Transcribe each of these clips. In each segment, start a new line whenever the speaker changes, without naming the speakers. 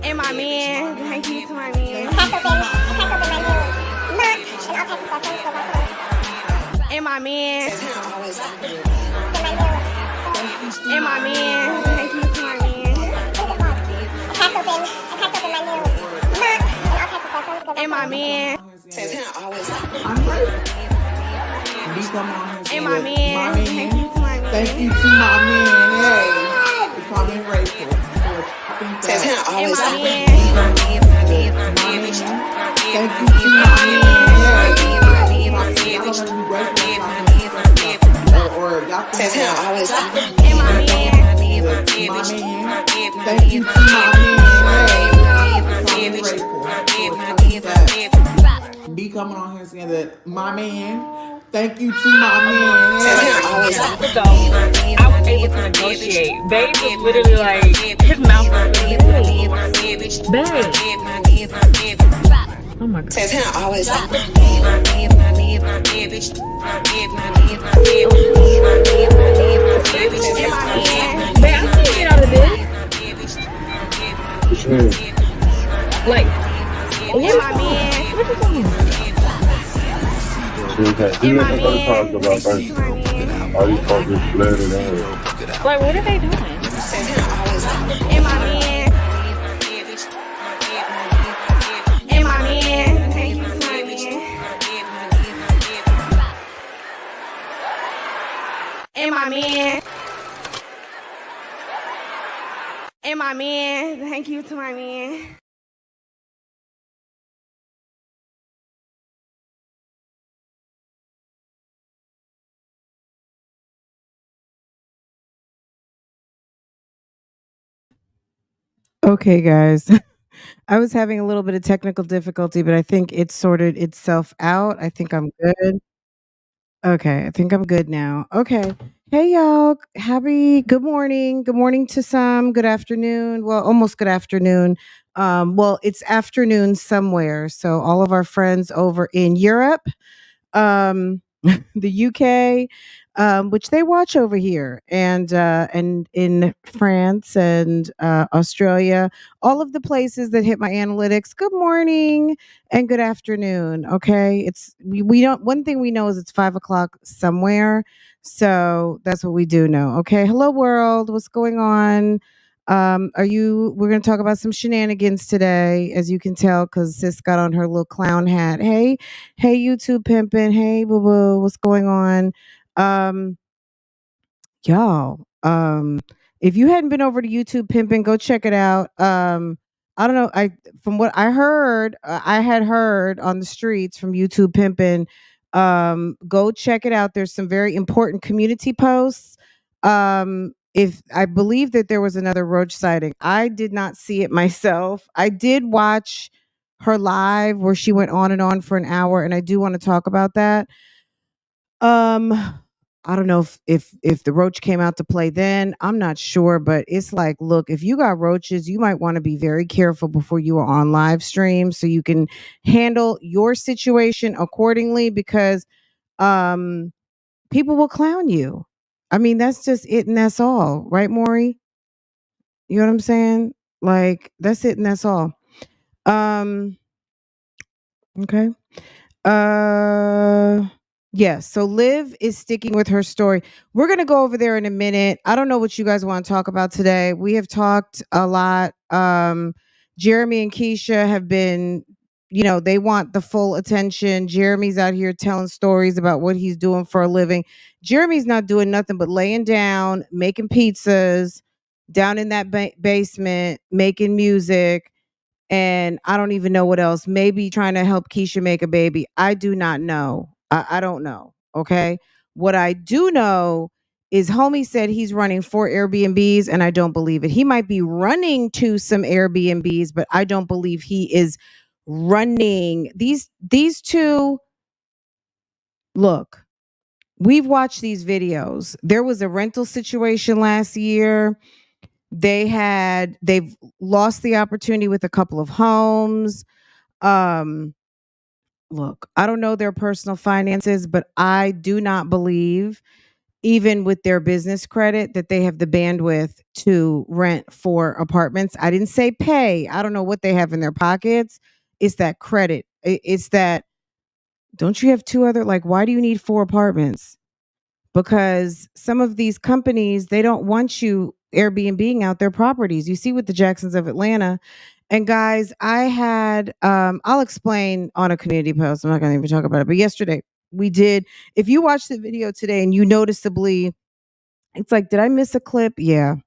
And my man, thank you to my man. And my man. And my man, thank you to my man. And my man. And my man, thank you to my man.
Thank you to my man. Hey, becoming grateful.
And my man.
Thank you to my man. Or y'all can
And my man.
Thank you to my man. Be coming on here saying that my man. Thank you to my man.
So I was able to negotiate. Babe was literally like, his mouth was babe. Oh my God. Babe, I'm trying to get out of this. Like,
And my man. And my man.
All these folks just bled it out.
like, what are they doing?
And my man. And my man. Thank you to my man. And my man. And my man. Thank you to my man.
Okay, guys. I was having a little bit of technical difficulty, but I think it sorted itself out. I think I'm good. Okay, I think I'm good now. Okay. Hey, y'all. Good morning. Good morning to some. Good afternoon. Well, almost good afternoon. Well, it's afternoon somewhere. So all of our friends over in Europe, um, the UK, which they watch over here, and in France and Australia, all of the places that hit my analytics. Good morning and good afternoon. Okay, we don't. One thing we know is it's 5 o'clock somewhere, so that's what we do know. Okay, hello world, what's going on? We're going to talk about some shenanigans today, as you can tell, because sis got on her little clown hat. Hey, YouTube pimpin'. Hey, boo boo, what's going on? Um, y'all, if you hadn't been over to YouTube pimpin', go check it out. I don't know. From what I heard, I had heard on the streets from YouTube pimpin'. Go check it out. There's some very important community posts. If I believe that there was another roach sighting, I did not see it myself. I did watch her live where she went on and on for an hour, and I do want to talk about that. Um, I don't know if the roach came out to play then. I'm not sure, but it's like, look, if you got roaches, you might want to be very careful before you are on live stream so you can handle your situation accordingly, because people will clown you. I mean, that's just it and that's all, right, Maury? You know what I'm saying? Like, that's it and that's all. Okay. Yes. So Liv is sticking with her story. We're gonna go over there in a minute. I don't know what you guys want to talk about today. We have talked a lot. Jeremy and Keisha have been, they want the full attention. Jeremy's out here telling stories about what he's doing for a living. Jeremy's not doing nothing but laying down, making pizzas down in that basement, making music, and I don't even know what else. Maybe trying to help Keisha make a baby. I do not know. I don't know. Okay. What I do know is homie said he's running 4 Airbnbs, and I don't believe it. He might be running to some Airbnbs, but I don't believe he is running. These two, look, we've watched these videos. There was a rental situation last year. They've lost the opportunity with a couple of homes. Look, I don't know their personal finances, but I do not believe even with their business credit, that they have the bandwidth to rent 4 apartments. I didn't say pay. I don't know what they have in their pockets. It's that credit. It's that, don't you have 2 other, like, why do you need 4 apartments? Because some of these companies, they don't want you Airbnb-ing out their properties. You see with the Jacksons of Atlanta. And guys, I had I'll explain on a community post. I'm not gonna even talk about it. But yesterday we did, if you watch the video today and you noticeably, it's like, did I miss a clip? Yeah.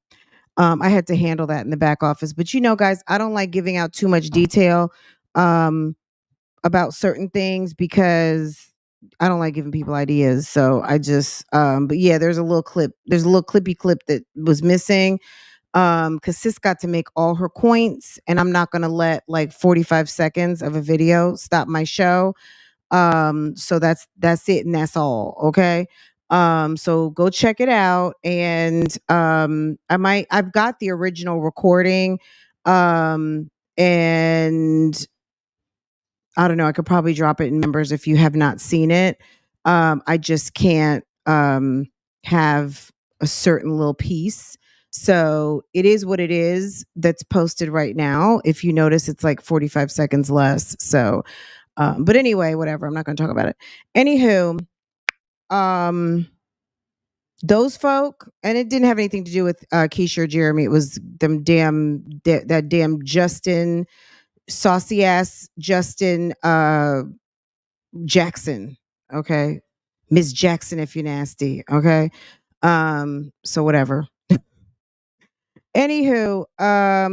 I had to handle that in the back office. But guys, I don't like giving out too much detail about certain things because I don't like giving people ideas. So I just but yeah, there's a little clip. There's a little clippy clip that was missing. Because sis got to make all her points, and I'm not gonna let like 45 seconds of a video stop my show. So that's it and that's all. Okay. So go check it out. And I've got the original recording. And I don't know, I could probably drop it in members if you have not seen it. I just can't have a certain little piece. So it is what it is that's posted right now. If you notice, it's like 45 seconds less. So, but anyway, whatever. I'm not going to talk about it. Anywho, um, those folk, and it didn't have anything to do with Keisha or Jeremy. It was them that damn Justin, saucy ass Justin Jackson. Okay. Miss Jackson, if you're nasty. Okay. So whatever. Anywho,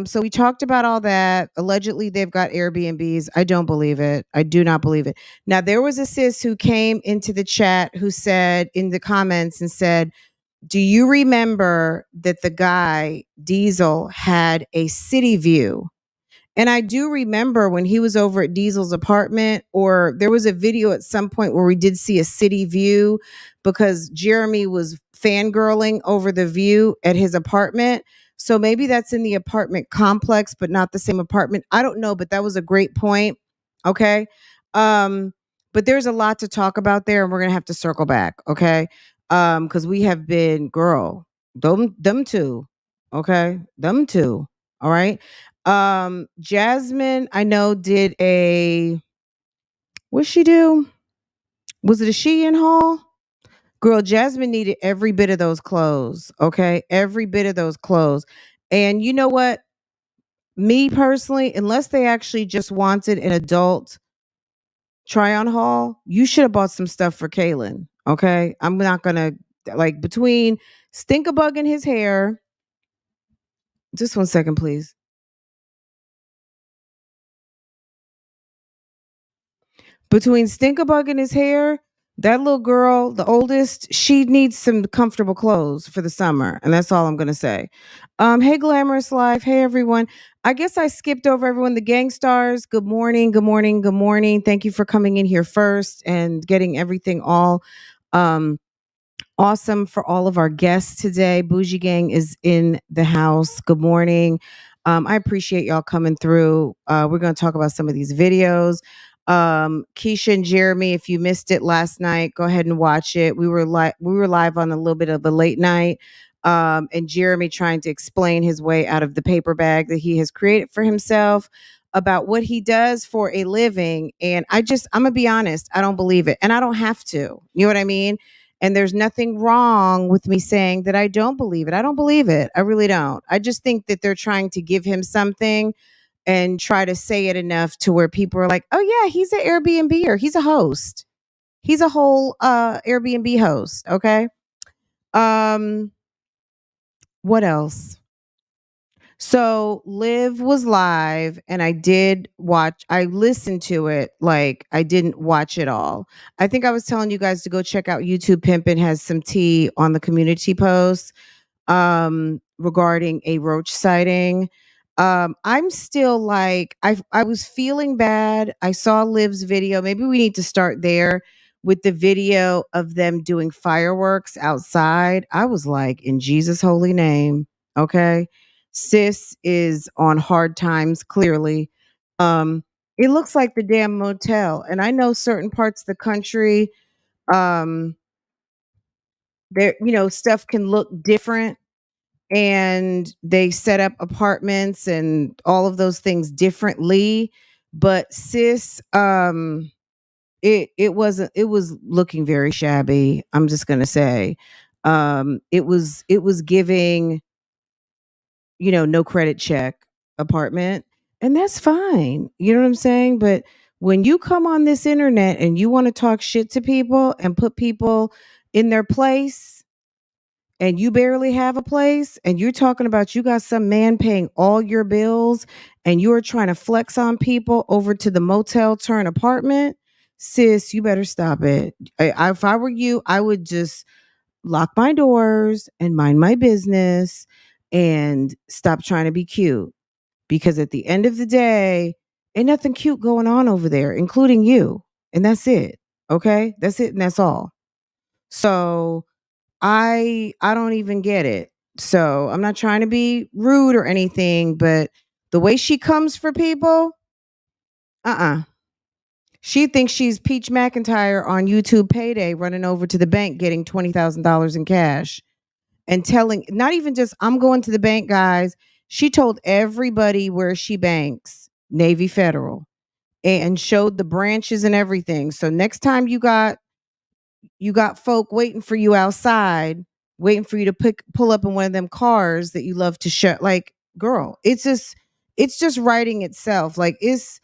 so we talked about all that. Allegedly, they've got Airbnbs. I don't believe it. I do not believe it. Now, there was a sis who came into the chat who said in the comments and said, do you remember that the guy, Diesel, had a city view? And I do remember when he was over at Diesel's apartment, or there was a video at some point where we did see a city view because Jeremy was fangirling over the view at his apartment. So maybe that's in the apartment complex, but not the same apartment. I don't know, but that was a great point. Okay. But there's a lot to talk about there, and we're gonna have to circle back. Okay. Because we have been, girl, them two. Okay. Them two. All right. Jasmine, I know, did a, what'd she do? Was it a Shein haul? Girl, Jasmine needed every bit of those clothes. Okay. Every bit of those clothes. And you know what? Me personally, unless they actually just wanted an adult try on haul, you should have bought some stuff for Kaylin. Okay. I'm not gonna, like, between Stinkabug in his hair. Just 1 second, please. Between Stinkabug in his hair, that little girl, the oldest, she needs some comfortable clothes for the summer. And that's all I'm going to say. Hey, Glamorous Life. Hey, everyone. I guess I skipped over everyone. The Gang Stars. Good morning. Good morning. Good morning. Thank you for coming in here first and getting everything all um, awesome for all of our guests today. Bougie Gang is in the house. Good morning. I appreciate y'all coming through. We're going to talk about some of these videos. Keisha and Jeremy, if you missed it last night, go ahead and watch it. We were live on a little bit of a late night. And Jeremy trying to explain his way out of the paper bag that he has created for himself about what he does for a living. And I'm gonna be honest, I don't believe it. And I don't have to. You know what I mean? And there's nothing wrong with me saying that I don't believe it. I don't believe it. I really don't. I just think that they're trying to give him something and try to say it enough to where people are like, oh yeah, he's an Airbnb, or he's a host. He's a whole Airbnb host. Okay. Um, what else? So Liv was live, and I listened to it. Like, I didn't watch it all. I think I was telling you guys to go check out YouTube Pimpin' has some tea on the community post regarding a roach sighting. I'm still like, I was feeling bad. I saw Liv's video. Maybe we need to start there with the video of them doing fireworks outside. I was like, in Jesus' holy name, okay? Sis is on hard times, clearly. It looks like the damn motel. And I know certain parts of the country, um, there, stuff can look different, and they set up apartments and all of those things differently. But sis, it was looking very shabby. I'm just gonna say, it was giving, no credit check apartment, and that's fine. You know what I'm saying? But when you come on this internet and you want to talk shit to people and put people in their place, and you barely have a place, and you're talking about you got some man paying all your bills, and you're trying to flex on people over to the motel turn apartment, sis, you better stop it. If I were you, I would just lock my doors and mind my business and stop trying to be cute, because at the end of the day, ain't nothing cute going on over there, including you. And that's it. Okay? That's it and that's all. So I don't even get it. So I'm not trying to be rude or anything, but the way she comes for people, uh-uh. She thinks she's Peach McIntyre on YouTube Payday, running over to the bank getting $20,000 in cash and telling, not even just, I'm going to the bank, guys. She told everybody where she banks, Navy Federal, and showed the branches and everything. So next time you got folk waiting for you outside, waiting for you to pull up in one of them cars that you love to show. Like, girl, it's just writing itself. Like, it's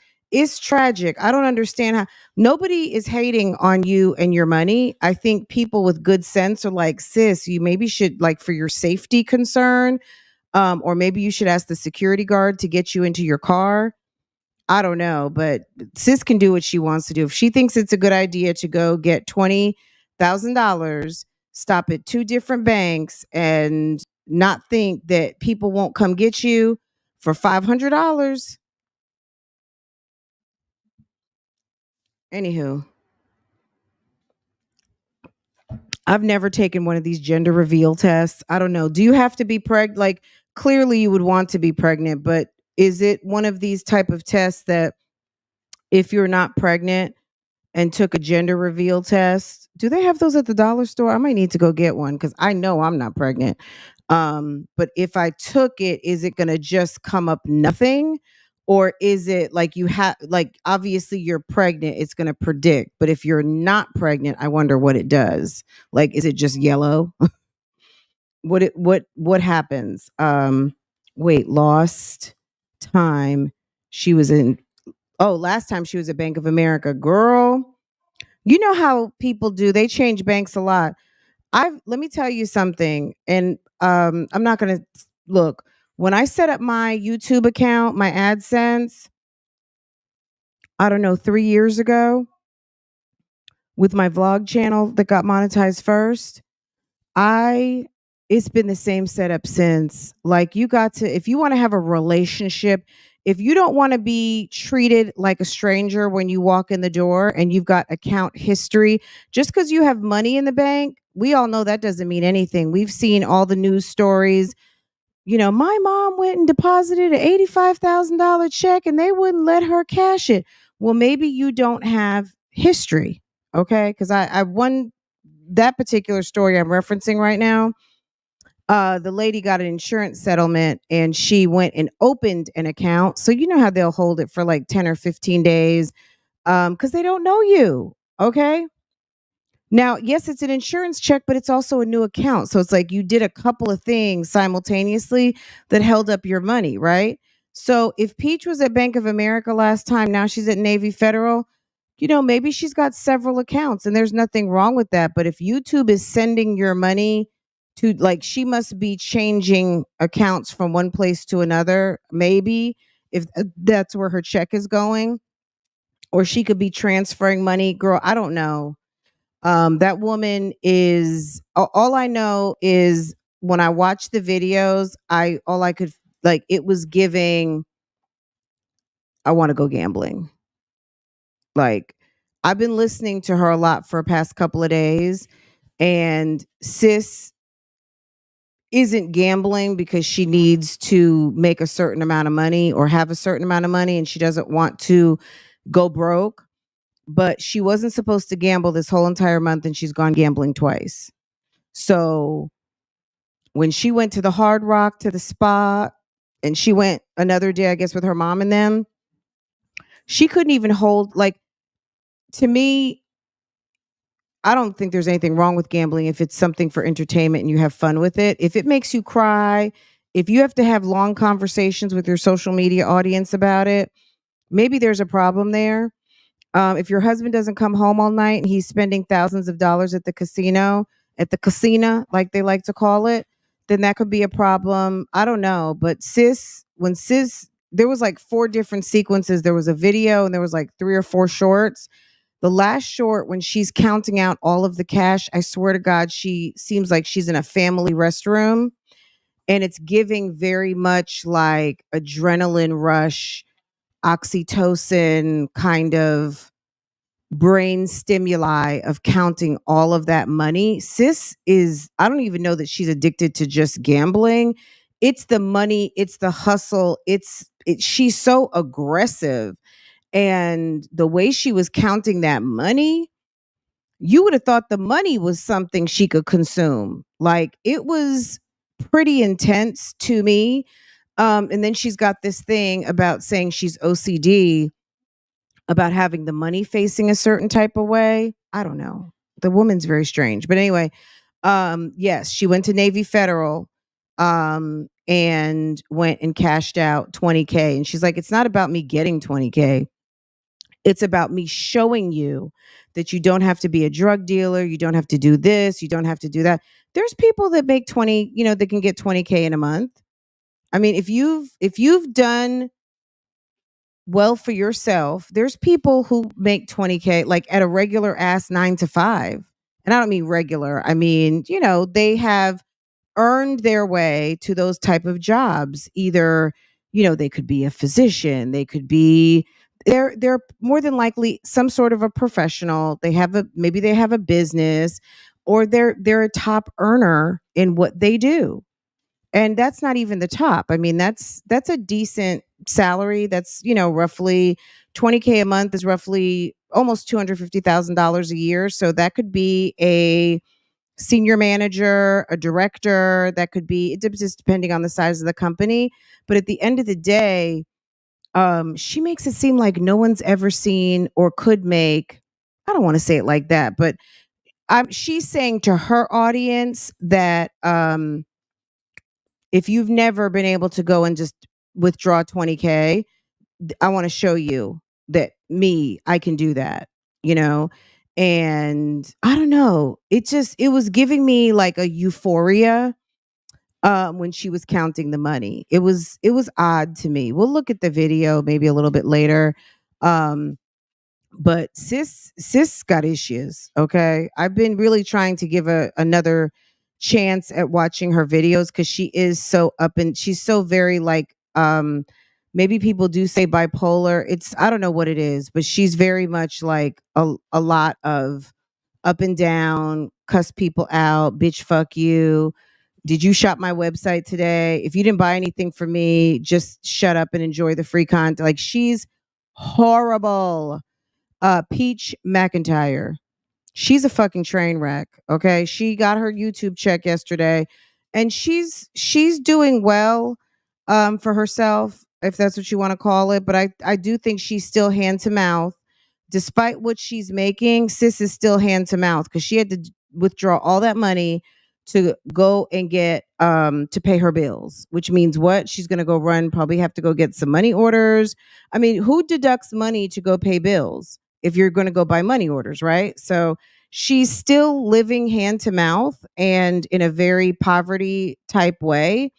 tragic. I don't understand how nobody is hating on you and your money. I think people with good sense are like, sis, you maybe should, like, for your safety concern, or maybe you should ask the security guard to get you into your car. I don't know, but sis can do what she wants to do. If she thinks it's a good idea to go get $20,000, stop at two different banks, and not think that people won't come get you for $500. Anywho, I've never taken one of these gender reveal tests. I don't know. Do you have to be pregnant? Like, clearly you would want to be pregnant, but is it one of these type of tests that if you're not pregnant and took a gender reveal test. Do they have those at the dollar store? I might need to go get one because I know I'm not pregnant. But if I took it, is it going to just come up nothing? Or is it like you have, like, obviously you're pregnant, it's going to predict. But if you're not pregnant, I wonder what it does. Like, is it just yellow? What happens? Wait, lost time. She was in, oh, last time she was at Bank of America. Girl, you know how people do. They change banks a lot. Let me tell you something. And I'm not going to look. When I set up my YouTube account, my AdSense, I don't know, 3 years ago with my vlog channel that got monetized first, I it's been the same setup since. Like, you got to, if you want to have a relationship, if you don't want to be treated like a stranger when you walk in the door and you've got account history, just because you have money in the bank, we all know that doesn't mean anything. We've seen all the news stories. My mom went and deposited an $85,000 check and they wouldn't let her cash it. Well, maybe you don't have history. Okay. Because I won that particular story I'm referencing right now. The lady got an insurance settlement and she went and opened an account. So you know how they'll hold it for like 10 or 15 days because they don't know you. Okay. Now, yes, it's an insurance check, but it's also a new account. So it's like you did a couple of things simultaneously that held up your money, right? So if Peach was at Bank of America last time, now she's at Navy Federal, maybe she's got several accounts and there's nothing wrong with that. But if YouTube is sending your money to, like, she must be changing accounts from one place to another, maybe, if that's where her check is going, or she could be transferring money. Girl, I don't know. That woman is, all I know is when I watched the videos, all I could, like, it was giving, I want to go gambling. Like, I've been listening to her a lot for the past couple of days, and sis isn't gambling because she needs to make a certain amount of money or have a certain amount of money and she doesn't want to go broke. But she wasn't supposed to gamble this whole entire month and she's gone gambling twice. So when she went to the Hard Rock, to the spa, and she went another day, I guess, with her mom and them, she couldn't even hold, like, to me, I don't think there's anything wrong with gambling if it's something for entertainment and you have fun with it. If it makes you cry, if you have to have long conversations with your social media audience about it, maybe there's a problem there. If your husband doesn't come home all night and he's spending thousands of dollars at the casino, like they like to call it, then that could be a problem. I don't know. But there was like 4 different sequences. There was a video and there was like 3 or 4 shorts. The last short, when she's counting out all of the cash, I swear to God, she seems like she's in a family restroom, and it's giving very much like adrenaline rush, oxytocin kind of brain stimuli of counting all of that money. Sis is, I don't even know that she's addicted to just gambling. It's the money, it's the hustle, she's so aggressive. And the way she was counting that money, you would have thought the money was something she could consume. Like, it was pretty intense to me. And then she's got this thing about saying she's OCD about having the money facing a certain type of way. I don't know. The woman's very strange. But anyway, yes, she went to Navy Federal and went and cashed out 20K. And she's like, it's not about me getting 20K. It's about me showing you that you don't have to be a drug dealer. You don't have to do this. You don't have to do that. There's people that make 20, that can get 20K in a month. I mean, if you've done well for yourself, there's people who make 20K like at a regular ass 9 to 5. And I don't mean regular. I mean, they have earned their way to those type of jobs. Either, they could be a physician, they could be, they're more than likely some sort of a professional. Maybe they have a business, or they're a top earner in what they do. And that's not even the top. I mean, that's a decent salary. That's, roughly 20K a month is roughly almost $250,000 a year. So that could be a senior manager, a director, that could be, it just depending on the size of the company. But at the end of the day, she makes it seem like no one's ever seen or could make, I don't want to say it like that, but she's saying to her audience that if you've never been able to go and just withdraw 20K, I want to show you that I can do that, you know? And I don't know. It was giving me like a euphoria when she was counting the money. It was odd to me. We'll look at the video maybe a little bit later. Um, but sis got issues. Okay. I've been really trying to give another chance at watching her videos, because she is so up, and she's so very like, maybe people do say bipolar. I don't know what it is, but she's very much like a lot of up and down, cuss people out, bitch, fuck you. Did you shop my website today? If you didn't buy anything for me, just shut up and enjoy the free content. Like, she's horrible. Peach McIntyre. She's a fucking train wreck. Okay. She got her YouTube check yesterday, and she's doing well for herself, if that's what you want to call it. But I do think she's still hand to mouth. Despite what she's making, sis is still hand to mouth, because she had to withdraw all that money to go and get to pay her bills, which means what? She's gonna go probably have to go get some money orders. I mean, who deducts money to go pay bills if you're gonna go buy money orders, right? So she's still living hand to mouth and in a very poverty type way.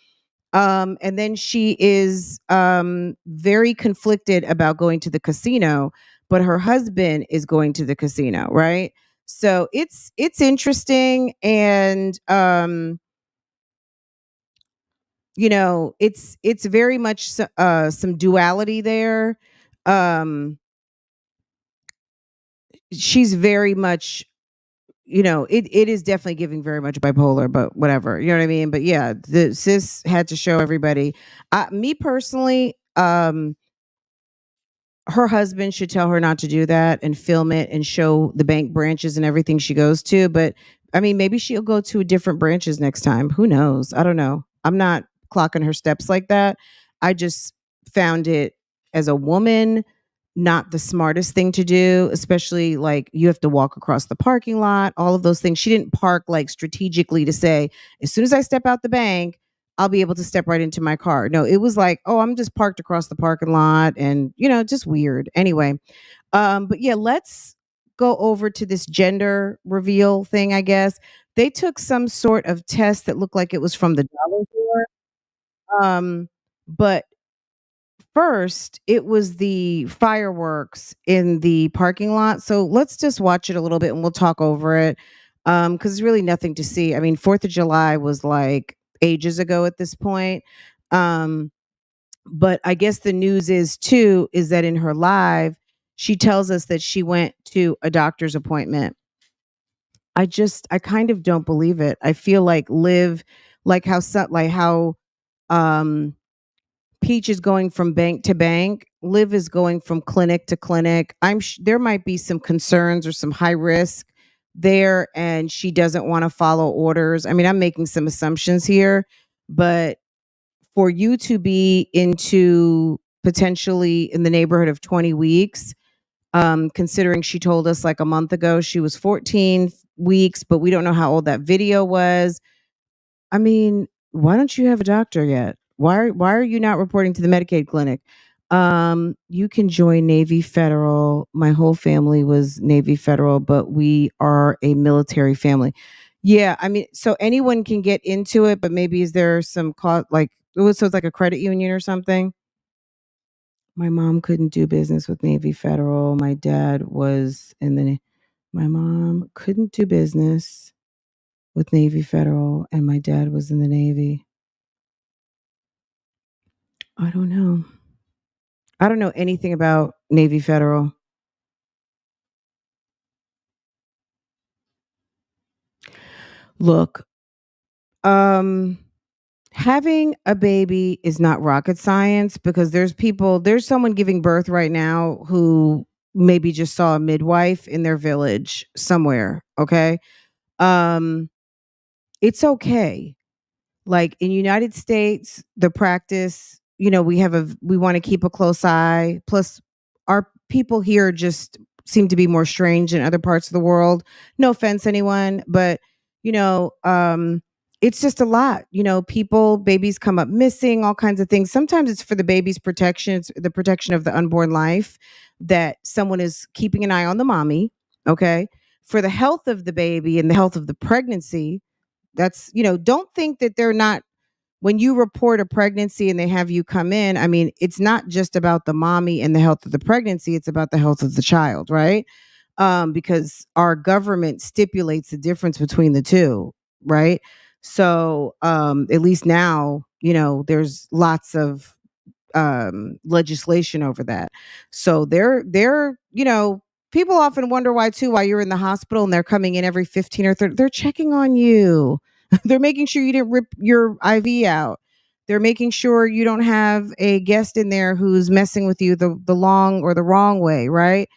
And then she is very conflicted about going to the casino, but her husband is going to the casino, right? So it's interesting, and it's very much some duality there. Um, she's very much, it is definitely giving very much bipolar, but whatever, you know what I mean? But yeah, the sis had to show everybody. Me personally, her husband should tell her not to do that and film it and show the bank branches and everything she goes to. But I mean, maybe she'll go to different branches next time. Who knows? I don't know. I'm not clocking her steps like that. I just found it as a woman not the smartest thing to do, especially like you have to walk across the parking lot, all of those things. She didn't park like strategically to say, as soon as I step out the bank, I'll be able to step right into my car. No, it was like, oh, I'm just parked across the parking lot and, just weird. Anyway, but yeah, let's go over to this gender reveal thing, I guess. They took some sort of test that looked like it was from the dollar store. But first, it was the fireworks in the parking lot. So let's just watch it a little bit and we'll talk over it. Because there's really nothing to see. I mean, 4th of July was like ages ago at this point. Um, but I guess the news is too is that in her live, she tells us that she went to a doctor's appointment. I kind of don't believe it. I feel like Liv, like how um Peach is going from bank to bank. Liv is going from clinic to clinic. There might be some concerns or some high risk there, and she doesn't want to follow orders. I mean, I'm making some assumptions here, but for you to be into potentially in the neighborhood of 20 weeks, considering she told us like a month ago she was 14 weeks, but we don't know how old that video was. I mean, why don't you have a doctor yet? Why are you not reporting to the Medicaid clinic? You can join Navy Federal. My whole family was Navy Federal, but we are a military family. Yeah, I mean, so anyone can get into it, but maybe is there some cost like so it's like a credit union or something? My mom couldn't do business with Navy Federal. My dad was in the my mom couldn't do business with Navy Federal and my dad was in the Navy. I don't know. I don't know anything about Navy Federal. Look, um having a baby is not rocket science because there's someone giving birth right now who maybe just saw a midwife in their village somewhere, okay? Um it's okay. Like in United States, the practice, we want to keep a close eye. Plus, our people here just seem to be more strange than other parts of the world. No offense, anyone, but you know, um, it's just a lot. Babies come up missing, all kinds of things. Sometimes it's for the baby's protection, it's the protection of the unborn life that someone is keeping an eye on the mommy. Okay, for the health of the baby and the health of the pregnancy, don't think that they're not when you report a pregnancy and they have you come in. I mean, it's not just about the mommy and the health of the pregnancy, it's about the health of the child, right? Because our government stipulates the difference between the two, right? So at least now, there's lots of legislation over that. So people often wonder why you're in the hospital and they're coming in every 15 or 30. They're checking on you. They're making sure you didn't rip your IV out. They're making sure you don't have a guest in there who's messing with you the long or the wrong way, right?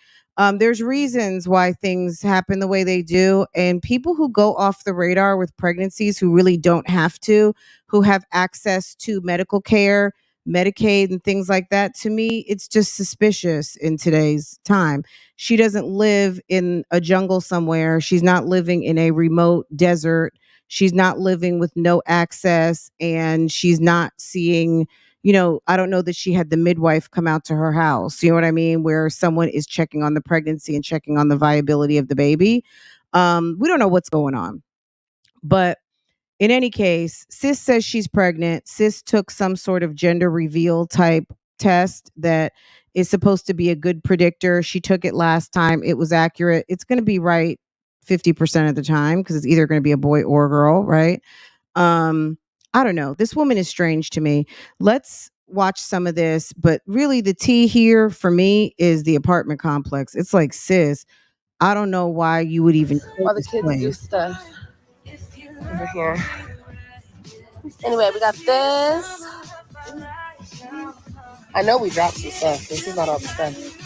There's reasons why things happen the way they do. And people who go off the radar with pregnancies who really don't have to, who have access to medical care, Medicaid and things like that, to me, it's just suspicious in today's time. She doesn't live in a jungle somewhere. She's not living in a remote desert. She's not living with no access and she's not seeing, I don't know that she had the midwife come out to her house. You know what I mean? Where someone is checking on the pregnancy and checking on the viability of the baby. We don't know what's going on. But in any case, Sis says she's pregnant. Sis took some sort of gender reveal type test that is supposed to be a good predictor. She took it last time. It was accurate. It's going to be right 50% of the time because it's either going to be a boy or a girl, right? I don't know. This woman is strange to me. Let's watch some of this, but really the tea here for me is the apartment complex. It's like, sis, I don't know why you would even
While the
this
kids do
place.
stuff over here. Anyway, we got this. I know we dropped some stuff. This is not all the stuff.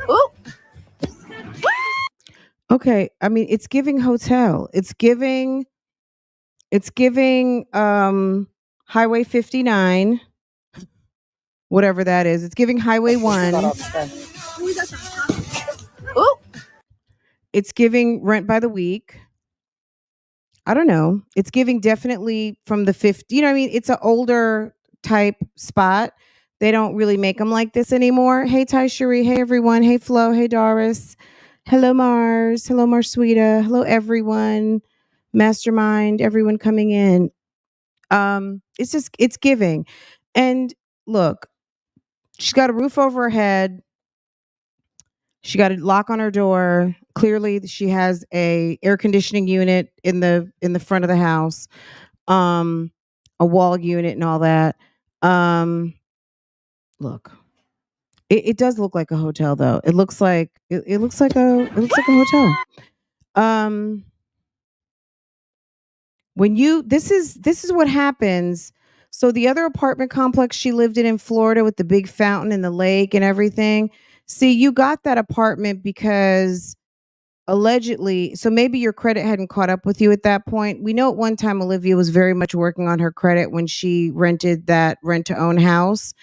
Ooh.
Okay, I mean it's giving hotel. It's giving Highway 59, whatever that is. It's giving Highway
This is not
1.
all the stuff. Ooh.
It's giving Rent by the Week. I don't know. It's giving definitely from the 50. You know what I mean? It's an older type spot. They don't really make them like this anymore. Hey, Ty Cherie. Hey, everyone. Hey, Flo. Hey, Doris. Hello, Mars. Hello, Marsweeta. Hello, everyone. Mastermind. Everyone coming in. It's giving. And look, she's got a roof over her head. She got a lock on her door. Clearly, she has a air conditioning unit in the front of the house, um, a wall unit and all that. Um, look, it does look like a hotel, though. It looks like a hotel. Um, when you this is what happens. So the other apartment complex she lived in Florida with the big fountain and the lake and everything. See, you got that apartment because allegedly, so maybe your credit hadn't caught up with you at that point. We know at one time Olivia was very much working on her credit when she rented that rent to own house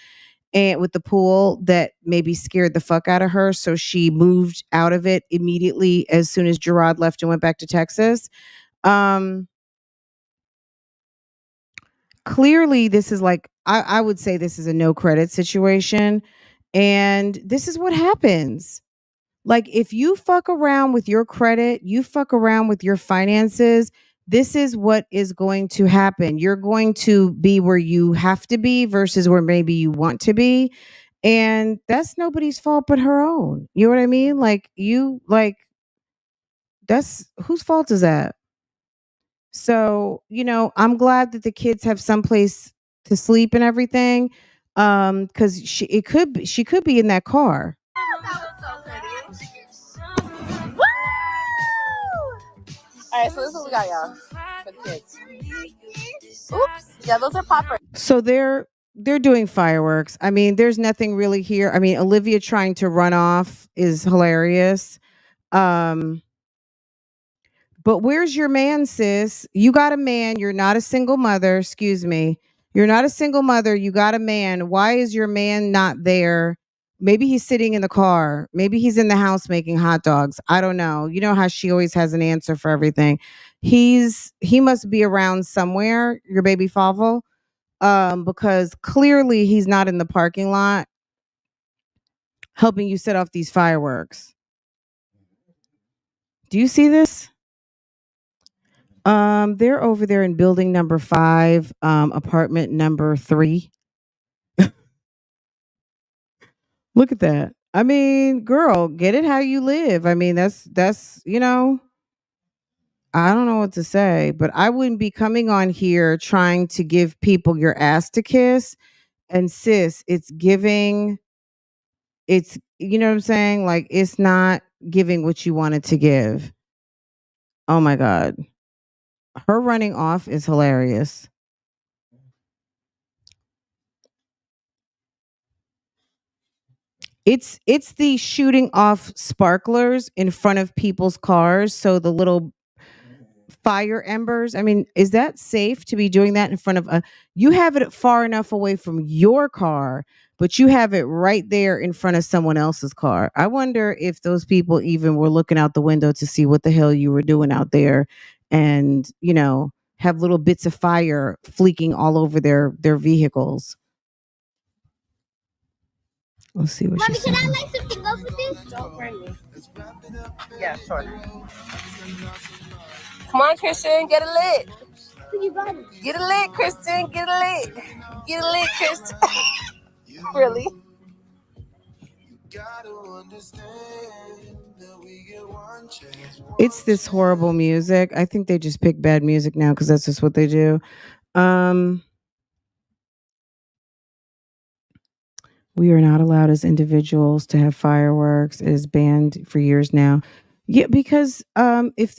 and with the pool that maybe scared the fuck out of her. So she moved out of it immediately as soon as Gerard left and went back to Texas. Um, Clearly, this is like, I would say this is a no credit situation. And this is what happens. Like if you fuck around with your credit, you fuck around with your finances, this is what is going to happen. You're going to be where you have to be versus where maybe you want to be. And that's nobody's fault but her own. You know what I mean? That's whose fault is that? So, I'm glad that the kids have someplace to sleep and everything. Cuz she could be in that car.
All right, so this is what we got, y'all. For the kids. Oops. Yeah, those are poppers.
So they're doing fireworks. I mean, there's nothing really here. I mean, Olivia trying to run off is hilarious. Um, but where's your man, sis? You got a man. You're not a single mother. Excuse me. You're not a single mother. You got a man. Why is your man not there? Maybe he's sitting in the car. Maybe he's in the house making hot dogs. I don't know. You know how she always has an answer for everything. He must be around somewhere, your baby Favo, because clearly he's not in the parking lot helping you set off these fireworks. Do you see this? They're over there in building number 5, apartment number 3. Look at that. I mean, girl, get it how you live. I mean, that's I don't know what to say, but I wouldn't be coming on here trying to give people your ass to kiss. And sis, it's you know what I'm saying? Like it's not giving what you wanted to give. Oh my god. Her running off is hilarious. It's the shooting off sparklers in front of people's cars, so the little fire embers. I mean, is that safe to be doing that in front of a you have it far enough away from your car, but you have it right there in front of someone else's car. I wonder if those people even were looking out the window to see what the hell you were doing out there and, have little bits of fire fleeking all over their vehicles. Let's see what she
Mommy, can I
said.
light something up with this? Don't burn me. Yeah, sure. Come on, Christian, get it lit. Get it lit, Christian. Get it lit. Get it lit, Christian. Really?
It's this horrible music. I think they just pick bad music now because that's just what they do. Um, we are not allowed as individuals to have fireworks. It is banned for years now. Yeah, because if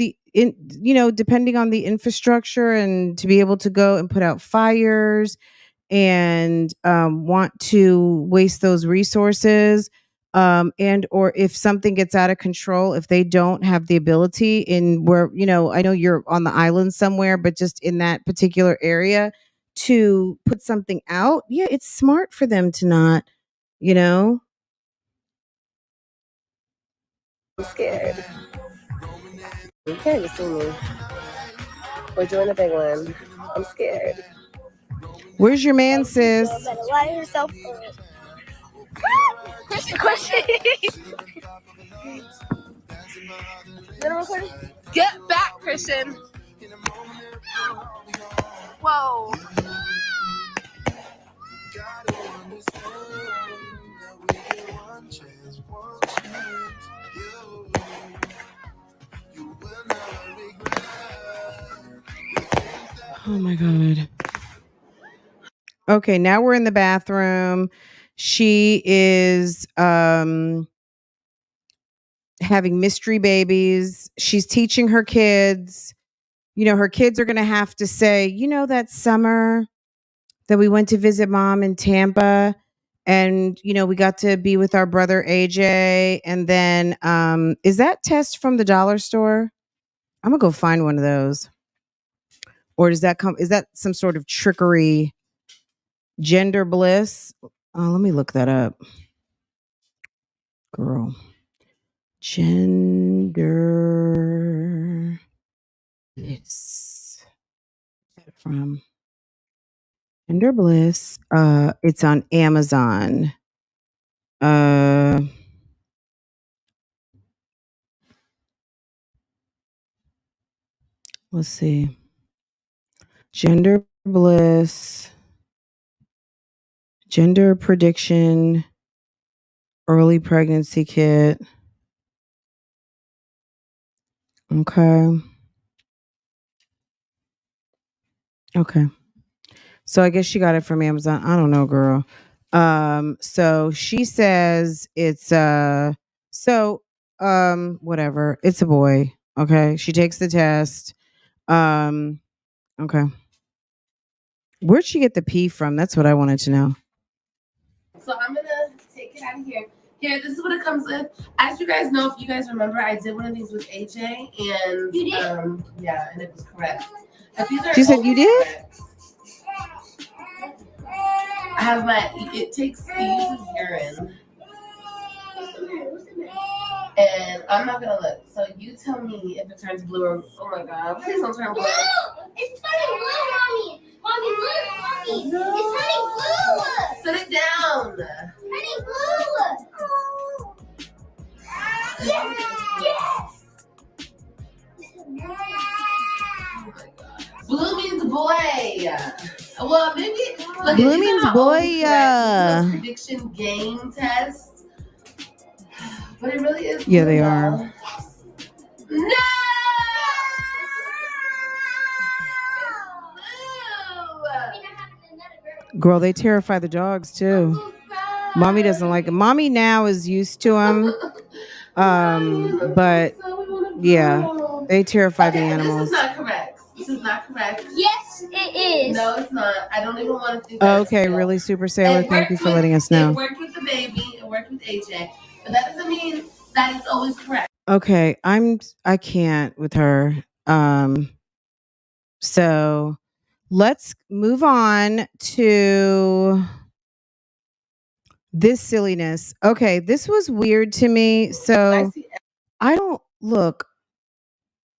depending on the infrastructure and to be able to go and put out fires and want to waste those resources, And or if something gets out of control, if they don't have the ability in where, I know you're on the island somewhere, but just in that particular area to put something out, yeah, it's smart for them to not, you know.
I'm scared. You can't even see me. We're doing a big one. I'm scared.
Where's your man, sis?
Why are you so good? Christian. Get back, Christian. Whoa.
Oh my God. Okay, now we're in the bathroom. She is having mystery babies. She's teaching her kids. Her kids are going to have to say, that summer that we went to visit mom in Tampa and, we got to be with our brother AJ. And then, is that test from the dollar store? I'm going to go find one of those. Or is that some sort of trickery? Gender bliss? Let me look that up. Girl. Gender bliss. From Gender Bliss. It's on Amazon. Let's see. Gender Bliss. Gender prediction. Early pregnancy kit. Okay. Okay. So I guess she got it from Amazon. I don't know, girl. So she says it's whatever. It's a boy. Okay. She takes the test. Okay. Where'd she get the pee from? That's what I wanted to know.
So I'm gonna take it out of here. Here, this is what it comes with. As you guys know, if you guys remember, I did one of these with AJ, and you did? Yeah, and it was correct.
She said you did?
Correct. It uses urine. And I'm not gonna look. So you tell me if it turns blue or, oh my God, please don't turn blue.
It's turning blue, Mommy. Mommy, look, Mommy.
No.
It's turning blue.
Set it down.
Turning blue. Yes. Yes.
Blue means boy. Well, maybe look,
Blue means boy.
This is a prediction game test, but it really is.
Yeah, they are.
No.
Girl, they terrify the dogs too. Mommy doesn't like it. Mommy now is used to them. But yeah, they terrify the animals.
This is not correct. This is not correct.
Yes, it is.
No, it's not. I don't even want to think that.
Okay, really, Super Sailor. Thank you for letting us know.
It worked with the baby. It worked with AJ. But that doesn't mean that it's always correct.
Okay, I can't with her. So let's move on to this silliness. Okay, this was weird to me. So I don't look.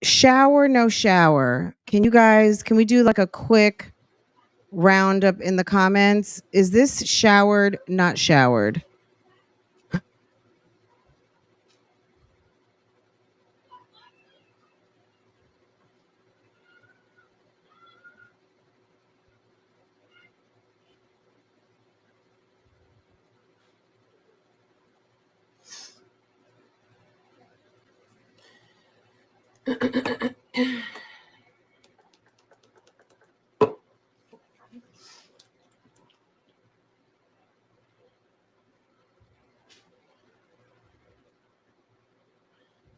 Shower, no shower. Can we do like a quick roundup in the comments? Is this showered, not showered?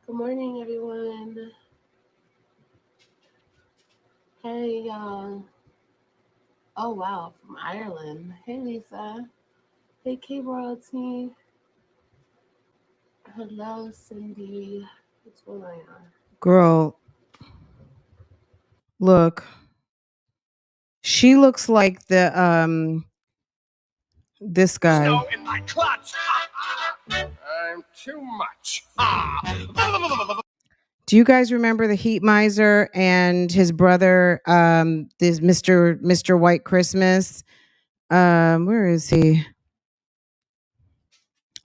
Good morning, everyone. Hey, y'all. Oh, wow, from Ireland. Hey, Lisa. Hey, K Royalty. Hello, Cindy. What's going on?
Girl, look. She looks like this guy.
Snow in my clutch. I'm too much.
Do you guys remember the Heat Miser and his brother, this Mr. White Christmas? Where is he?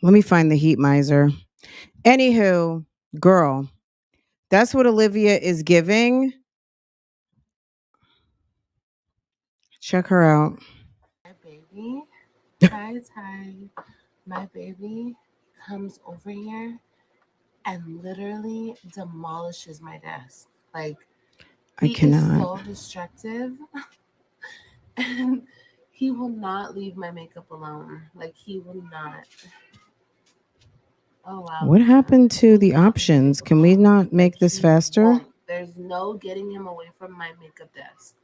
Let me find the Heat Miser. Anywho, girl, that's what Olivia is giving. Check her out.
My baby, my baby comes over here and literally demolishes my desk. Like,
I cannot.
Is so destructive. And he will not leave my makeup alone. Like, he will not. Oh, wow.
What happened to the options? Can we not make this faster?
There's no getting him away from my makeup desk.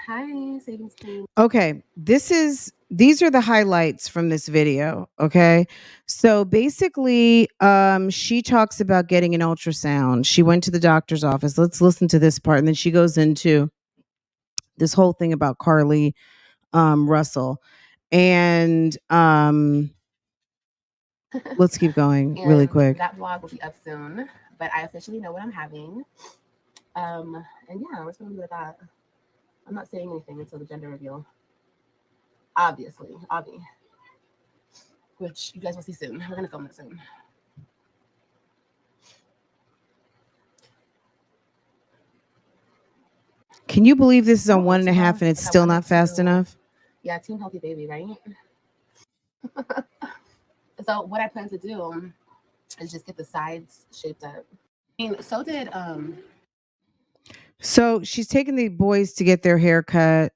Hi, savings queen.
Okay, these are the highlights from this video, okay? So basically, she talks about getting an ultrasound. She went to the doctor's office. Let's listen to this part, and then she goes into this whole thing about Carly Russell. And let's keep going really quick.
That vlog will be up soon, but I officially know what I'm having. And yeah, we're gonna do that. I'm not saying anything until the gender reveal. Obviously, which you guys will see soon. We're gonna film that soon.
Can you believe this is on 1.5 and it's still not fast enough?
Yeah, Team Healthy Baby, right? So what I plan to do is just get the sides shaped up. I mean,
So she's taking the boys to get their hair cut.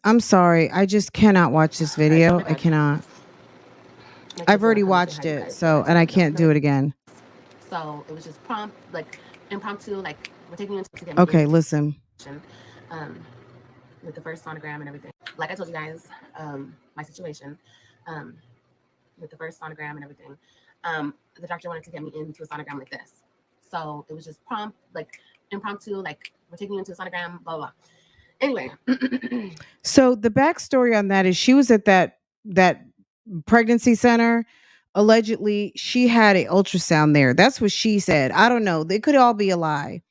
I'm sorry, I just cannot watch this video. I cannot. I've already watched it, and I can't do it again.
So it was just impromptu, like we're taking you to get
Okay, listen.
With the first sonogram and everything. Like I told you guys, my situation, with the first sonogram and everything. The doctor wanted to get me into a sonogram like this. So it was just impromptu, like we're taking you into a sonogram, blah, blah. Anyway.
So the backstory on that is she was at that pregnancy center. Allegedly, she had an ultrasound there. That's what she said. I don't know. They could all be a lie.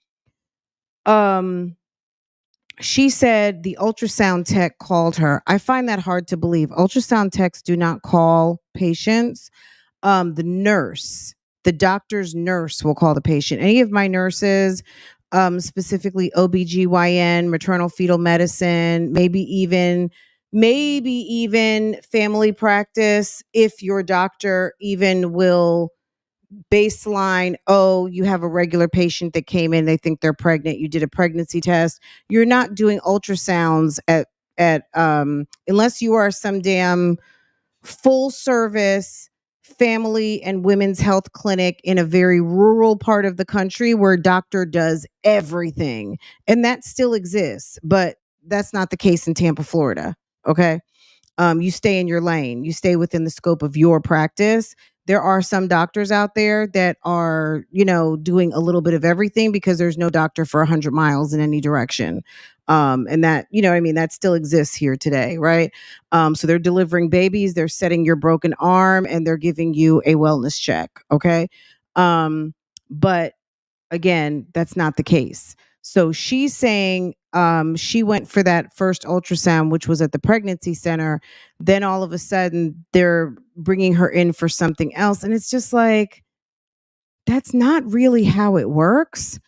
She said the ultrasound tech called her. I find that hard to believe. Ultrasound techs do not call patients. The doctor's nurse will call the patient. Any of my nurses, specifically OBGYN, maternal fetal medicine, maybe even family practice, if your doctor even will baseline, oh, you have a regular patient that came in, they think they're pregnant, you did a pregnancy test. You're not doing ultrasounds at unless you are some damn full service family and women's health clinic in a very rural part of the country where a doctor does everything. And that still exists, but that's not the case in Tampa, Florida. Okay. You stay in your lane, you stay within the scope of your practice. There are some doctors out there that are, doing a little bit of everything because there's no doctor for 100 miles in any direction. And that, that still exists here today, right? So they're delivering babies, they're setting your broken arm, and they're giving you a wellness check. Okay. But again, that's not the case. So she's saying she went for that first ultrasound, which was at the pregnancy center. Then all of a sudden, they're bringing her in for something else. And it's just like, that's not really how it works.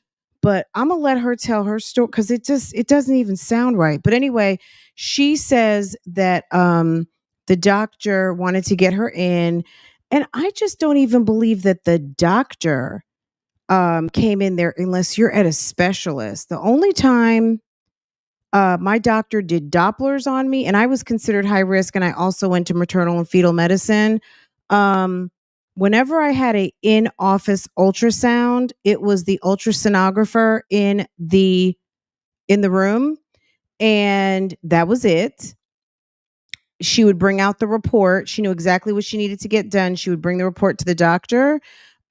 But I'm going to let her tell her story because it doesn't even sound right. But anyway, she says that the doctor wanted to get her in. And I just don't even believe that the doctor came in there unless you're at a specialist. The only time my doctor did Dopplers on me, and I was considered high risk, and I also went to maternal and fetal medicine. Whenever I had a in-office ultrasound, it was the ultrasonographer in the room, and that was it. she would bring out the report. She knew exactly what she needed to get done. She would bring the report to the doctor.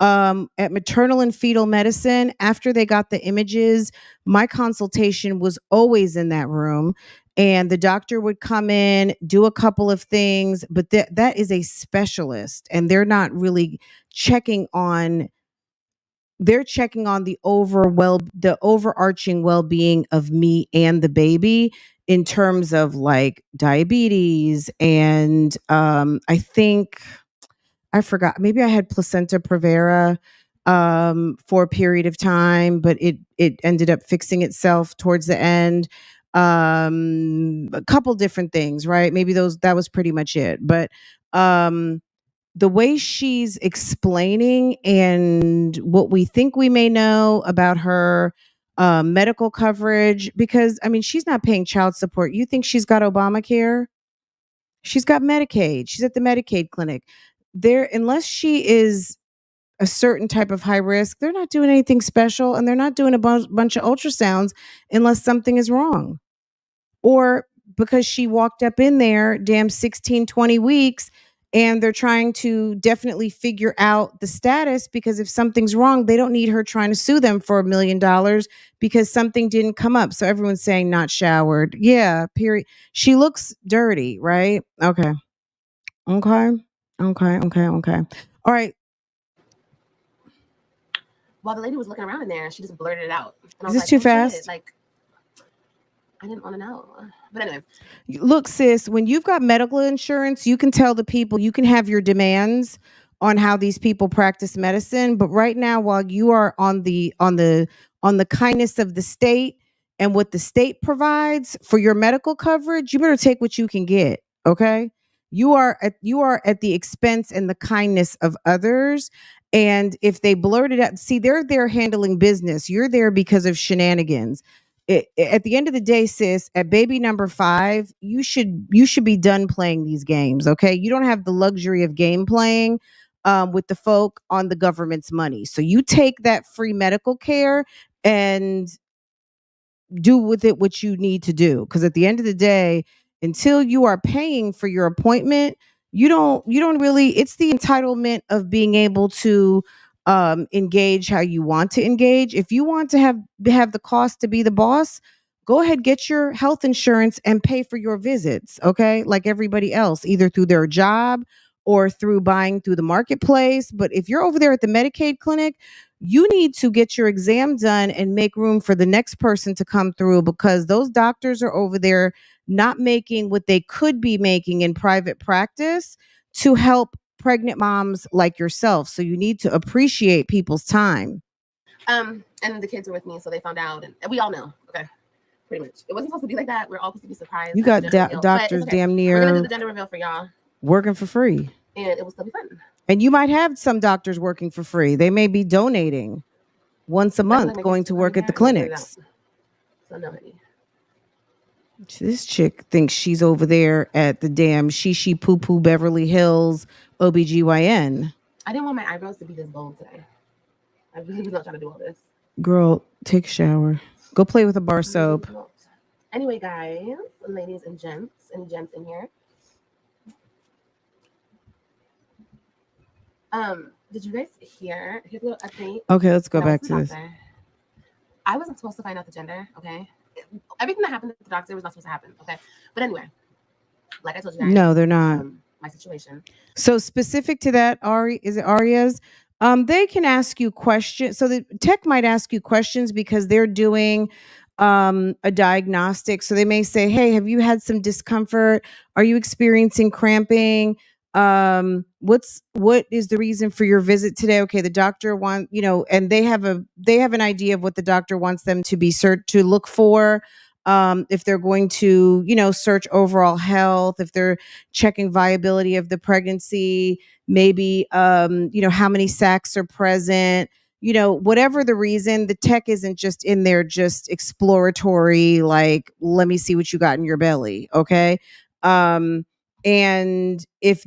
At maternal and fetal medicine, after they got the images, my consultation was always in that room. And the doctor would come in, do a couple of things, but that is a specialist, and they're not really checking on they're checking on the overarching well-being of me and the baby in terms of like diabetes and I forgot, maybe I had placenta prevera for a period of time, but it ended up fixing itself towards the end. A couple different things, right? Maybe that was pretty much it. But um the way she's explaining and what we think we may know about her medical coverage, because I mean, she's not paying child support. You think she's got Obamacare? She's got Medicaid. She's at the Medicaid clinic. There, unless she is a certain type of high risk, they're not doing anything special, and they're not doing a bunch of ultrasounds unless something is wrong. Or because she walked up in there damn 16, 20 weeks, and they're trying to definitely figure out the status, because if something's wrong, they don't need her trying to sue them for $1 million because something didn't come up. So everyone's saying not showered. Yeah, period. She looks dirty, right? Okay. Okay. All right.
While the lady was looking around in there, she just blurted it out. And I
Is
was
this too
"Oh, shit,"
fast?
like, I didn't want to know. But anyway.
Look, sis, when you've got medical insurance, you can tell the people, you can have your demands on how these people practice medicine. But right now, while you are on the kindness of the state and what the state provides for your medical coverage, you better take what you can get. Okay. You are at the expense and the kindness of others. And if they blurt it out, see, they're there handling business. You're there because of shenanigans. At the end of the day, sis, at baby number 5, you should be done playing these games. Okay, you don't have the luxury of game playing with the folk on the government's money. So you take that free medical care and do with it what you need to do, because at the end of the day, until you are paying for your appointment, you don't really, it's the entitlement of being able to engage how you want to engage. If you want to have the cost to be the boss, go ahead, get your health insurance and pay for your visits, okay, like everybody else, either through their job or through buying through the marketplace. But if you're over there at the Medicaid clinic, you need to get your exam done and make room for the next person to come through, because those doctors are over there not making what they could be making in private practice to help pregnant moms like yourself. So you need to appreciate people's time.
And the kids were with me, so they found out, and we all know. Okay, pretty much. It wasn't supposed to be like that. We're all supposed to be surprised.
You got doctors
okay.
damn
We're gonna do
near
the gender reveal for y'all,
working for free.
and it will still be fun.
And you might have some doctors working for free. They may be donating once a month, going to work at the clinics.
So no, honey.
This chick thinks she's over there at the damn Shishi Poo Poo Beverly Hills OBGYN.
I didn't want my eyebrows to be this bold today. I really was not trying to do all this.
Girl, take a shower. Go play with a bar soap.
Anyway, guys, ladies and gents, any gents in here? Did you guys hear? Here's a little update.
Okay, let's go back to this.
I wasn't supposed to find out the gender, okay? Everything that happened at the doctor was not supposed to happen, okay? But anyway, like I told you guys.
No, they're not.
My situation. So
specific to that, Ari, is it Aria's? They can ask you questions. So the tech might ask you questions because they're doing a diagnostic. So they may say, hey, have you had some discomfort? Are you experiencing cramping? What is the reason for your visit today? Okay, the doctor and they have an idea of what the doctor wants them to be to look for. If they're going to, search overall health, if they're checking viability of the pregnancy, maybe, how many sacs are present, whatever the reason, the tech isn't just in there, just exploratory, like, let me see what you got in your belly. Okay. And if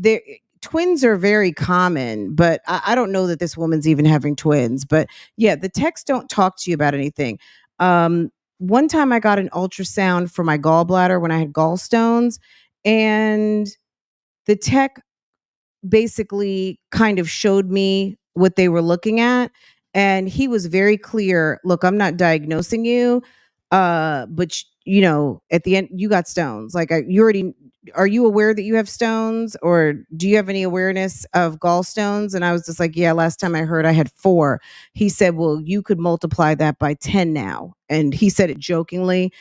twins are very common, but I don't know that this woman's even having twins, but yeah, the techs don't talk to you about anything. One time I got an ultrasound for my gallbladder when I had gallstones, and the tech basically kind of showed me what they were looking at, and he was very clear, look, I'm not diagnosing you, but at the end you got stones. Like, you already, are you aware that you have stones, or do you have any awareness of gallstones? And I was just like, yeah, last time I heard I had 4. He said, well, you could multiply that by 10 now, and he said it jokingly.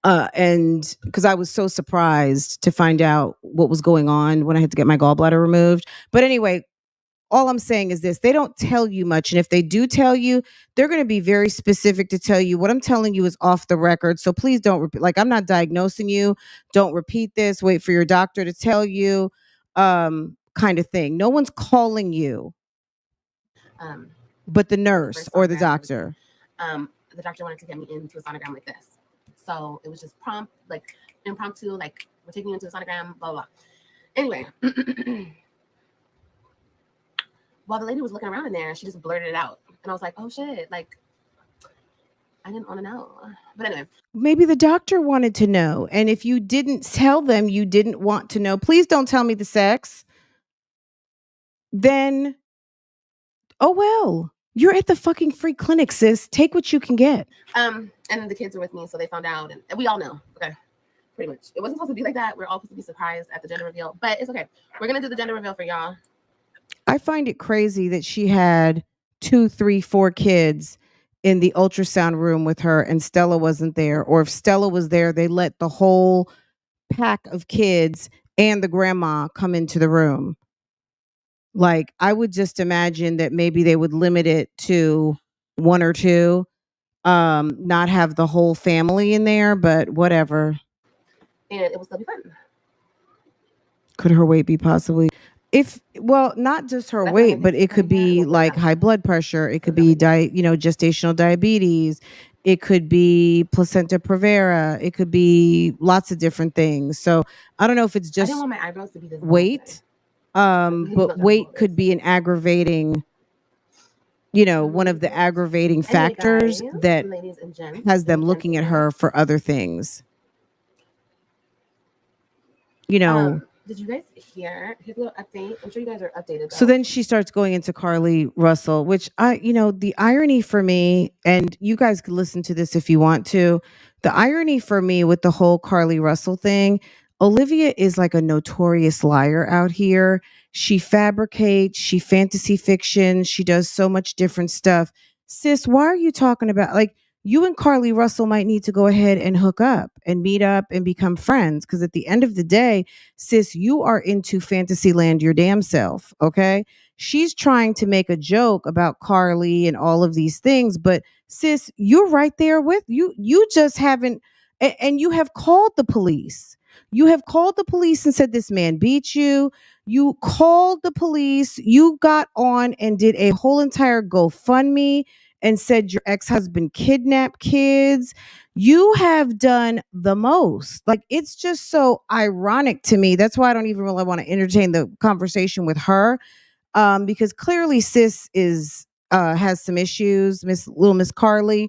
And because I was so surprised to find out what was going on when I had to get my gallbladder removed. But anyway, all I'm saying is this: they don't tell you much. And if they do tell you, they're going to be very specific to tell you what I'm telling you is off the record. So please don't repeat. Like, I'm not diagnosing you. Don't repeat this. Wait for your doctor to tell you, kind of thing. No one's calling you, but the nurse or the doctor.
The doctor wanted to get me into a sonogram like this. So it was just impromptu, like, we're taking you into a sonogram, blah, blah. Anyway, while the lady was looking around in there, she just blurted it out. And I was like, oh shit, like, I didn't want to know. But anyway.
Maybe the doctor wanted to know. And if you didn't tell them you didn't want to know, please don't tell me the sex. Then, oh well. You're at the fucking free clinic, sis. Take what you can get.
And the kids were with me, so they found out, and we all know. Okay, pretty much. It wasn't supposed to be like that. We're all supposed to be surprised at the gender reveal, but it's okay. We're gonna do the gender reveal for y'all.
I find it crazy that she had 2, 3, 4 kids in the ultrasound room with her, and Stella wasn't there. Or if Stella was there, they let the whole pack of kids and the grandma come into the room. Like, I would just imagine that maybe they would limit it to 1 or 2, not have the whole family in there, but whatever.
And it will still be fun.
Could her weight be possibly, not just her weight, but it could be like high blood pressure. It could be gestational diabetes. It could be placenta previa. It could be lots of different things. So I don't know if it's just
I didn't want my eyebrows to be this
weight. But weight could be an aggravating, one of the aggravating factors that has them looking at her for other things.
Did you guys hear his little update? I'm sure you guys are updated, though.
So then she starts going into Carly Russell, which the irony for me, and you guys can listen to this if you want to, the irony for me with the whole Carly Russell thing, Olivia is like a notorious liar out here. She fabricates, she fantasy fiction, she does so much different stuff. Sis, why are you talking about, like, you and Carly Russell might need to go ahead and hook up and meet up and become friends? Because at the end of the day, sis, you are into Fantasyland your damn self, okay? She's trying to make a joke about Carly and all of these things, but sis, you're right there with you. You just haven't, and you have called the police. You have called the police and said this man beat you. You called the police. You got on and did a whole entire GoFundMe and said your ex-husband kidnapped kids. You have done the most. Like, it's just so ironic to me. That's why I don't even really want to entertain the conversation with her, because clearly sis has some issues, Miss Carly.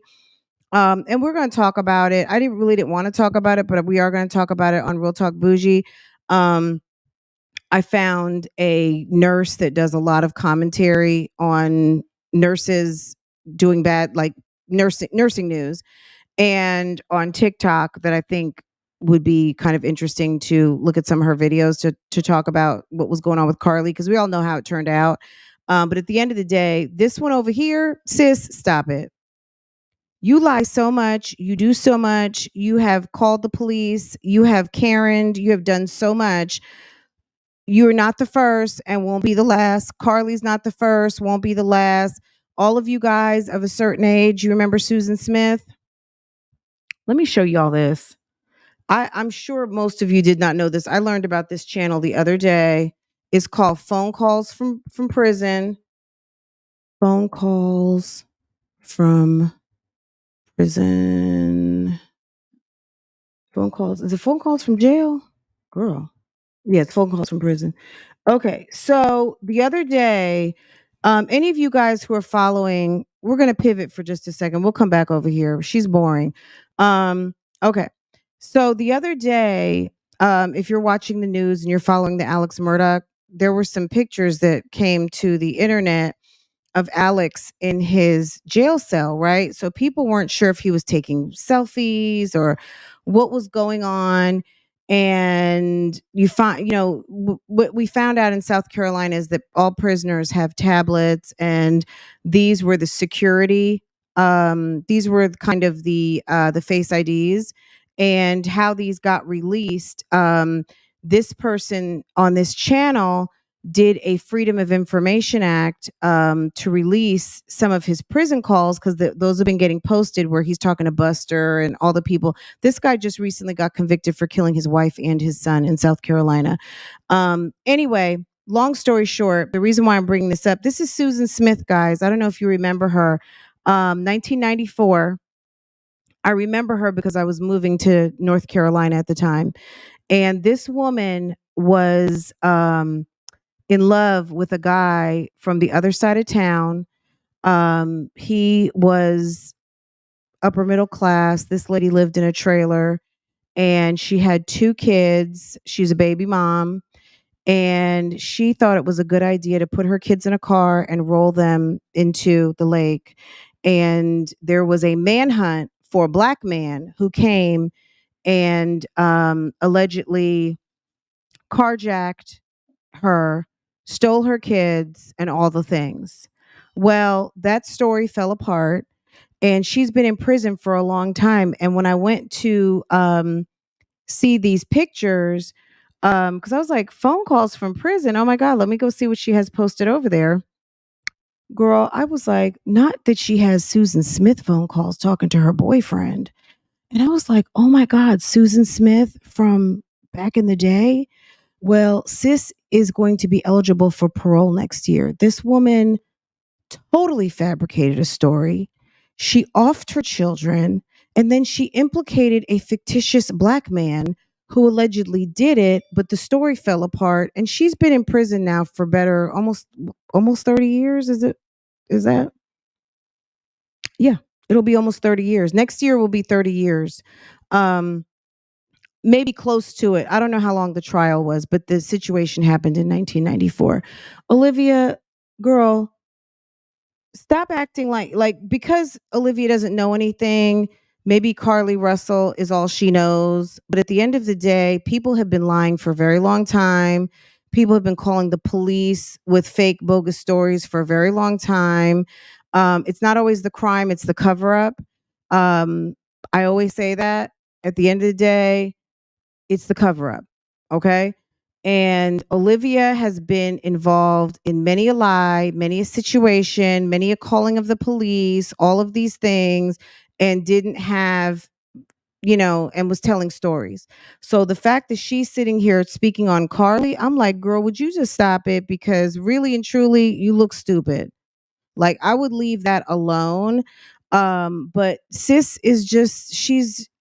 And we're going to talk about it. I didn't want to talk about it, but we are going to talk about it on Real Talk Bougie. I found a nurse that does a lot of commentary on nurses doing bad, like nursing news, and on TikTok, that I think would be kind of interesting to look at some of her videos to talk about what was going on with Carly, because we all know how it turned out. But at the end of the day, this one over here, sis, stop it. You lie so much. You do so much. You have called the police. You have Karen'd. You have done so much. You're not the first and won't be the last. Carly's not the first, won't be the last. All of you guys of a certain age, you remember Susan Smith? Let me show y'all this. I'm sure most of you did not know this. I learned about this channel the other day. It's called Phone Calls from Prison. Phone Calls from Prison. Phone calls. Is it phone calls from jail? Girl. Yeah, it's phone calls from prison. Okay, so the other day, any of you guys who are following, we're going to pivot for just a second. We'll come back over here. She's boring. Okay, so the other day, if you're watching the news and you're following the Alex Murdoch, there were some pictures that came to the internet of Alex in his jail cell, right? So people weren't sure if he was taking selfies or what was going on. And you find, what we found out in South Carolina is that all prisoners have tablets, and these were the security. These were kind of the face IDs, and how these got released. This person on this channel did a Freedom of Information Act to release some of his prison calls, because those have been getting posted where he's talking to Buster and all the people. This guy just recently got convicted for killing his wife and his son in South Carolina. Anyway, long story short, the reason why I'm bringing this up, this is Susan Smith, guys. I don't know if you remember her. 1994. I remember her because I was moving to North Carolina at the time. And this woman was in love with a guy from the other side of town. He was upper middle class. This lady lived in a trailer, and she had 2 kids. She's a baby mom, and she thought it was a good idea to put her kids in a car and roll them into the lake. And there was a manhunt for a black man who came and allegedly carjacked her, stole her kids, and all the things. Well, that story fell apart, and she's been in prison for a long time. And when I went to see these pictures, because I was like, phone calls from prison. Oh my God, let me go see what she has posted over there. Girl, I was like, not that she has Susan Smith phone calls talking to her boyfriend. And I was like, oh my God, Susan Smith from back in the day. Well, sis is going to be eligible for parole next year. This woman totally fabricated a story. She offed her children, and then she implicated a fictitious black man who allegedly did it, but the story fell apart, and she's been in prison now for better almost 30 years. Is that? Yeah, it'll be almost 30 years. Next year will be 30 years. Um Maybe close to it. I don't know how long the trial was, but the situation happened in 1994. Olivia, girl, stop acting like because Olivia doesn't know anything. Maybe Carly Russell is all she knows. But at the end of the day, people have been lying for a very long time. People have been calling the police with fake, bogus stories for a very long time. It's not always the crime, it's the cover up. I always say that at the end of the day, it's the cover up. Okay. And Olivia has been involved in many a lie, many a situation, many a calling of the police, all of these things, and didn't have, and was telling stories. So the fact that she's sitting here speaking on Carly, I'm like, girl, would you just stop it? Because really and truly, you look stupid. Like, I would leave that alone. But sis is just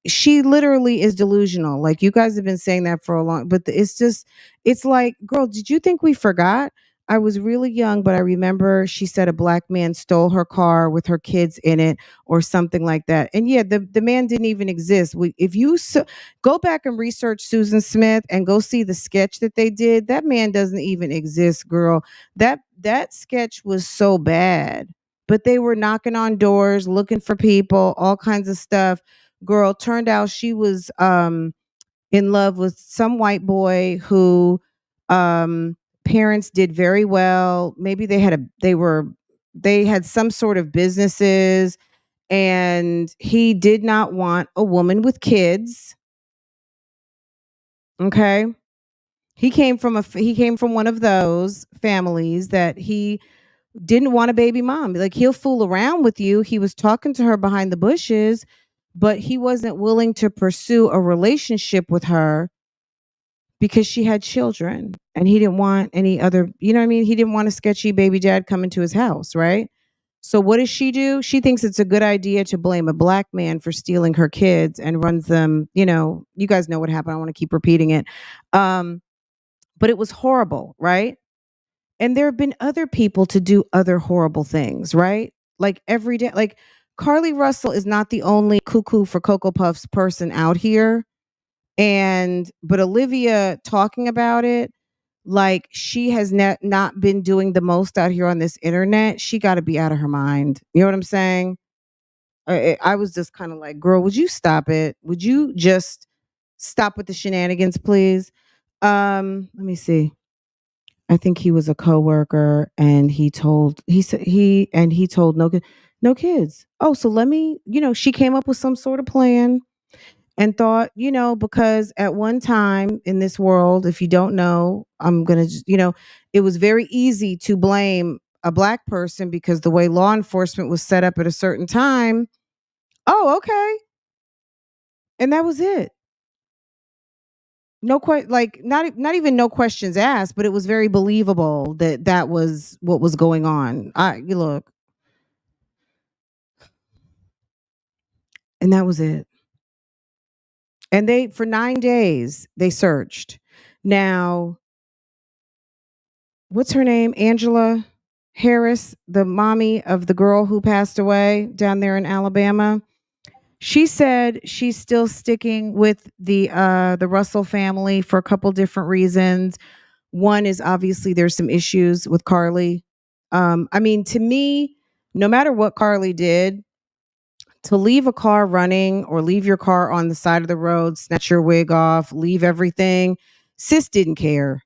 she literally is delusional. Like, you guys have been saying that for a long, but it's like, girl, did you think we forgot? I was really young, but I remember she said a black man stole her car with her kids in it or something like that. And yeah, the man didn't even exist. If you go back and research Susan Smith and go see the sketch that they did, that man doesn't even exist, girl. That sketch was so bad, but they were knocking on doors looking for people, all kinds of stuff. Girl, turned out she was in love with some white boy who parents did very well. Maybe they had some sort of businesses, and he did not want a woman with kids. Okay. He came from one of those families that he didn't want a baby mom. Like, he'll fool around with you. He was talking to her behind the bushes, but he wasn't willing to pursue a relationship with her because she had children, and he didn't want any other, you know what I mean? He didn't want a sketchy baby dad coming to his house, right? So what does she do? She thinks it's a good idea to blame a black man for stealing her kids and runs them, you guys know what happened. I want to keep repeating it. But it was horrible, right? And there have been other people to do other horrible things, right? Like every day, like Carly Russell is not the only cuckoo for Cocoa Puffs person out here. But Olivia talking about it, like she has not been doing the most out here on this internet. She got to be out of her mind. You know what I'm saying? I was just kind of like, girl, would you stop it? Would you just stop with the shenanigans, please? Let me see. I think he was a coworker, and he told no kids. Oh, so let me, she came up with some sort of plan and thought, because at one time in this world, if you don't know, I'm gonna just, it was very easy to blame a black person because the way law enforcement was set up at a certain time. Oh, okay. And that was it. No like not even no questions asked, but it was very believable that that was what was going on. You look, and that was it. And they for 9 days they searched. Now, what's her name? Angela Harris, the mommy of the girl who passed away down there in Alabama. She said she's still sticking with the Russell family for a couple different reasons. One is obviously there's some issues with Carly. I mean, to me, no matter what Carly did, to leave a car running or leave your car on the side of the road, snatch your wig off, leave everything, sis didn't care.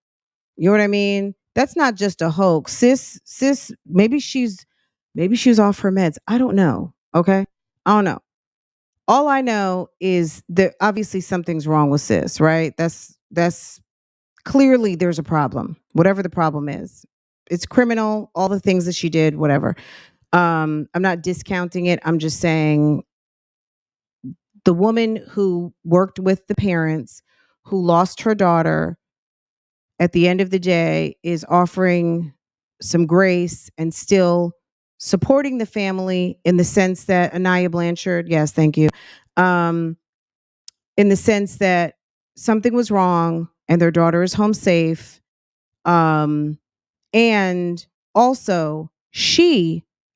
You know what I mean? That's not just a hoax. Sis, maybe she's off her meds. I don't know. Okay. I don't know. All I know is that obviously something's wrong with sis, right? That's clearly there's a problem. Whatever the problem is. It's criminal, all the things that she did, whatever. I'm not discounting it. I'm just saying the woman who worked with the parents who lost her daughter at the end of the day is offering some grace and still supporting the family in the sense that Anaya Blanchard, yes, thank you. Um, in the sense that something was wrong and their daughter is home safe. Um, and also,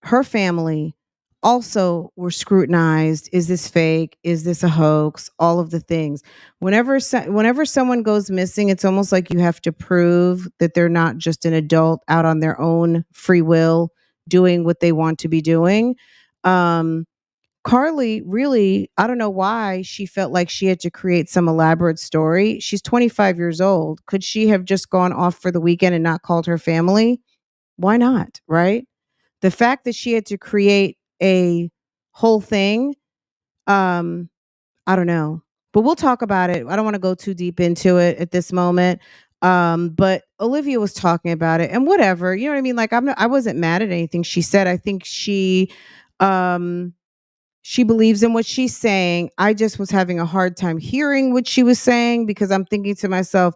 her family also were scrutinized. Is this fake? Is this a hoax? All of the things. Whenever someone goes missing, it's almost like you have to prove that they're not just an adult out on their own free will doing what they want to be doing. Um, Carly really, I don't know why she felt like she had to create some elaborate story. She's 25 years old. Could she have just gone off for the weekend and not called her family? Why not? Right? The fact that she had to create a whole thing, um, I don't know. But we'll talk about it. I don't want to go too deep into it at this moment. But Olivia was talking about it and whatever, you know what I mean? Like I wasn't mad at anything she said. I think um she believes in what she's saying. I just was having a hard time hearing what she was saying because I'm thinking to myself,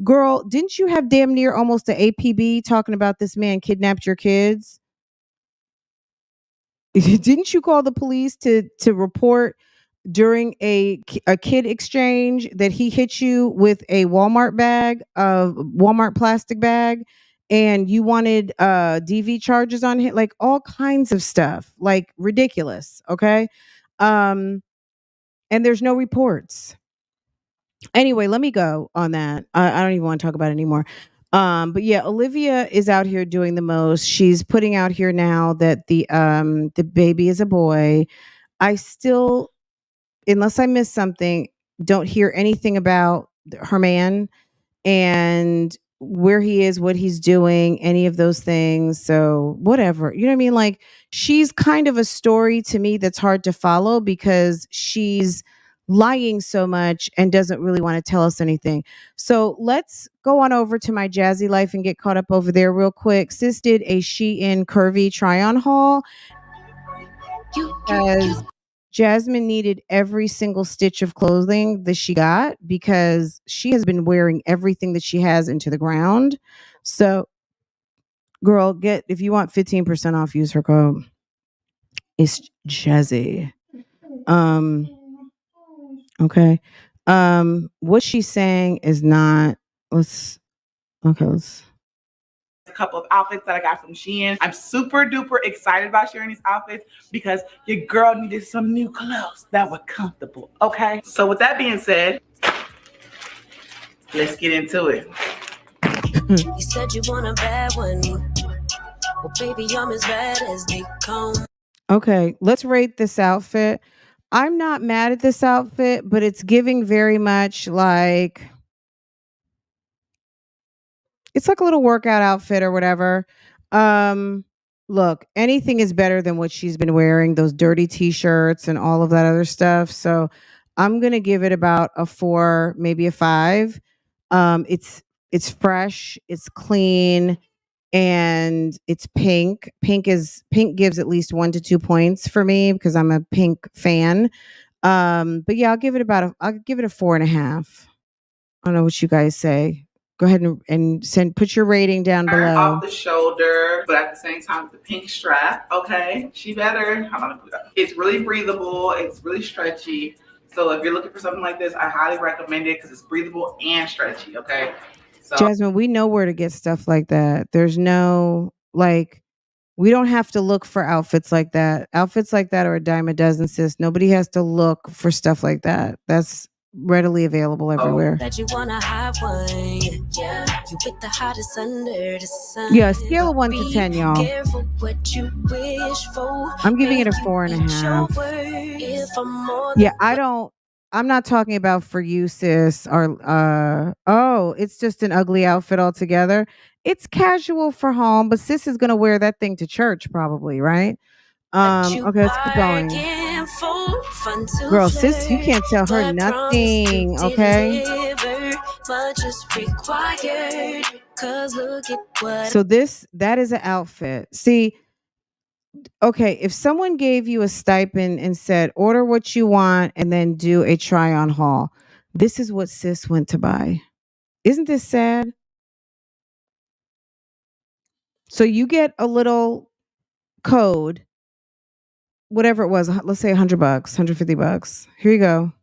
girl, didn't you have damn near almost an APB talking about this man kidnapped your kids? Didn't you call the police to report during a kid exchange that he hit you with a Walmart plastic bag and you wanted DV charges on him, like all kinds of stuff, like ridiculous, okay? Um and there's no reports. Anyway, let me go on that. I don't even want to talk about it anymore. But yeah, Olivia is out here doing the most. She's putting out here now that the baby is a boy. I still, unless I miss something, don't hear anything about her man and where he is, what he's doing, any of those things. So, whatever. You know what I mean? Like, she's kind of a story to me that's hard to follow because she's lying so much and doesn't really want to tell us anything. So, let's go on over to my Jazzy Life and get caught up over there real quick. Sis did a Shein Curvy try on haul. As Jasmine needed every single stitch of clothing that she got because she has been wearing everything that she has into the ground. So, girl, if you want 15% off, use her code. It's Jazzy. Okay. What she's saying is not. Let's. Okay. Let's.
A couple of outfits that I got from Shein. I'm super duper excited about sharing these outfits because your girl needed some new clothes that were comfortable. Okay. So with that being said, let's get into it.
You
said you want a bad one. Well, baby, I'm as bad as they come.
Okay, let's rate this outfit. I'm not mad at this outfit, but it's giving very much like it's like a little workout outfit or whatever. Um Look, anything is better than what she's been wearing, those dirty t-shirts and all of that other stuff. So I'm going to give it about a 4, maybe a 5. It's fresh, it's clean, and it's pink. Pink gives at least 1 to 2 points for me because I'm a pink fan. But yeah, I'll give it a 4.5. I don't know what you guys say. Go ahead and put your rating down below.
Off the shoulder, but at the same time with the pink strap. Okay, she better. Hold on, it's really breathable. It's really stretchy. So if you're looking for something like this, I highly recommend it because it's breathable and stretchy. Okay. So
Jasmine, we know where to get stuff like that. There's no we don't have to look for outfits like that. Outfits like that are a dime a dozen, sis. Nobody has to look for stuff like that. That's readily available everywhere.
That you wanna have one. Yeah, you pick the hottest under the sun.
Yeah, scale of 1 to 10, y'all.
Careful what you wish for.
I'm giving it a 4.5. Yeah, I'm not talking about for you, sis, or oh, it's just an ugly outfit altogether. It's casual for home, but sis is gonna wear that thing to church probably, right? Okay, let's keep going. Girl, sis, you can't tell her nothing, okay? So that is an outfit. See, okay, if someone gave you a stipend and said, order what you want and then do a try on haul, this is what sis went to buy. Isn't this sad? So you get a little code, whatever it was, let's say $100, $150. Here you go.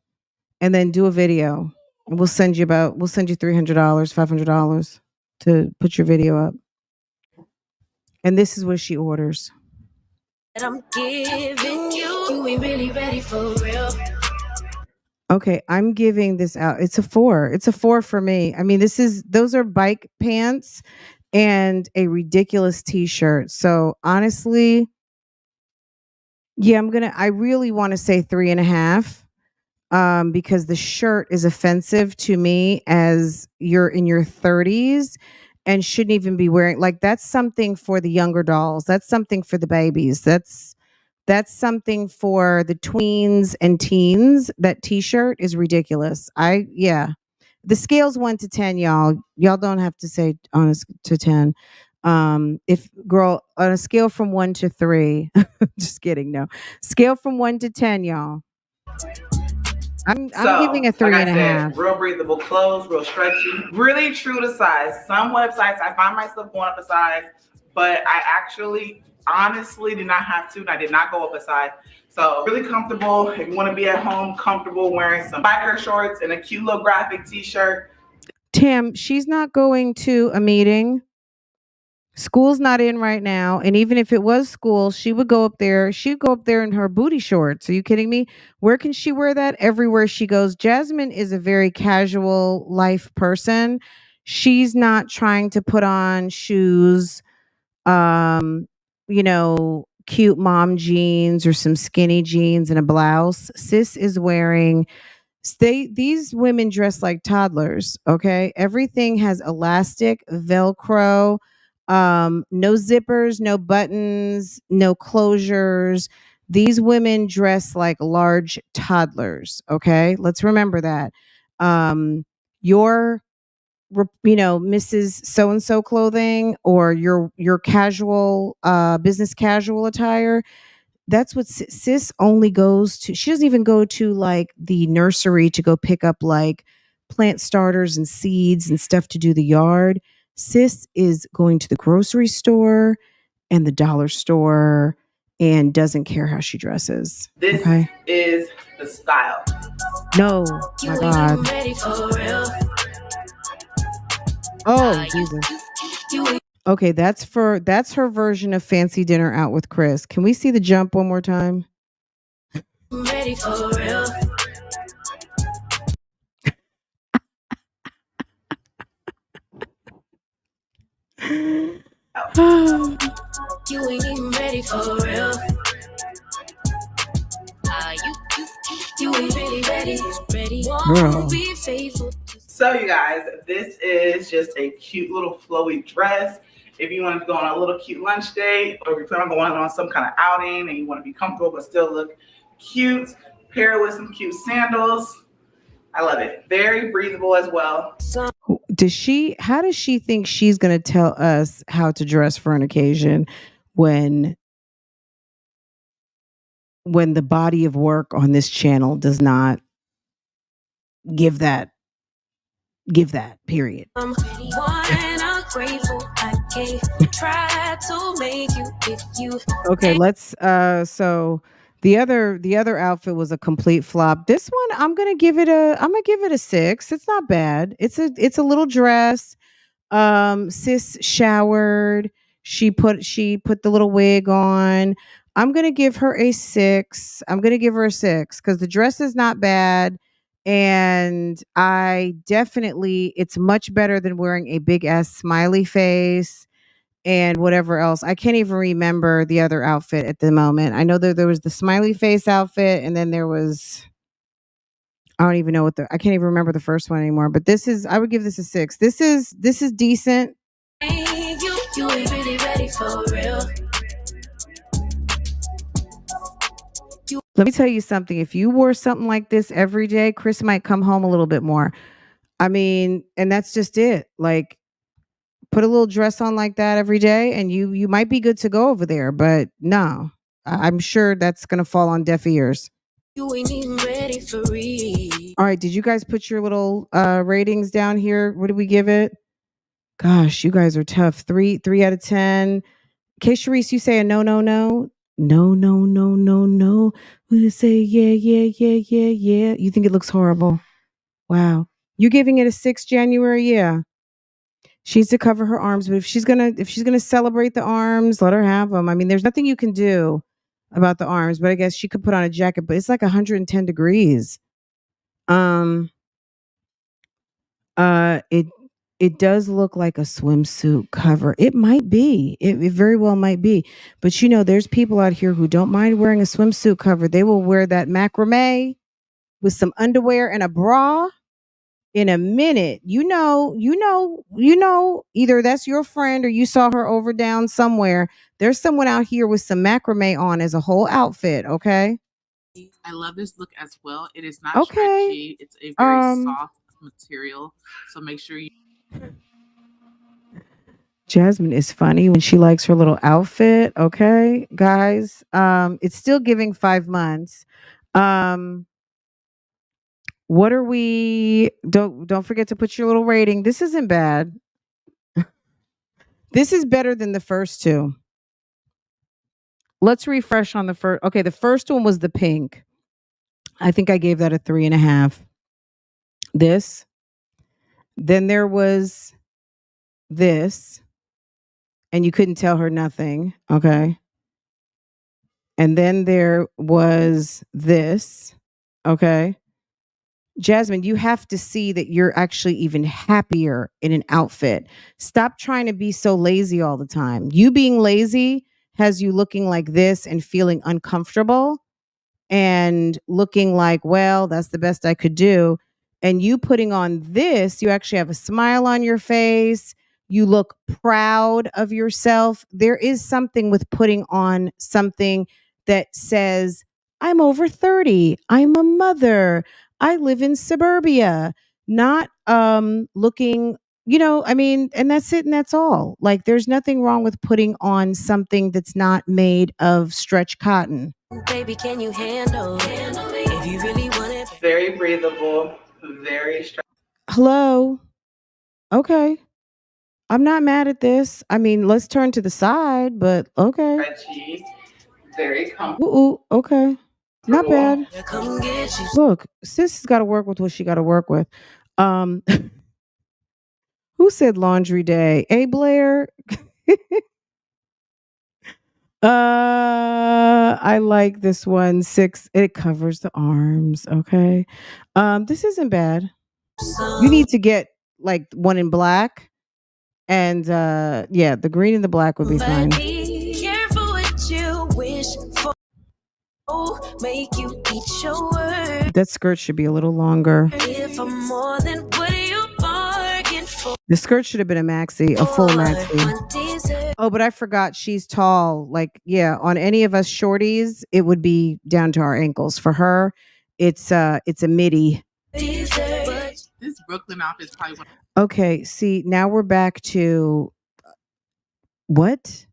And then do a video. And we'll send you $300, $500 to put your video up. And this is what she orders.
I'm giving you ain't really ready for real.
Okay, I'm giving this out. It's a 4. It's a 4 for me. I mean, those are bike pants and a ridiculous t-shirt. So honestly, yeah, I really want to say 3.5. Because the shirt is offensive to me as you're in your 30s and shouldn't even be wearing, like, that's something for the younger dolls. That's something for the babies. That's something for the tweens and teens. That t-shirt is ridiculous. Yeah. The scale's 1 to 10, y'all. Y'all don't have to say honest to 10. If girl, on a scale from 1 to 3, just kidding. No, scale from 1 to 10, y'all. I'm giving a 3.5.
Real breathable clothes, real stretchy, really true to size. Some websites I find myself going up a size, but I actually honestly did not have to, and I did not go up a size. So really comfortable. If you want to be at home, comfortable wearing some biker shorts and a cute little graphic t-shirt.
Tam, she's not going to a meeting. School's not in right now. And even if it was school, she would go up there. She'd go up there in her booty shorts. Are you kidding me? Where can she wear that? Everywhere she goes. Jasmine is a very casual life person. She's not trying to put on shoes, cute mom jeans or some skinny jeans and a blouse. Sis is wearing these women dress like toddlers, okay? Everything has elastic, Velcro, no zippers, no buttons, no closures. These women dress like large toddlers, okay? Let's remember that. Your Mrs. So and so clothing or your casual business casual attire, that's what sis only goes to. She doesn't even go to like the nursery to go pick up like plant starters and seeds and stuff to do the yard. Sis is going to the grocery store and the dollar store and doesn't care how she dresses.
This is the style.
No, my God. Oh, Jesus. Okay, that's her version of fancy dinner out with Chris. Can we see the jump one more time?
Ready for real. You ain't even ready for real. You ain't really ready.
Girl.
Won't be faithful.
So you guys, this is just a cute little flowy dress. If you want to go on a little cute lunch date, or if you plan on going on some kind of outing and you want to be comfortable but still look cute, pair it with some cute sandals. I love it. Very breathable as well.
How does she think she's going to tell us how to dress for an occasion when the body of work on this channel does not give that period?
I'm not grateful. I can't try to make you if you.
Okay, let's so the other outfit was a complete flop. This one I'm going to give it a 6. It's not bad. It's a little dress. Sis showered. She put the little wig on. I'm going to give her a 6. I'm going to give her a 6 cuz the dress is not bad, and it's much better than wearing a big ass smiley face and whatever else. I can't even remember the other outfit at the moment. I know that there was the smiley face outfit, and then there was, I don't even know I can't even remember the first one anymore. But I would give this a 6. This is decent.
You ain't really ready for real.
Let me tell you something. If you wore something like this every day, Chris might come home a little bit more. I mean, and that's just it. Like, put a little dress on like that every day and you might be good to go over there. But no, I'm sure that's going to fall on deaf ears.
You ain't even ready for real.
All right. Did you guys put your little ratings down here? What did we give it? Gosh, you guys are tough. 3 out of 10. K Sharice, you say a no. No. We're gonna say yeah. You think it looks horrible? Wow. You giving it a 6, January? Yeah. She needs to cover her arms, but if she's gonna celebrate the arms, let her have them. I mean, there's nothing you can do about the arms, but I guess she could put on a jacket. But it's like 110 degrees. It does look like a swimsuit cover. It might be. It very well might be. But there's people out here who don't mind wearing a swimsuit cover. They will wear that macrame with some underwear and a bra in a minute. Either that's your friend or you saw her over down somewhere. There's someone out here with some macrame on as a whole outfit. Okay.
I love this look as well. It is not
Okay.
stretchy. It's a very soft material. So make sure you.
Jasmine is funny when she likes her little outfit. Okay, guys. It's still giving 5 months. What are we? Don't forget to put your little rating. This isn't bad. This is better than the first two. Let's refresh on the first. Okay, the first one was the pink. I think I gave that a 3.5. This. Then there was this, and you couldn't tell her nothing. Okay. And then there was this. Okay. Jasmine, you have to see that you're actually even happier in an outfit. Stop trying to be so lazy all the time. You being lazy has you looking like this and feeling uncomfortable and looking like, well, that's the best I could do. And you putting on this, you actually have a smile on your face. You look proud of yourself. There is something with putting on something that says, I'm over 30. I'm a mother. I live in suburbia. Not looking, and that's it and that's all. Like, there's nothing wrong with putting on something that's not made of stretch cotton.
Baby, can you handle if you really want it?
Very breathable, very
Hello. Okay. I'm not mad at this. I mean, let's turn to the side, but okay.
stretchy, very comfortable.
Ooh, okay. Not bad.
Come get you.
Look, sis has got to work with what she got to work with. Who said laundry day? Hey, Blair. I like this one. 6. It covers the arms. Okay. This isn't bad. You need to get like one in black And yeah, the green and the black would be
But
fine.
be careful what you wish for. Make you eat your word.
That skirt should be a little longer.
If I'm more than what you bargained for.
The skirt should have been a maxi, a full maxi. Oh, but I forgot she's tall. Like, yeah, on any of us shorties, it would be down to our ankles. For her, it's a midi.
This Brooklyn outfit is probably one.
Okay, see, now we're back to what?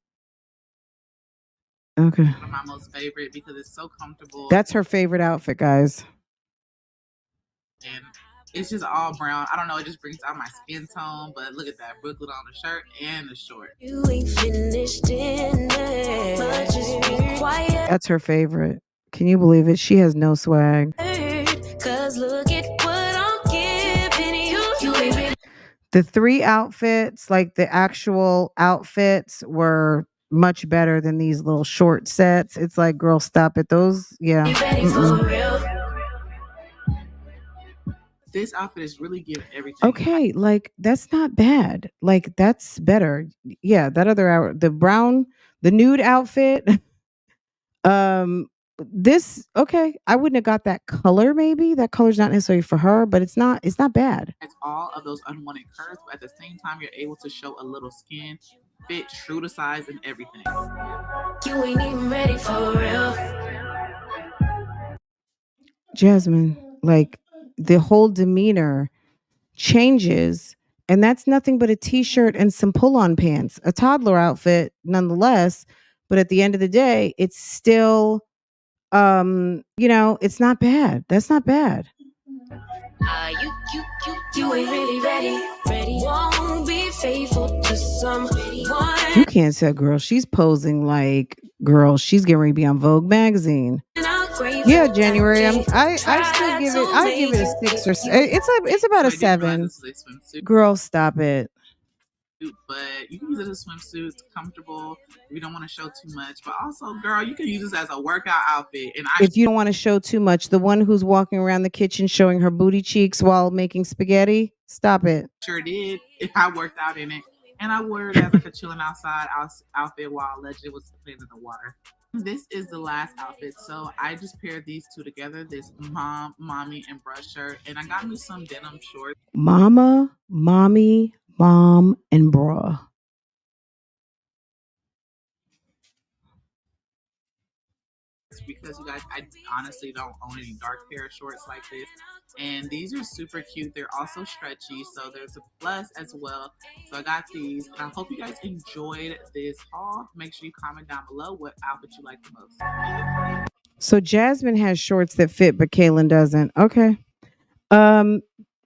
Okay.
One of my most favorite because it's so comfortable.
That's her favorite outfit, guys.
And it's just all brown. I don't know, it just brings out my skin tone, but look at that. Brooklyn on the shirt and the short.
You ain't finished in there. But just be quiet.
That's her favorite. Can you believe it? She has no swag.
Cause look at what I'm giving you. You ain't really.
The 3 outfits, like the actual outfits, were much better than these little short sets. It's like, girl, stop it. Those, yeah.
Ready for real.
This outfit is really giving everything.
Okay, like that's not bad. Like that's better. Yeah, that other the nude outfit. This okay. I wouldn't have got that color. Maybe that color's not necessarily for her, but it's not bad.
It's all of those unwanted curves, but at the same time, you're able to show a little skin, fit true to size, and everything.
You ain't even ready for real.
Jasmine, like the whole demeanor changes, and that's nothing but a t-shirt and some pull-on pants, a toddler outfit nonetheless, but at the end of the day it's still it's not bad. That's not bad.
You ain't really ready. Won't be faithful to someone.
You can't say, girl, she's posing like, girl, she's getting ready to be on Vogue magazine. Yeah, January. I still give it. I give it a 6 or 7. It's about a 7. Girl, stop it.
But you can use it as a swimsuit. It's comfortable. If you don't want to show too much, but also, girl, you can use this as a workout outfit. And
if you don't want to show too much, the one who's walking around the kitchen showing her booty cheeks while making spaghetti, stop it.
Sure did. If I worked out in it, and I wore it as like a chilling outside outfit while Legend was playing in the water. This is the last outfit, so I just paired these two together. This mommy, and brush shirt, and I got me some denim shorts.
Mama, mommy, mom, and bra.
Because you guys, I honestly don't own any dark pair of shorts like this, and these are super cute. They're also stretchy, so there's a plus as well. So I got these, and I hope you guys enjoyed this haul. Make sure you comment down below what outfit you like the most.
So Jasmine has shorts that fit, but Kaylin doesn't. Okay.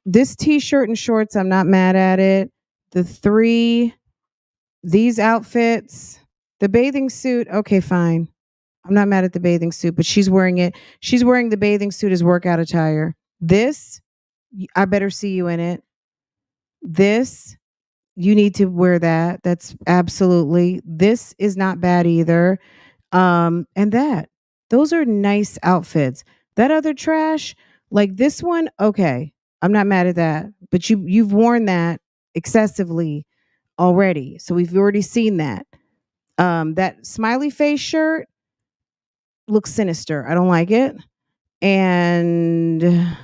This t-shirt and shorts, I'm not mad at it. These outfits, the bathing suit, okay, fine. I'm not mad at the bathing suit, but she's wearing it. She's wearing the bathing suit as workout attire. This, I better see you in it. This, you need to wear that. That's absolutely. This is not bad either. And those are nice outfits. That other trash, like this one, okay, I'm not mad at that. But you've worn that excessively already, so we've already seen that. That smiley face shirt looks sinister. I don't like it. And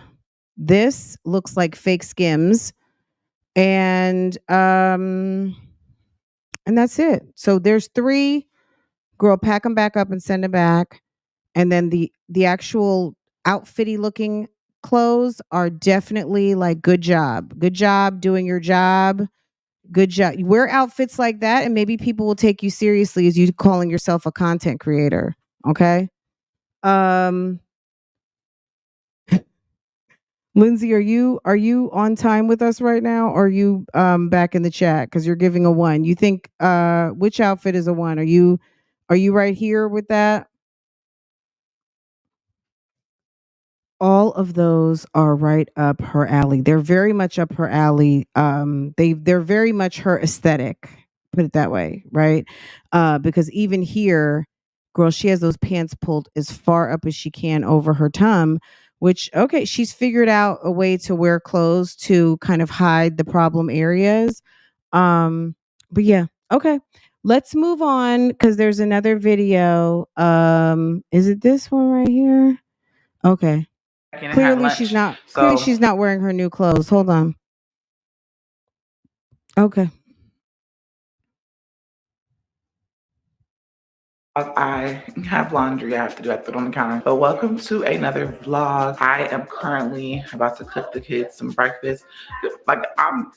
this looks like fake Skims. And that's it. So there's 3. Girl, pack them back up and send them back. And then the actual outfitty looking clothes are definitely like, good job. Good job doing your job. Good job. You wear outfits like that, and maybe people will take you seriously as you calling yourself a content creator. Okay. Lindsay, are you on time with us right now? Or are you back in the chat? Because you're giving a 1. You think which outfit is a 1? Are you right here with that? All of those are right up her alley. They're very much up her alley. They're very much her aesthetic. Put it that way, right? Because even here, girl, she has those pants pulled as far up as she can over her tum, which, okay, she's figured out a way to wear clothes to kind of hide the problem areas. But yeah, okay. Let's move on because there's another video. Is it this one right here? Okay.
And had
Clearly
lunch.
she's not
So
wearing her new clothes. Hold on. Okay.
I have laundry I have to do. I put on the counter. But welcome to another vlog. I am currently about to cook the kids some breakfast. Like,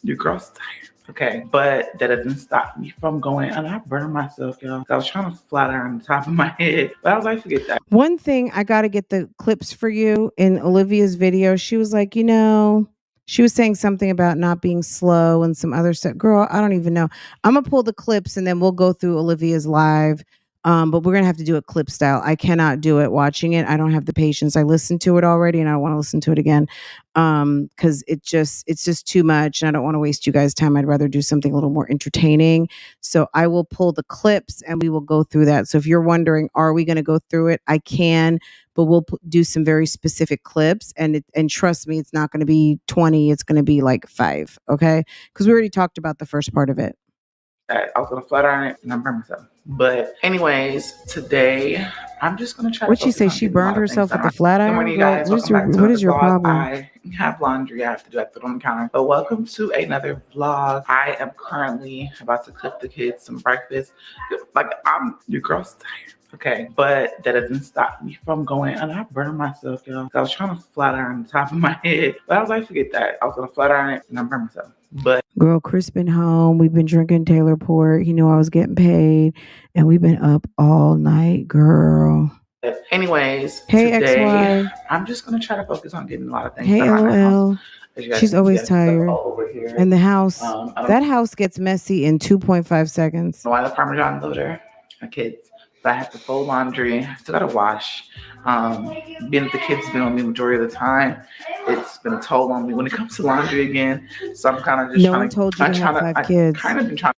your girl's tired, okay? But that doesn't stop me from going, and I burned myself, y'all. I was trying to flat iron the top of my head, but I was like, forget that.
One thing, I got to get the clips for you. In Olivia's video, she was like, she was saying something about not being slow and some other stuff. Girl, I don't even know. I'm gonna pull the clips and then we'll go through Olivia's live. But we're gonna have to do it clip style. I cannot do it watching it. I don't have the patience. I listened to it already and I don't want to listen to it again. Because it's just too much and I don't want to waste you guys' time. I'd rather do something a little more entertaining. So I will pull the clips and we will go through that. So if you're wondering, are we going to go through it? I can, but we'll do some very specific clips. And trust me, it's not going to be 20. It's going to be like 5. Okay. Because we already talked about the first part of it.
I was gonna flat iron it and I burned myself. But anyways, today I'm just gonna try.
What'd she say? She burned herself with the flat iron?
Good morning, guys.
What is your problem?
I have laundry I have to do. I put on the counter. But welcome to another vlog. I am currently about to cook the kids some breakfast. Like, your girl's tired, okay? But that doesn't stop me from going, and I burned myself, y'all. I was trying to flat iron the top of my head, but I was like, forget that. I was gonna flat iron it and I burned myself. But
girl, Chris been home. We've been drinking Taylor Port. He knew I was getting paid, and we've been up all night, girl.
anyways,
hey,
today
XY.
I'm just gonna try to focus on getting a lot of things
hey,
done around the house.
LOL. She's always tired.
Over here.
And the house,
I
that house gets messy in 2.5 seconds.
don't know why the Parmesan's over there. My kids. But I have to fold laundry. I still gotta wash. Being that the kids been on me the majority of the time, it's been a toll on me when it comes to laundry again. So I'm kind of just
No one told you to have 5 kids.
Kind of been trying.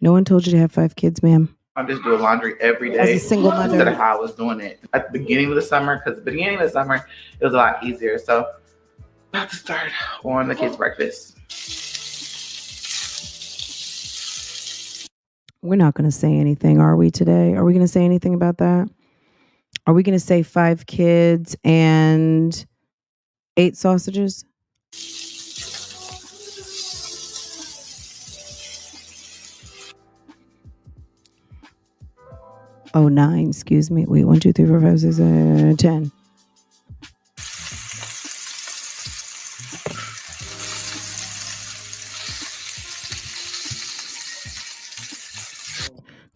No one told you to have 5 kids, ma'am.
I'm just doing laundry every day.
As a single mother.
Instead of how I was doing it at the beginning of the summer, because at the beginning of the summer, it was a lot easier. So about to start on the kids' breakfast.
We're not going to say anything, are we, today? Are we going to say anything about that? Are we going to say 5 kids and 8 sausages? Oh, 9, excuse me. Wait, 1, 2, 3, 4, 5, 6, 7, 10.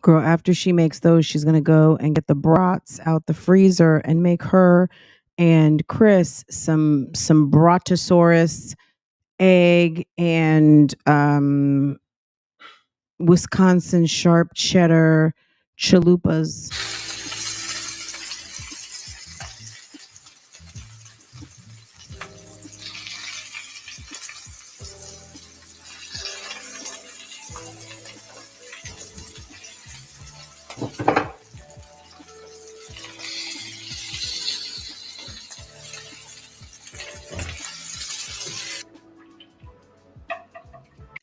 Girl, after she makes those, she's going to go and get the brats out the freezer and make her and Chris some Brontosaurus egg and Wisconsin sharp cheddar chalupas.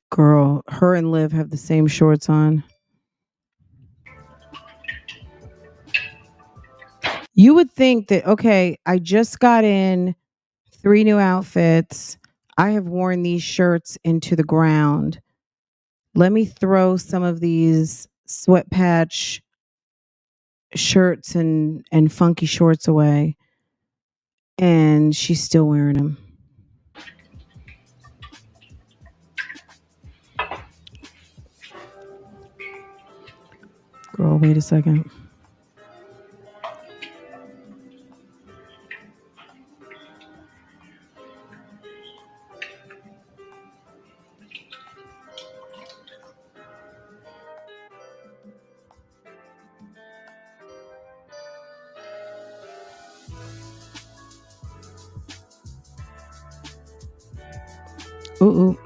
Girl, her and Liv have the same shorts on. You would think that, okay, I just got in 3 new outfits. I have worn these shirts into the ground. Let me throw some of these sweat patch shirts and funky shorts away. And she's still wearing them. Girl, wait a second. Ooh.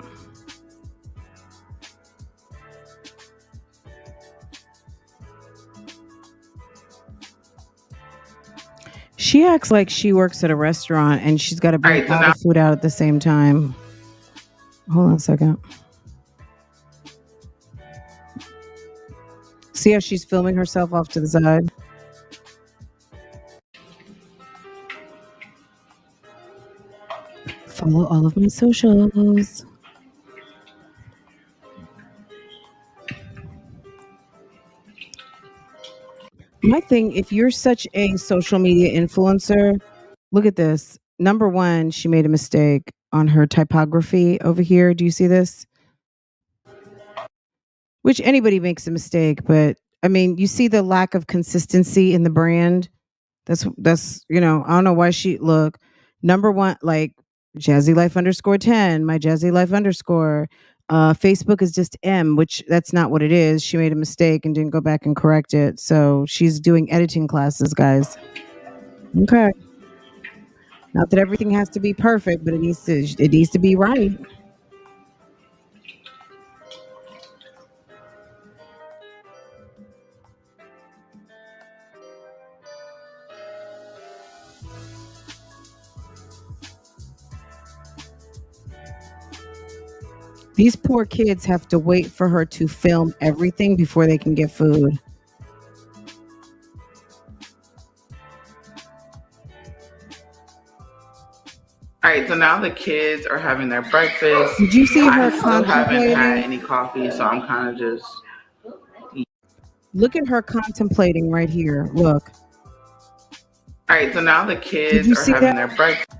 She acts like she works at a restaurant and she's got to bring all the food out at the same time. Hold on a second. See how she's filming herself off to the side? Follow all of my socials. My thing, if you're such a social media influencer, look at this. Number one, she made a mistake on her typography over here. Do you see this? Which anybody makes a mistake, but I mean, you see the lack of consistency in the brand. That's I don't know why she look number one, like jazzylife underscore 10, my jazzylife underscore. Facebook is just M, which that's not what it is. She made a mistake and didn't go back and correct it. So she's doing editing classes, guys. Okay. Not that everything has to be perfect, but it needs to be right. These poor kids have to wait for her to film everything before they can get food.
All right, so now the kids are having their breakfast.
Did you see her
I still haven't had
contemplating?
any coffee, so I'm kind of just.
Look at her contemplating right here. Look.
All right, so now the
Did
kids
you
are
see
having
that?
their breakfast.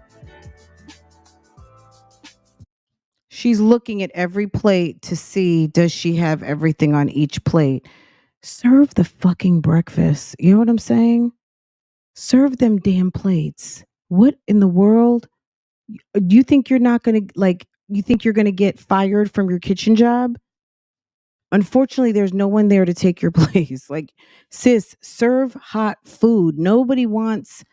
She's looking at every plate to see, does she have everything on each plate? Serve the fucking breakfast. You know what I'm saying? Serve them damn plates. What in the world? Do you think you're not going to you think you're going to get fired from your kitchen job? Unfortunately, there's no one there to take your place. Like, sis, serve hot food. Nobody wants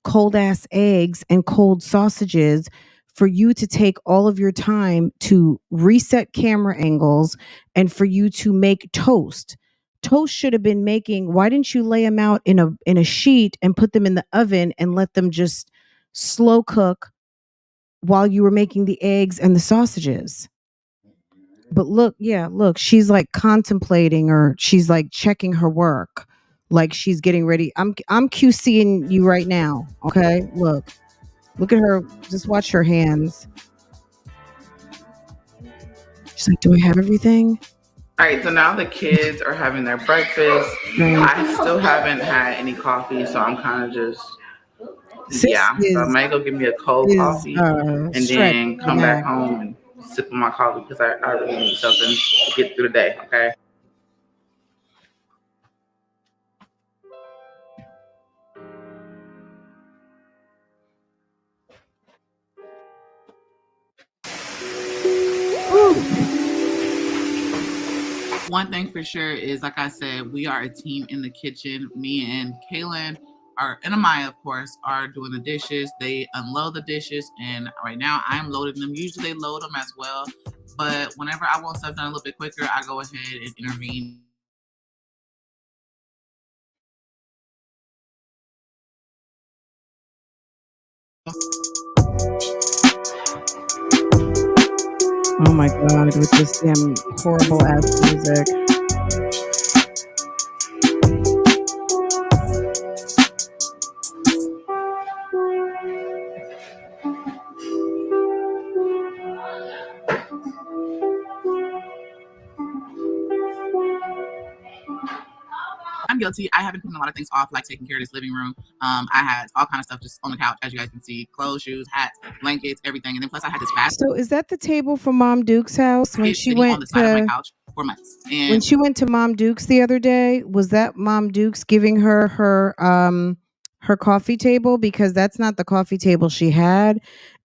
cold ass eggs and cold sausages for you to take all of your time to reset camera angles and for you to make toast. Toast should have been making. Why didn't you lay them out in a sheet and put them in the oven and let them just slow cook while you were making the eggs and the sausages? But look, she's like contemplating or she's like checking her work. Like she's getting ready. I'm QCing you right now. Okay? Look at her. Just watch her hands. She's like, "Do I have everything?"
All right, so now the kids are having their breakfast.
Right.
I still haven't had any coffee, so I'm kind of just.
Sis
So I might go get me a cold coffee and then come back home and sip on my coffee because I really need something to get through the day. Okay. One thing for sure is, like I said, we are a team in the kitchen. Me and Kaylin and Amaya, of course, are doing the dishes. They unload the dishes, and right now I'm loading them. Usually they load them as well, but whenever I want stuff done a little bit quicker, I go ahead and intervene.
Oh my god, with this damn horrible ass music.
I'm guilty. I haven't put a lot of things off, like taking care of this living room. I had all kind of stuff just on the couch, as you guys can see: clothes, shoes, hats, blankets, everything. And then plus I had this basket.
So is that the table from Mom Duke's house when she went
on the side of my couch for months? And
when she went to Mom Duke's the other day? Was that Mom Duke's giving her her coffee table? Because that's not the coffee table she had.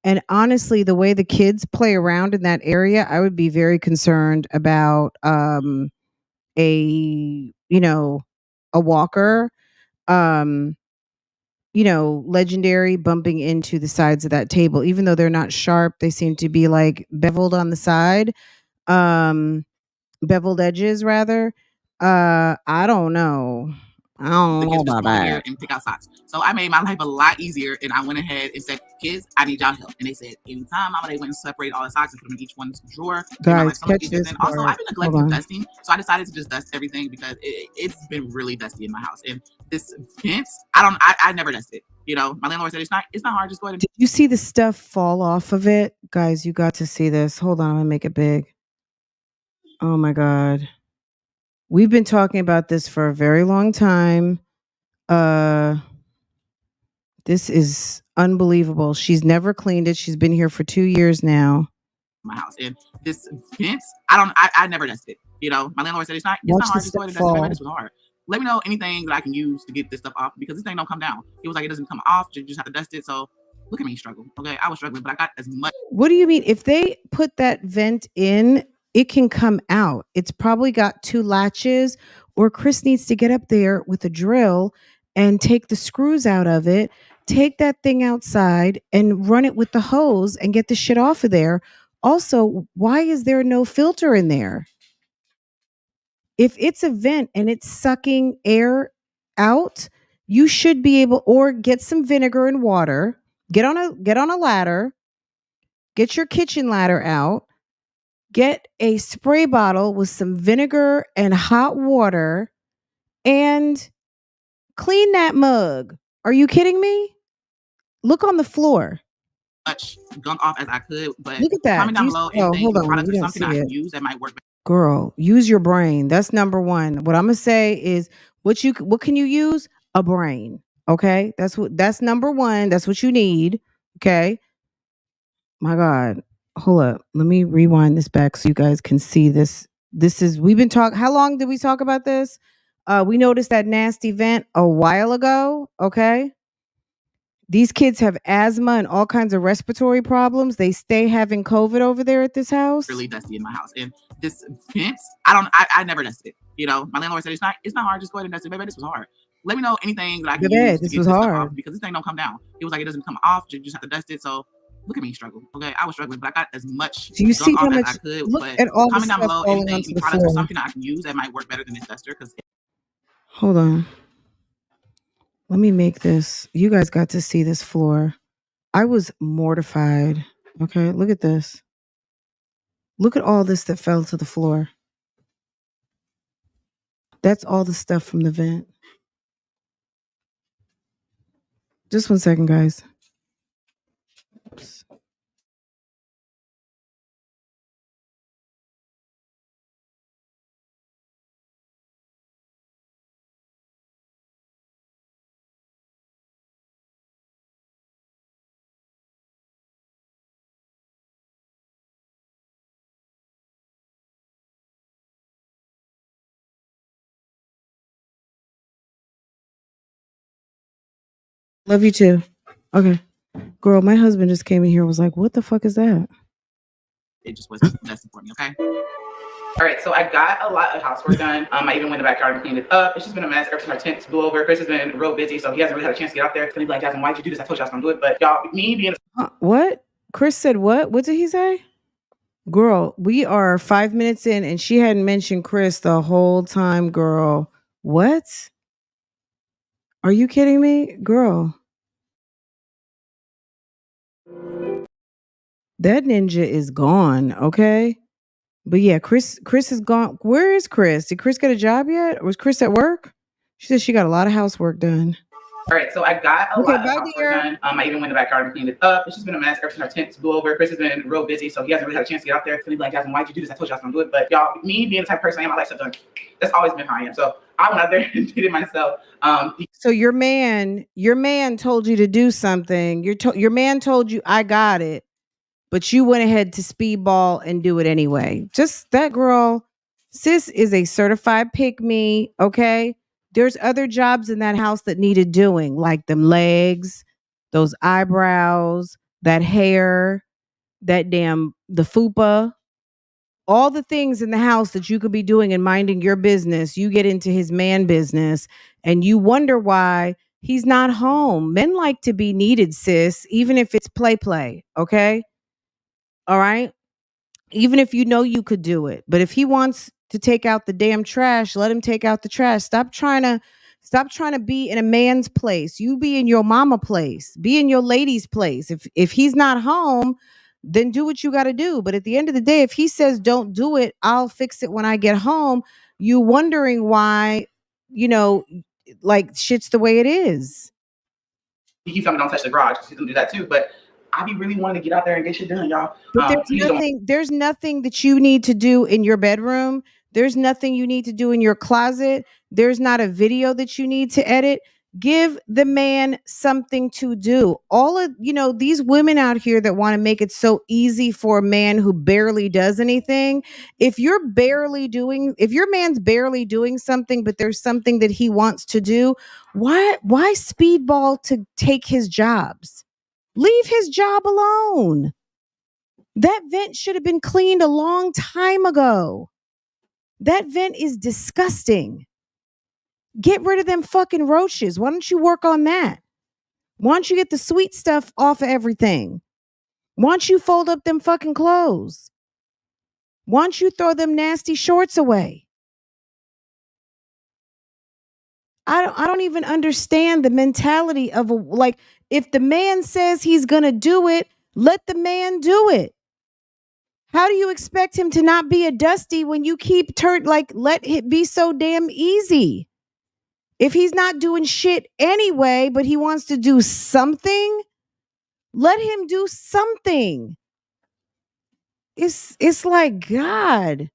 And honestly, the way the kids play around in that area, I would be very concerned about a a walker, legendary bumping into the sides of that table. Even though they're not sharp, they seem to be like beveled on the side, beveled edges rather. I don't know. I don't
the
know
kids just
about
come over here
that.
and pick out socks. So I made my life a lot easier, and I went ahead and said, "Kids, I need y'all help." And they said, "Anytime, Mama." They went and separated all the socks and put them in each one's drawer. Made my life
Guys,
so much
catch
easier.
this
Then also,
part.
I've been
Hold
neglecting
on.
dusting, so I decided to just dust everything because it's been really dusty in my house. And this fence, I never dust it. You know, my landlord said it's not hard. Just go ahead and
Did you see the stuff fall off of it? Guys, you got to see this. Hold on, I'm gonna make it big. Oh my God. We've been talking about this for a very long time. This is unbelievable. She's never cleaned it. She's been here for 2 years now.
my house. And this fence, I never dust it. You know, my landlord said it's not
Watch
hard.
the
Just go ahead
stuff
and dust it. Maybe
fall.
this was hard. Let me know anything that I can use to get this stuff off because this thing don't come down. He was like, it doesn't come off. You just have to dust it. So look at me struggle. Okay, I was struggling, but I got as much.
What do you mean? If they put that vent in, it can come out. It's probably got 2 latches, or Chris needs to get up there with a drill and take the screws out of it, take that thing outside and run it with the hose and get the shit off of there. Also, why is there no filter in there? If it's a vent and it's sucking air out, you should be able, or get some vinegar and water, get on a ladder, get your kitchen ladder out, get a spray bottle with some vinegar and hot water, and clean that mug. Are you kidding me? Look on the floor.
Much gunk off as I could, but
Look at that.
comment down below anything,
Hold
any
on.
products
You
or
didn't
something that
see
I
it.
can use that might work.
Girl, use your brain. That's number one. What I'm gonna say is what can you use? A brain. Okay. That's number one. That's what you need. Okay. My God. Hold up. Let me rewind this back so you guys can see this. We've been talking. How long did we talk about this? We noticed that nasty vent a while ago. Okay. These kids have asthma and all kinds of respiratory problems. They stay having COVID over there at this house.
Really dusty in my house. And this fence, I never dust it. You know, my landlord said it's not hard. Just go ahead and dust it. Maybe this was hard. Let me know anything that I can use to get this stuff off because this thing don't come down. He was like, it doesn't come off. You just have to dust it. So look at me struggle. Okay, I was struggling, but I got as much gunk off as I could. But comment down below anything, any products or something that I can use that might work better than this duster. Because
hold on, let me make this. You guys got to see this floor. I was mortified. Okay, look at this. Look at all this that fell to the floor. That's all the stuff from the vent. Just 1 second, guys. Oops. Love you too. Okay. Girl, my husband just came in here and was like, what the fuck is that?
it just wasn't necessary for me. Okay. All right, so I got a lot of housework done. I even went in the backyard and cleaned it up. It's just been a mess ever since our tent blew over. Chris has been real busy, so he hasn't really had a chance to get out there. It's gonna be like, Jasmine, why'd you do this? I told you I was gonna do it, but y'all, me being
what? Chris said what? What did he say? Girl, we are 5 minutes in and she hadn't mentioned Chris the whole time, girl. What? Are you kidding me? Girl. That ninja is gone, okay? But yeah, Chris is gone. Where is Chris? Did Chris get a job yet? Was Chris at work? She said she got a lot of housework done.
all right, so I got a lot of housework done. I even went in the backyard and cleaned it up. It's just been a mess ever since our tent blew over. Chris has been real busy, so he hasn't really had a chance to get out there. It's gonna be like, Jasmine, why'd you do this? I told you I was gonna do it. But y'all, me being the type of person I am, I like stuff done. That's always been how I am. So I went out there and did it myself.
So your man told you to do something. Your man told you I got it, but you went ahead to speedball and do it anyway. Just that girl, sis is a certified pick me. Okay. There's other jobs in that house that needed doing, like them legs, those eyebrows, that hair, the fupa, all the things in the house that you could be doing and minding your business. You get into his man business and you wonder why he's not home. Men like to be needed, sis, even if it's play. Okay. All right. Even if you know you could do it. But if he wants to take out the damn trash, let him take out the trash. Stop trying to Stop trying to be in a man's place. You be in your mama place. Be in your lady's place. If he's not home, then do what you got to do. But at the end of the day, if he says don't do it, I'll fix it when I get home. You wondering why, like shit's the way it is.
He keeps telling me don't touch the garage. He's gonna do that too. But I be really wanting to get out there and get shit done, y'all.
But there's nothing that you need to do in your bedroom. There's nothing you need to do in your closet. There's not a video that you need to edit. Give the man something to do. All of, these women out here that want to make it so easy for a man who barely does anything. If your man's barely doing something, but there's something that he wants to do, why speedball to take his jobs? Leave his job alone. That vent should have been cleaned a long time ago. That vent is disgusting. Get rid of them fucking roaches. Why don't you work on that? Why don't you get the sweet stuff off of everything? Why don't you fold up them fucking clothes? Why don't you throw them nasty shorts away? I don't even understand the mentality of if the man says he's gonna do it, let the man do it. How do you expect him to not be a dusty when you keep let it be so damn easy? If he's not doing shit anyway, but he wants to do something, let him do something. It's like, God.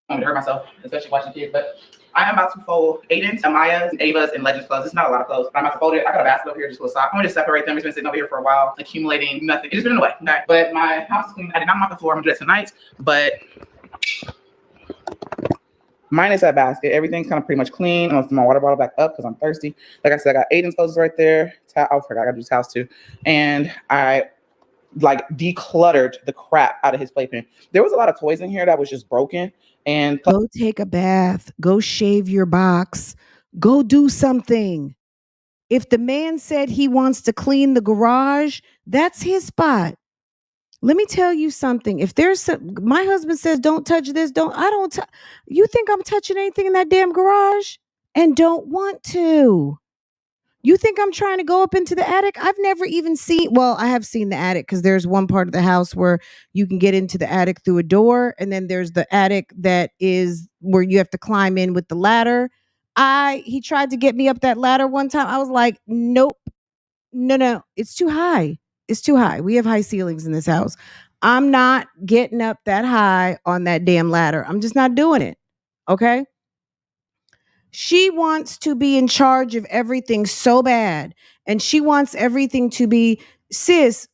I'm gonna hurt myself, especially watching kids, but I am about to fold Aiden's, Amaya's, Ava's, and Legends clothes. It's not a lot of clothes, but I'm about to fold it. I got a basket over here just a little sock. I'm gonna just separate them. It's been sitting over here for a while, accumulating nothing. It's just been in the way. Okay. But my house is clean. I did not mop the floor. I'm gonna do that tonight. But mine is that basket. Everything's kind of pretty much clean. I'm gonna put my water bottle back up because I'm thirsty. Like I said, I got Aiden's clothes right there. I forgot I gotta do his house too. And I decluttered the crap out of his playpen. There was a lot of toys in here that was just broken. And
go take a bath, go shave your box, go do something. If the man said he wants to clean the garage, that's his spot. Let me tell you something. If my husband says don't touch this, you think I'm touching anything in that damn garage and don't want to? You think I'm trying to go up into the attic? I've never even I have seen the attic because there's one part of the house where you can get into the attic through a door. And then there's the attic that is where you have to climb in with the ladder. He tried to get me up that ladder one time. I was like, nope, no, it's too high. It's too high. We have high ceilings in this house. I'm not getting up that high on that damn ladder. I'm just not doing it. Okay. She wants to be in charge of everything so bad. And she wants everything to be, sis,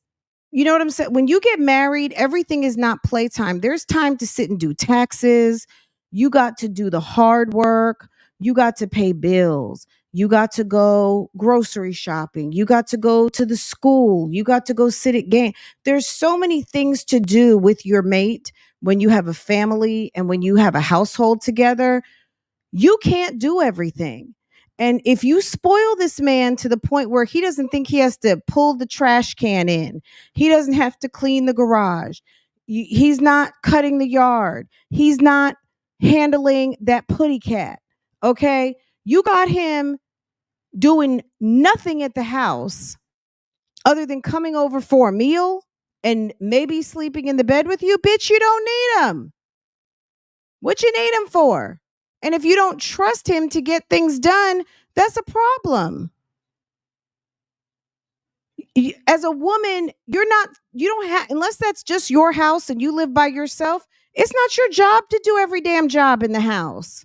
you know what I'm saying? When you get married, everything is not playtime. There's time to sit and do taxes. You got to do the hard work. You got to pay bills. You got to go grocery shopping. You got to go to the school. You got to go sit at game. There's so many things to do with your mate when you have a family and when you have a household together. You can't do everything. And if you spoil this man to the point where he doesn't think he has to pull the trash can in, he doesn't have to clean the garage, he's not cutting the yard, he's not handling that putty cat, okay? You got him doing nothing at the house other than coming over for a meal and maybe sleeping in the bed with you. Bitch, you don't need him. What you need him for? And if you don't trust him to get things done, that's a problem. As a woman, you don't have, unless that's just your house and you live by yourself, it's not your job to do every damn job in the house.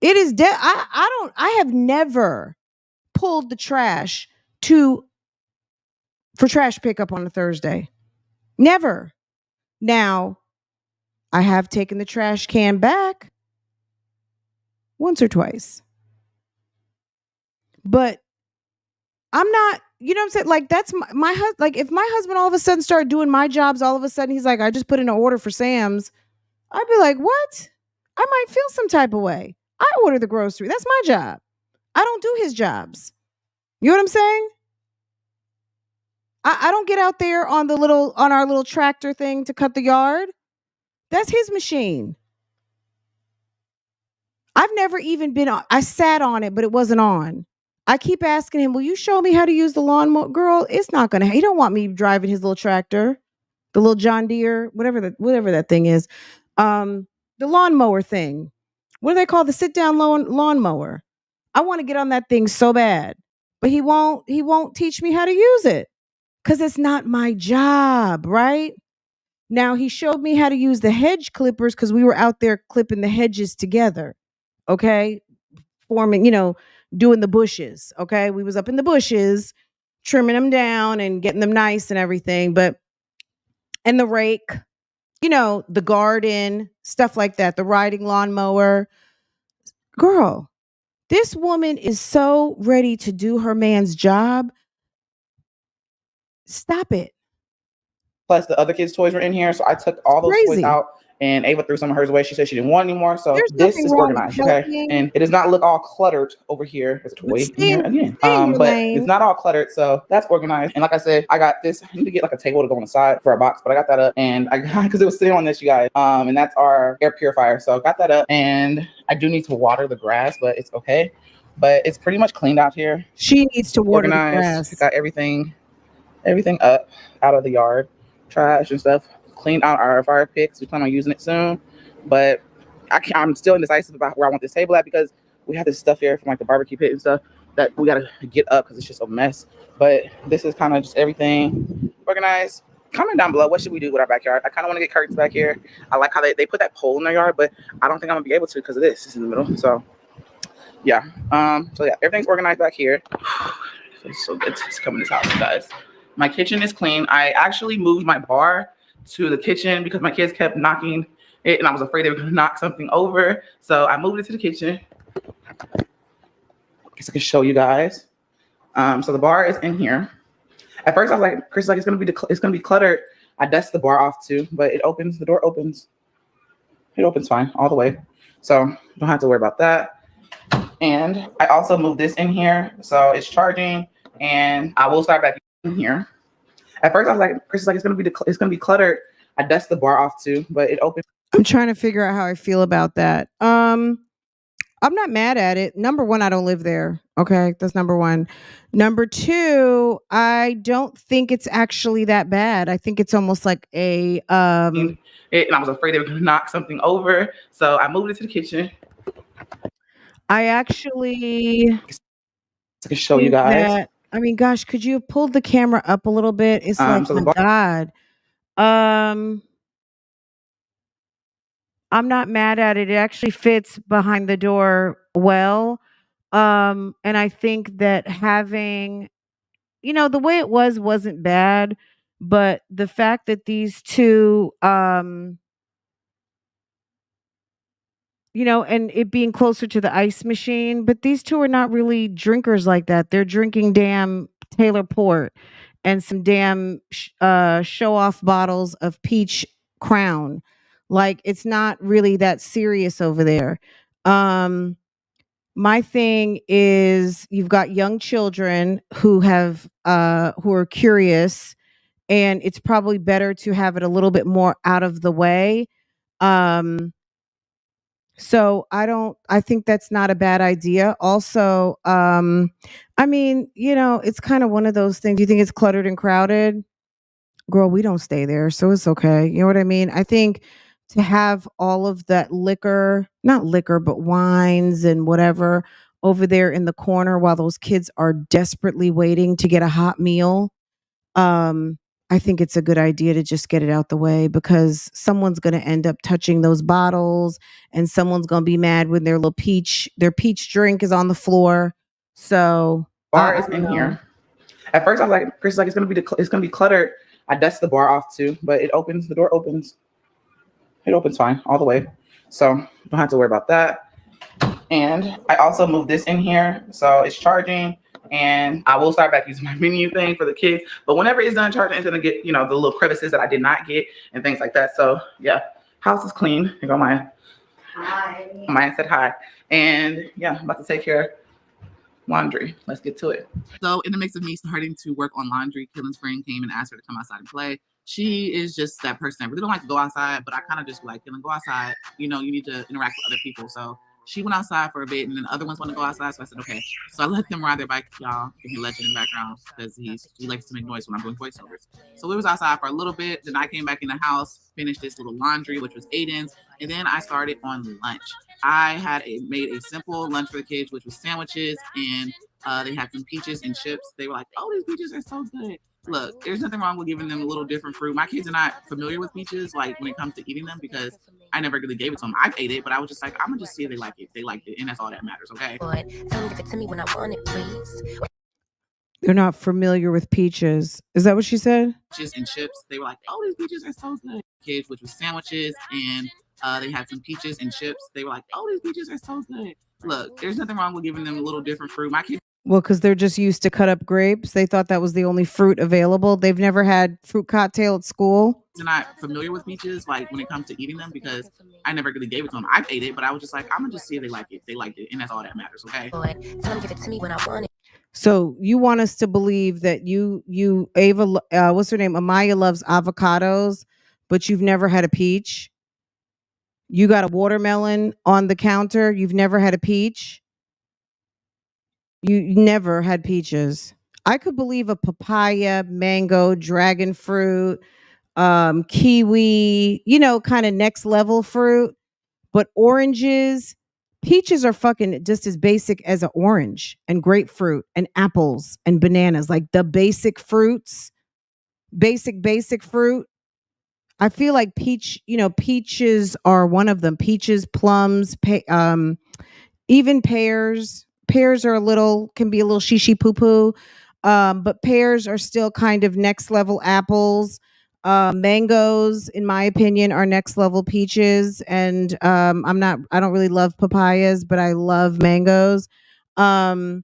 It is, I have never pulled the trash for trash pickup on a Thursday. Never. Now, I have taken the trash can back once or twice. But I'm not, you know what I'm saying? Like, that's my husband. Like, if my husband all of a sudden started doing my jobs, all of a sudden he's like, I just put in an order for Sam's. I'd be like, what? I might feel some type of way. I order the grocery. That's my job. I don't do his jobs. You know what I'm saying? I don't get out there on our little tractor thing to cut the yard. That's his machine. I've never even been on. I sat on it, but it wasn't on. I keep asking him, "Will you show me how to use the lawnmower?" Girl, it's not gonna. He don't want me driving his little tractor, the little John Deere, whatever that thing is, the lawnmower thing. What do they call the sit down lawnmower? I want to get on that thing so bad, but he won't. He won't teach me how to use it because it's not my job, right? Now he showed me how to use the hedge clippers because we were out there clipping the hedges together. Okay, forming, doing the bushes. Okay. We was up in the bushes, trimming them down and getting them nice and everything. And the rake, the garden, stuff like that, the riding lawnmower. Girl, this woman is so ready to do her man's job. Stop it.
Plus the other kids' toys were in here. So I took all those toys
Crazy.
out, and Ava threw some of hers away. She said she didn't want any more. So
There's
this
nothing
is
wrong with
organized, okay?
helping.
And it does not look all cluttered over here. There's a toy in here again.
Stay in your
But
lane.
it's not all cluttered, so that's organized. And like I said, I got this. I need to get like a table to go on the side for a box, but I got that up, and I got, because it was sitting on this, you guys. And that's our air purifier. So I got that up, and I do need to water the grass, but it's okay. But it's pretty much cleaned out here.
She needs to water
Organized.
the grass.
Got everything up out of the yard, trash and stuff. Cleaned out our fire pits. We plan on using it soon, but I'm still indecisive about where I want this table at because we have this stuff here from like the barbecue pit and stuff that we gotta get up because it's just a mess. But this is kind of just everything organized. Comment down below, what should we do with our backyard? I kind of want to get curtains back here. I like how they put that pole in their yard, but I don't think I'm gonna be able to because of this. It's in the middle. So yeah. So yeah, everything's organized back here. It's so good to come in this house, guys. My kitchen is clean. I actually moved my bar to the kitchen because my kids kept knocking it and I was afraid they were going to knock something over. So I moved it to the kitchen. I guess I can show you guys. So the bar is in here. At first I was like, Chris is like, it's gonna be cluttered. I dusted the bar off too, but it opens, the door opens. It opens fine all the way. So don't have to worry about that. And I also moved this in here. So it's charging and I will start back in here. At first I was like, Chris is like, it's gonna be cluttered. I dusted the bar off too, but it opened.
I'm trying to figure out how I feel about that. I'm not mad at it. Number one, I don't live there. Okay, that's number one. Number two, I don't think it's actually that bad. I think it's almost like a
and I was afraid they were gonna knock something over. So I moved it to the kitchen.
I actually
I can show you guys.
I mean, gosh, could you have pulled the camera up a little bit? It's like,
so
my God. I'm not mad at it. It actually fits behind the door well. And I think that having, the way it wasn't bad, but the fact that these two, and it being closer to the ice machine, but these two are not really drinkers like that. They're drinking damn Taylor Port and some damn show off bottles of peach Crown. Like, it's not really that serious over there. My thing is, you've got young children who are curious, and it's probably better to have it a little bit more out of the way. So I think that's not a bad idea. Also, I mean, it's kind of one of those things. You think it's cluttered and crowded? Girl, we don't stay there, so it's okay. You know what I mean? I think to have all of that liquor, not liquor, but wines and whatever over there in the corner while those kids are desperately waiting to get a hot meal, I think it's a good idea to just get it out the way because someone's going to end up touching those bottles and someone's going to be mad when their peach drink is on the floor. So
bar is in here. At first I was like, Chris is like, it's gonna be cluttered. I dusted the bar off too, but it opens, the door opens. It opens fine all the way. So don't have to worry about that. And I also moved this in here. So it's charging. And I will start back using my menu thing for the kids. But whenever it's done charging, it's going to get, the little crevices that I did not get and things like that. So, yeah, house is clean. Here go Maya. Hi. Maya said hi. And, yeah, I'm about to take care of laundry. Let's get to it. So, in the mix of me starting to work on laundry, Killen's friend came and asked her to come outside and play. She is just that person. I really don't like to go outside, but I kind of just like, Killen, go outside. You need to interact with other people. So, she went outside for a bit, and then the other ones want to go outside. So I said, okay. So I let them ride their bike, y'all. Give me Legend in the background because he likes to make noise when I'm doing voiceovers. So we was outside for a little bit. Then I came back in the house, finished this little laundry, which was Aiden's, and then I started on lunch. I had made a simple lunch for the kids, which was sandwiches, and they had some peaches and chips. They were like, "Oh, these peaches are so good." Look, there's nothing wrong with giving them a little different fruit. My kids are not familiar with peaches, like when it comes to eating them, because I never really gave it to them. I ate it, but I was just like, I'm gonna just see if they like it. They liked it, and that's all that matters, okay?
They're not familiar with peaches. Is that what she said?
Peaches and chips. They were like, "Oh, these peaches are so good." Kids, which was sandwiches, and they had some peaches and chips. They were like, "Oh, these peaches are so good." Look, there's nothing wrong with giving them a little different fruit. My kids.
Well, because they're just used to cut up grapes. They thought that was the only fruit available. They've never had fruit cocktail at school.
They're not familiar with peaches, like when it comes to eating them, because I never really gave it to them. I ate it, but I was just like, I'm gonna just see if they like it. They liked it, and that's all that matters, okay?
So you want us to believe that Ava, what's her name? Amaya loves avocados, but you've never had a peach. You got a watermelon on the counter. You've never had a peach. You never had peaches. I could believe a papaya, mango, dragon fruit, kiwi, kind of next level fruit. But oranges, peaches are fucking just as basic as an orange, and grapefruit and apples and bananas, like the basic fruits, basic fruit. I feel like peaches are one of them. Peaches, plums, even pears. Pears are can be a little shishi poo poo. But pears are still kind of next level apples. Mangoes, in my opinion, are next level peaches. And I don't really love papayas, but I love mangoes. Her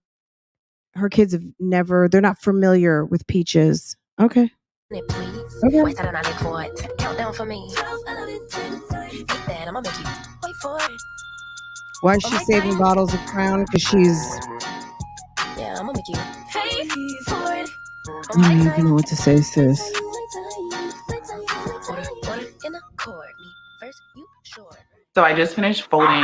kids they're not familiar with peaches. Okay. Okay. Countdown for me. Why is she saving bottles of Crown? Because she's. Yeah, I'm gonna make you pay for it. I don't even know what to say, sis.
So I just finished folding.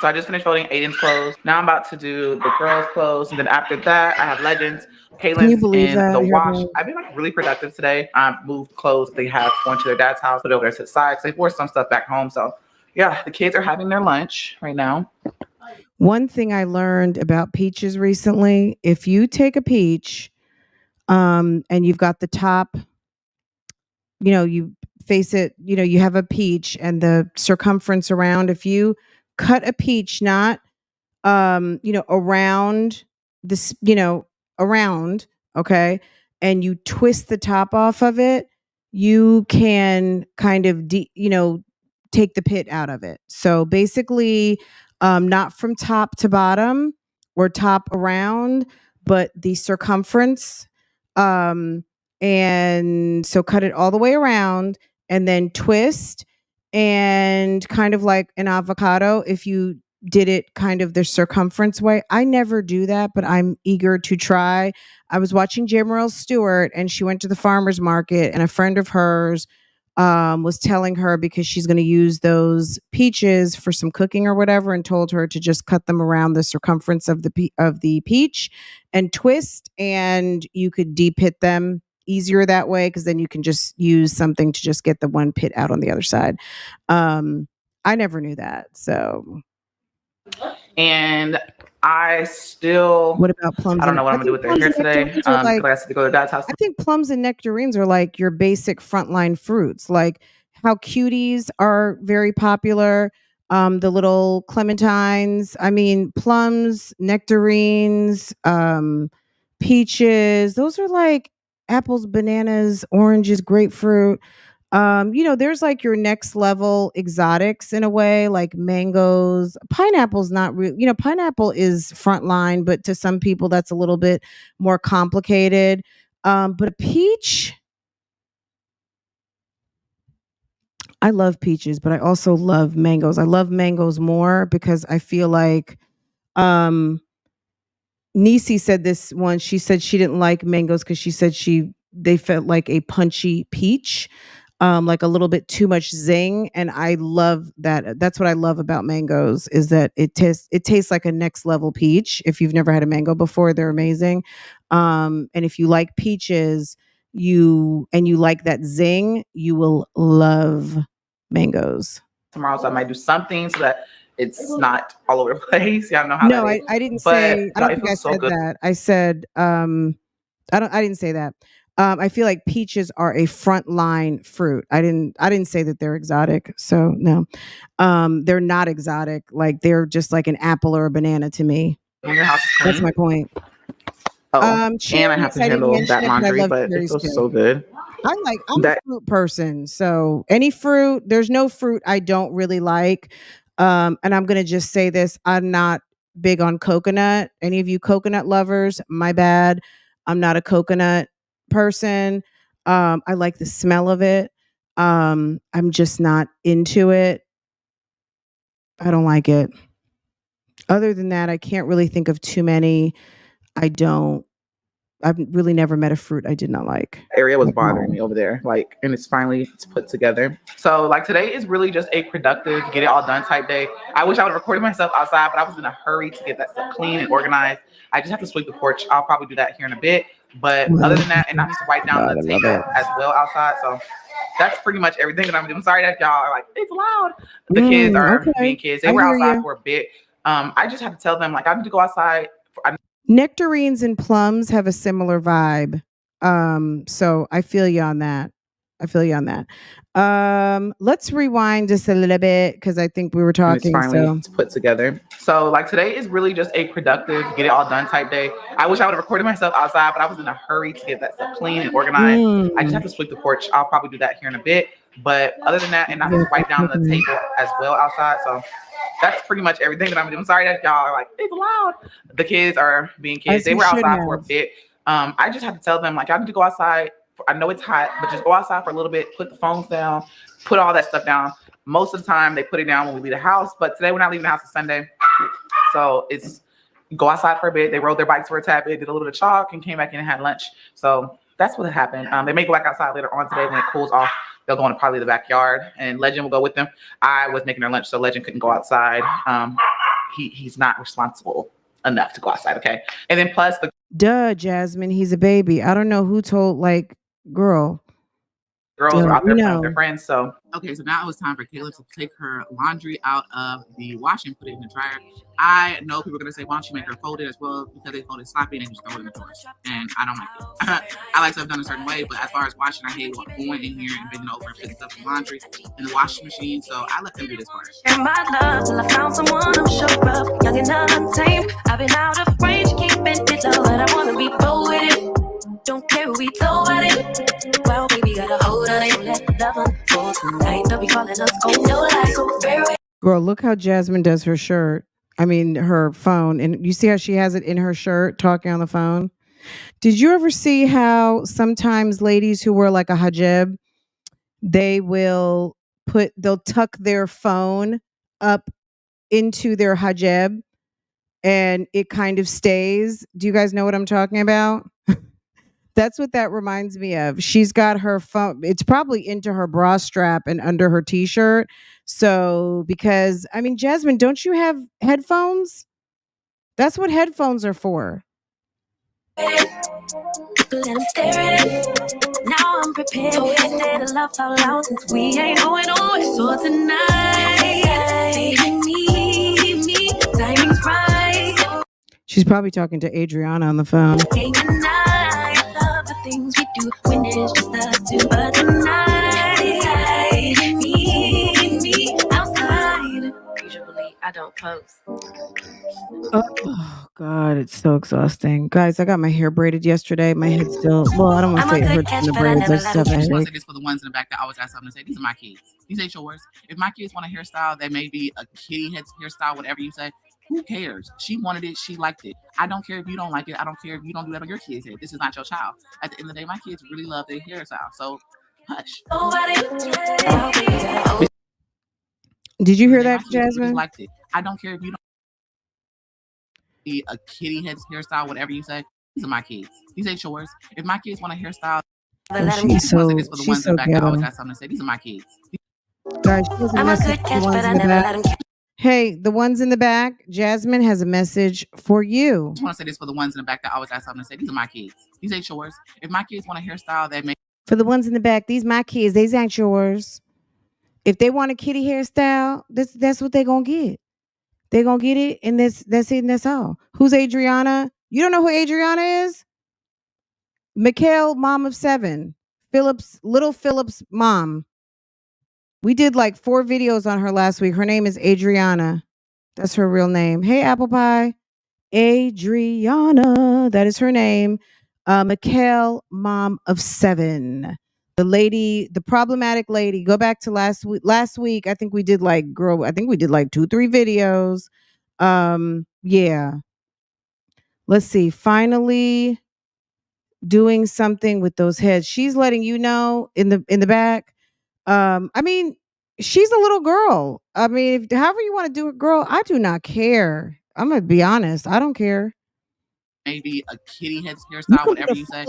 Aiden's clothes. Now I'm about to do the girls' clothes, and then after that, I have Legends, Kaylin's, and the wash. I've been really productive today. I moved clothes they have going to their dad's house, put it over there to the side because they forced some stuff back home. So yeah, the kids are having their lunch right now.
One thing I learned about peaches recently: if you take a peach, and you've got the top, you face it, you have a peach and the circumference around. If you cut a peach, not around this, around, okay, and you twist the top off of it, you can kind of take the pit out of it. So basically, not from top to bottom or top around, but the circumference. And so cut it all the way around and then twist, and kind of like an avocado, if you did it kind of the circumference way. I never do that, but I'm eager to try. I was watching Jamrell Stewart, and she went to the farmer's market, and a friend of hers was telling her, because she's going to use those peaches for some cooking or whatever, and told her to just cut them around the circumference of the peach and twist, and you could de-pit them easier that way, because then you can just use something to just get the one pit out on the other side. I never knew that. So,
and I still.
What about plums?
I don't know what I'm gonna do with their hair today. Because I have to go to dad's house.
I think plums and nectarines are like your basic frontline fruits. Like how cuties are very popular. The little clementines. I mean, plums, nectarines, peaches. Those are like apples, bananas, oranges, grapefruit. There's like your next level exotics in a way, like mangoes. Pineapple's not real. Pineapple is frontline, but to some people that's a little bit more complicated. But a peach, I love peaches, but I also love mangoes. I love mangoes more because I feel like Nisi said this once. She said she didn't like mangoes because she said they felt like a punchy peach. like a little bit too much zing, and I love that. That's what I love about mangoes, is that it tastes like a next level peach. If you've never had a mango before, they're amazing. And if you like peaches, you like that zing, you will love mangoes.
tomorrow, so I might do something so that it's not all over the place. Y'all know how
No,
that is.
I didn't
But
say. I
no,
don't
it
think I
feels so
said
good.
that. I said. I didn't say that. I feel like peaches are a frontline fruit. I didn't say that they're exotic. So no, they're not exotic. Like they're just like an apple or a banana to me.
When your house is
That's
clean.
my point.
Oh, and I have
Cherries,
to
I didn't
handle
mention
that
it, but I
laundry,
love
but it
cherries
feels
too.
so good.
I'm a
That
fruit person. So any fruit, there's no fruit I don't really like. And I'm gonna just say this: I'm not big on coconut. Any of you coconut lovers, my bad. I'm not a coconut person. I like the smell of it. I'm just not into it. I don't like it. Other than that, I can't really think of too many. I don't. I've really never met a fruit I did not like.
area was
At
bothering
all.
me over there, like, and it's put together. So like today is really just a productive, get it all done type day. I wish I would have recorded myself outside, but I was in a hurry to get that stuff clean and organized. I just have to sweep the porch. I'll probably do that here in a bit. But other than that, and I need to wipe down
God,
the
I love
table
it.
as well outside. So that's pretty much everything that I'm doing. Sorry that y'all are like, it's loud. The kids are being
Okay.
kids. They
I
were
hear
outside
you.
for a bit. I just have to tell them like I need to go outside.
Nectarines and plums have a similar vibe. So I feel you on that. I feel you on that. Let's rewind just a little bit because I think we were
And it's
talking.
finally
So
put together. So like today is really just a productive, get it all done type day. I wish I would have recorded myself outside, but I was in a hurry to get that stuff clean and organized. I just have to sweep the porch. I'll probably do that here in a bit. But other than that, and I have to wipe down the table as well outside. So that's pretty much everything that I'm doing. Sorry that y'all are like, it's loud. The kids are being kids.
as
They
you
were
should
outside for a
have.
bit. I just have to tell them like I need to go outside. I know it's hot, but just go outside for a little bit, put the phones down, put all that stuff down. Most of the time they put it down when we leave the house, but today we're not leaving the house on Sunday. So it's go outside for a bit. They rode their bikes for a tad bit, did a little bit of chalk, and came back in and had lunch. So that's what happened. They may go back outside later on today when it cools off. They'll go into probably the backyard, and Legend will go with them. I was making their lunch, so Legend couldn't go outside. He's not responsible enough to go outside, okay? And then plus the
Duh, Jasmine, he's a baby. I don't know who told, like, girl.
girls were out
We
there playing with their
know.
friends. So okay, so now it was time for Kayla to take her laundry out of the wash and put it in the dryer. I know people are gonna say, why don't you make her fold it as well? Because they fold it sloppy and they just throw it in the trash. And I don't like it. I like stuff done a certain way, but as far as washing, I hate going in here and bending over and putting stuff in laundry in the washing machine. So I let them do this part.
And my love till I found someone I'm sure of, young and untamed. I've been out of range, keeping it low, but I wanna be bold with it. Don't care who we throw at it. Well, baby, got a hold on it. Let love unfold tonight. They'll be calling us gold. No lies, so very.
Girl, look how Jasmine does her shirt. I mean, her phone. And you see how she has it in her shirt talking on the phone? Did you ever see how sometimes ladies who wear like a hijab, they'll tuck their phone up into their hijab and it kind of stays? Do you guys know what I'm talking about? That's what that reminds me of. She's got her phone. It's probably into her bra strap and under her t-shirt. So, because I mean, Jasmine, don't you have headphones? That's what headphones are for.
Let him stare at it. Now I'm prepared. So instead of love fall out since we ain't going on. So tonight, me, timing's right.
She's probably talking to Adriana on the phone.
Day and night, love the things we do when it's just us two. But tonight, me, outside. Usually I don't post.
Oh God, it's so exhausting. Guys, I got my hair braided yesterday. My head's still, well, I don't want to say it hurts from the braids. I just have a
I just want to
headache.
say this for the ones in the back that always ask something to say, these are my kids. These ain't yours. If my kids want a hairstyle, that may be a kitty head hairstyle, whatever you say. Who cares? She wanted it. She liked it. I don't care if you don't like it. I don't care if you don't do that on your kids' head. This is not your child. At the end of the day, my kids really love their hairstyle. So hush.
Did you hear
My
that,
kids really
Jasmine?
liked it. I don't care if you don't be a kitty head hairstyle, whatever you say. These are my kids. These ain't yours. If my kids want a hairstyle,
Oh, she's so ghetto.
got something to say. These are my kids.
Guys, she has a
I'm a
message
good
for the
catch,
ones
but I
in the
never
back.
let him catch.
Hey, the ones in the back, Jasmine has a message for you.
I just want to say this for the ones in the back that always got something to say. These are my kids. These ain't yours. If my kids want a hairstyle that makes
For the ones in the back, these my kids, these ain't yours. If they want a kitty hairstyle, that's what they're gonna get. They're gonna get it, and that's it, and that's all. Who's Adriana? You don't know who Adriana is? Mikhail, mom of 7. Little Philip's mom. We did like 4 videos on her last week. Her name is Adriana. That's her real name. Hey, Apple Pie. Adriana. That is her name. Mikhail, mom of 7. The problematic lady. Go back to last week. Last week, I think we did like 2, 3 videos. Yeah. Let's see. Finally doing something with those heads. She's letting you know in the back. I mean, she's a little girl. I mean, however you want to do it, girl, I do not care. I'm gonna be honest. I don't care.
maybe a kitty head hairstyle, whatever you say.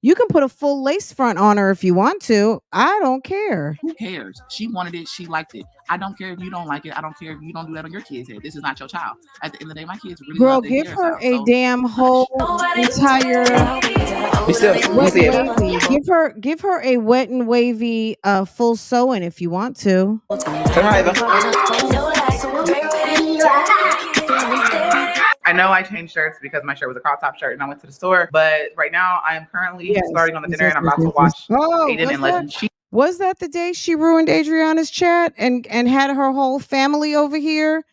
You can put a full lace front on her if you want to. I don't care.
Who cares? She wanted it. She liked it. I don't care if you don't like it. I don't care if you don't do that on your kid's head. This is not your child. At the end of the day, my kids really
Girl,
love their
give her
hairstyle,
a
so
damn whole entire wet and wavy. Give her a wet and wavy full sewing if you want to.
I know I changed shirts because my shirt was a crop top shirt and I went to the store. But right now I am currently starting on the dinner and I'm about to watch Aiden and Legend.
Was that the day she ruined Adriana's chat and had her whole family over here?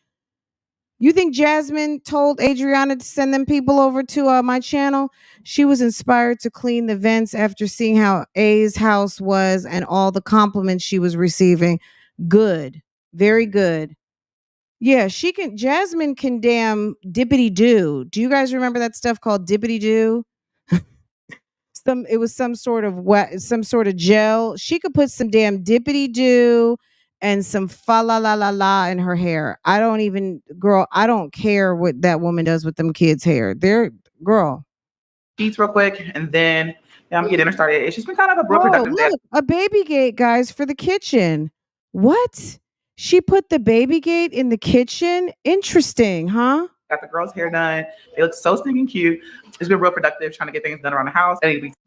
You think Jasmine told Adriana to send them people over to my channel? She was inspired to clean the vents after seeing how A's house was and all the compliments she was receiving. Good. Very good. Yeah, Jasmine can damn dippity do. Do you guys remember that stuff called dippity do? It was some sort of gel. She could put some damn dippity do and some fa la la la la in her hair. I don't care what that woman does with them kids' hair. Girl.
Sheets real quick and then I'm gonna get dinner started. It's just been kind of a real productive day.
Look, a baby gate, guys, for the kitchen. What? She put the baby gate in the kitchen? Interesting, huh?
Got the girls' hair done. They look so stinking cute. It's been real productive trying to get things done around the house.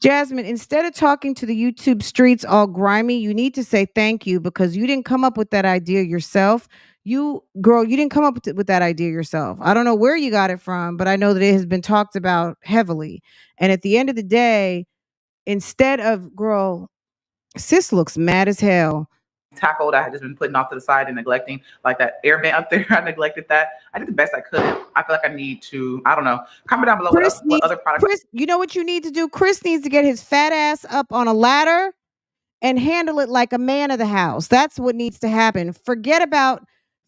Jasmine, instead of talking to the YouTube streets all grimy, you need to say thank you because you didn't come up with that idea yourself. You didn't come up with that idea yourself. I don't know where you got it from, but I know that it has been talked about heavily. And at the end of the day, instead of, sis looks mad as hell.
Tackled, I had just been putting off to the side and neglecting, like that air vent up there. I neglected that. I did the best I could. I feel like I need to, I don't know, comment down below what other products.
Chris, you know what you need to do? Chris needs to get his fat ass up on a ladder and handle it like a man of the house. That's what needs to happen. Forget about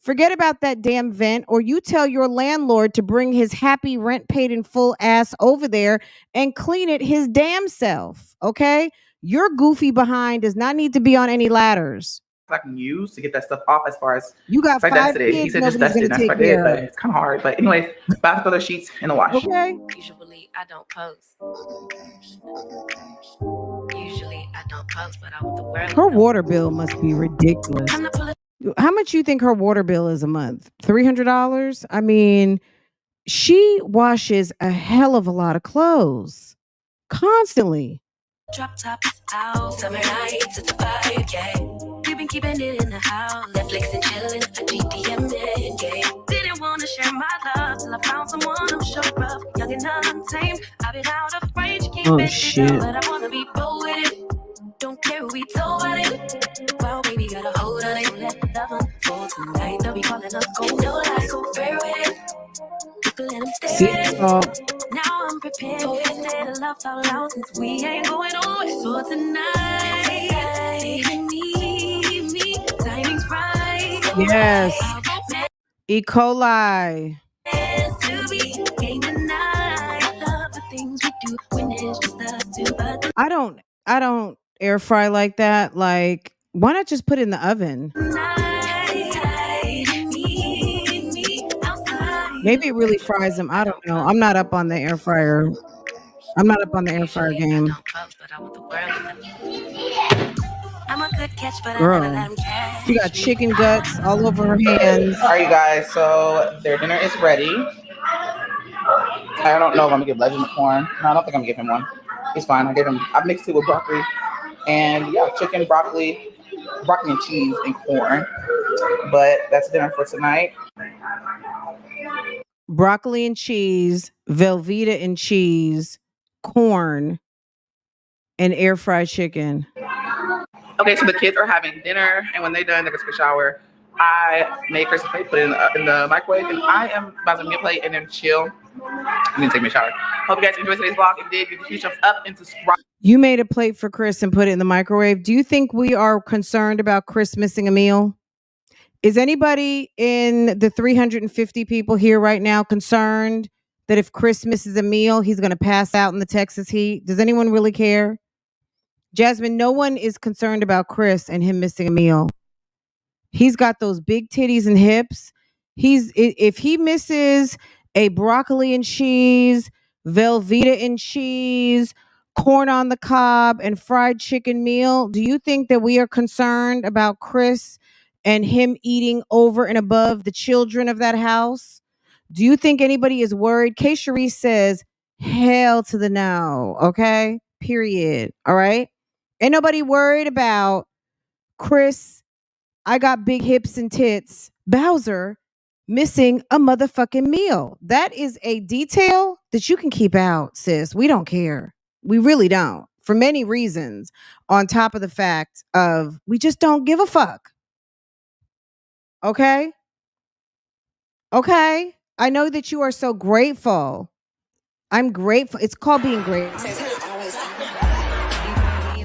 that damn vent, or you tell your landlord to bring his happy rent paid in full ass over there and clean it his damn self. Okay? Your goofy behind does not need to be on any ladders.
I can use to get that stuff off as far as
you got 5 kids.
He said just dust it. That's what I did, but it's kind of hard. But anyways, bath filler sheets in the wash.
Okay.
Usually I don't post, but I want the world.
Her water bill must be ridiculous. How much you think her water bill is a month? $300? I mean, she washes a hell of a lot of clothes constantly.
Drop tops out, summer nights, it's a fire, yeah. We've been keeping it in the house, Netflix and chilling, a GDM game. Didn't want to share my love till I found someone who's so rough, young and untamed. I've been out of range, keep
shit.
But I want to be bold with it. Don't care who we told about it. Well, baby, got a hold on it. Let love unfold tonight. They'll be calling us gold. No lies, go fair with it. Let them stay with it. Now I'm prepared to stay to love all out since we ain't going away. So tonight, me, timing's right.
Yes. E. coli. I don't air fry like that. Like, why not just put it in the oven? Maybe it really fries them. I don't know. I'm not up on the air fryer I'm not up on the air fryer game.
I'm a good catch, but I never
Girl,
let him catch.
she got chicken guts all over her hands.
All right, you guys. So their dinner is ready. I don't know if I'm gonna give Legend a corn. No, I don't think I'm gonna give him one. He's fine. I mixed it with broccoli and yeah, chicken, broccoli and cheese and corn. But that's dinner for tonight.
Broccoli and cheese, Velveeta and cheese, corn, and air fried chicken.
Okay, so the kids are having dinner, and when they're done, they get to take a shower. I made Christmas plate, put it in the microwave, and I am about to get a plate and then chill. I'm gonna take my shower. Hope you guys enjoyed today's vlog. If you did, give a huge thumbs up and subscribe.
You made a plate for Chris and put it in the microwave. Do you think we are concerned about Chris missing a meal? Is anybody in the 350 people here right now concerned that if Chris misses a meal, he's going to pass out in the Texas heat? Does anyone really care? Jasmine, no one is concerned about Chris and him missing a meal. He's got those big titties and hips. If he misses a broccoli and cheese, Velveeta and cheese, corn on the cob, and fried chicken meal, do you think that we are concerned about Chris and him eating over and above the children of that house? Do you think anybody is worried? K. Cherie says, hell to the no. Okay? Period. All right? Ain't nobody worried about Chris, I got big hips and tits, Bowser missing a motherfucking meal. That is a detail that you can keep out, sis. We don't care. We really don't. For many reasons, on top of the fact of we just don't give a fuck. Okay? Okay? I know that you are so grateful. I'm grateful. It's called being grateful.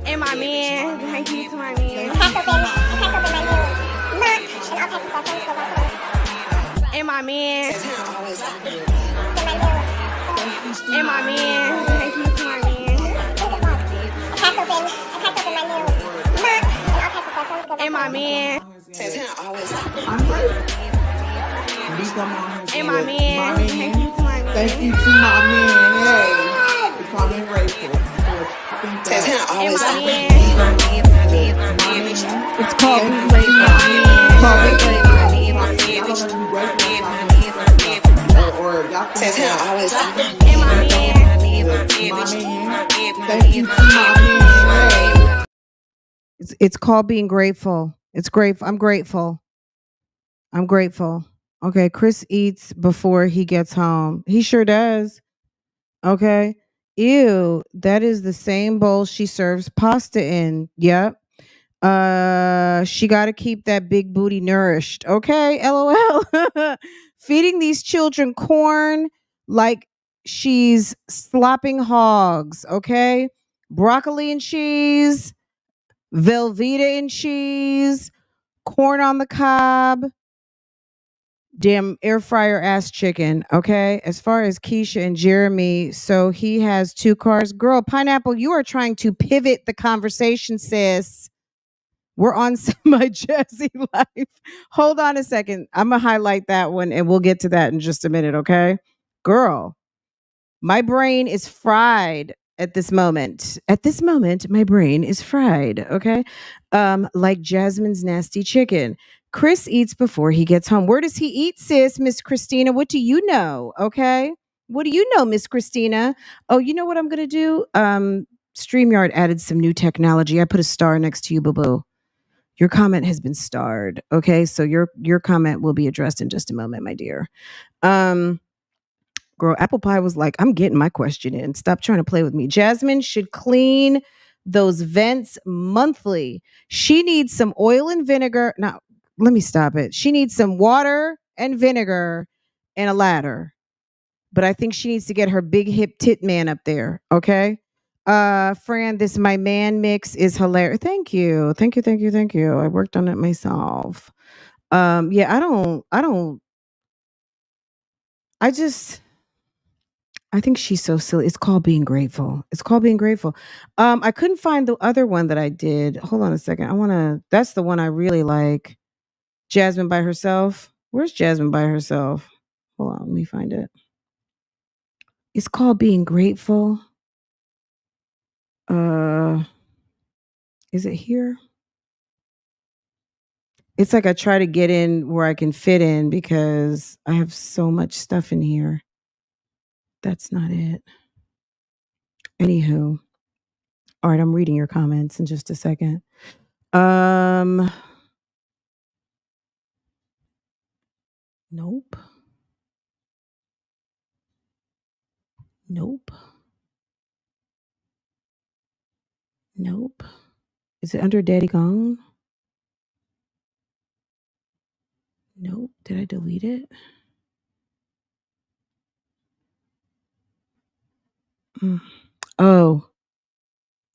And my man, thank you to my man. And my man. And my man, thank you to my man. And my man. And my man, thank you to my man.
Thank you to my man. Hey, we call me grateful.
And my man.
It's called being
And my man.
Thank you to my man.
It's called being grateful. It's grateful. I'm grateful. I'm grateful. Okay, Chris eats before he gets home. He sure does. Okay. Ew, that is the same bowl she serves pasta in. Yep. She got to keep that big booty nourished. Okay, LOL. Feeding these children corn like she's slopping hogs. Okay, broccoli and cheese, Velveeta and cheese, corn on the cob, damn air fryer ass chicken. Okay, as far as Keisha and Jeremy, so he has 2 cars. Girl, Pineapple, you are trying to pivot the conversation, sis. We're on My Jazzy Life. Hold on a second. I'm going to highlight that one and we'll get to that in just a minute, okay? Girl, my brain is fried at this moment. At this moment, my brain is fried, okay? Like Jasmine's nasty chicken. Chris eats before he gets home. Where does he eat, sis, Miss Christina? What do you know, okay? What do you know, Miss Christina? Oh, you know what I'm going to do? StreamYard added some new technology. I put a star next to you, boo-boo. Your comment has been starred. Okay, so your comment will be addressed in just a moment, my dear. Girl, Apple Pie was like, I'm getting my question in. Stop trying to play with me. Jasmine should clean those vents monthly. She needs some oil and vinegar. Now, let me stop it. She needs some water and vinegar and a ladder. But I think she needs to get her big hip tit man up there. Okay. Fran, this My Man mix is hilarious. Thank you. Thank you. Thank you. Thank you. I worked on it myself. Yeah, I think she's so silly. It's called being grateful. It's called being grateful. I couldn't find the other one that I did. Hold on a second. That's the one I really like. Jasmine by herself. Where's Jasmine by herself? Hold on, let me find it. It's called being grateful. Is it here? It's like I try to get in where I can fit in because I have so much stuff in here. That's not it. Anywho. All right, I'm reading your comments in just a second. Nope. Nope. Nope. Is it under Daddy Gone? Nope. Did I delete it? Oh,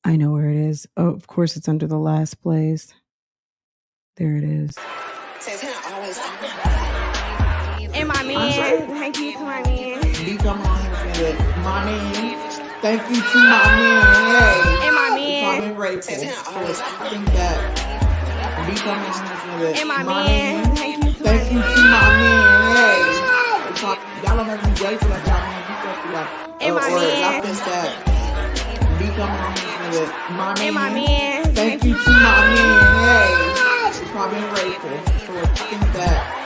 I know where it is. Oh, of course, it's under the last place. There it is.
And my man, thank you to my man.
Become my man. Thank you to my man.
And my man.
I'm grateful. I think that become my husband.
And my man,
thank you to my man. Y'all don't have to be grateful like y'all man. You supposed to be like,
and my man.
I think that become my husband. My man.
And my man.
Thank you to my man. I've been grateful. So I think that.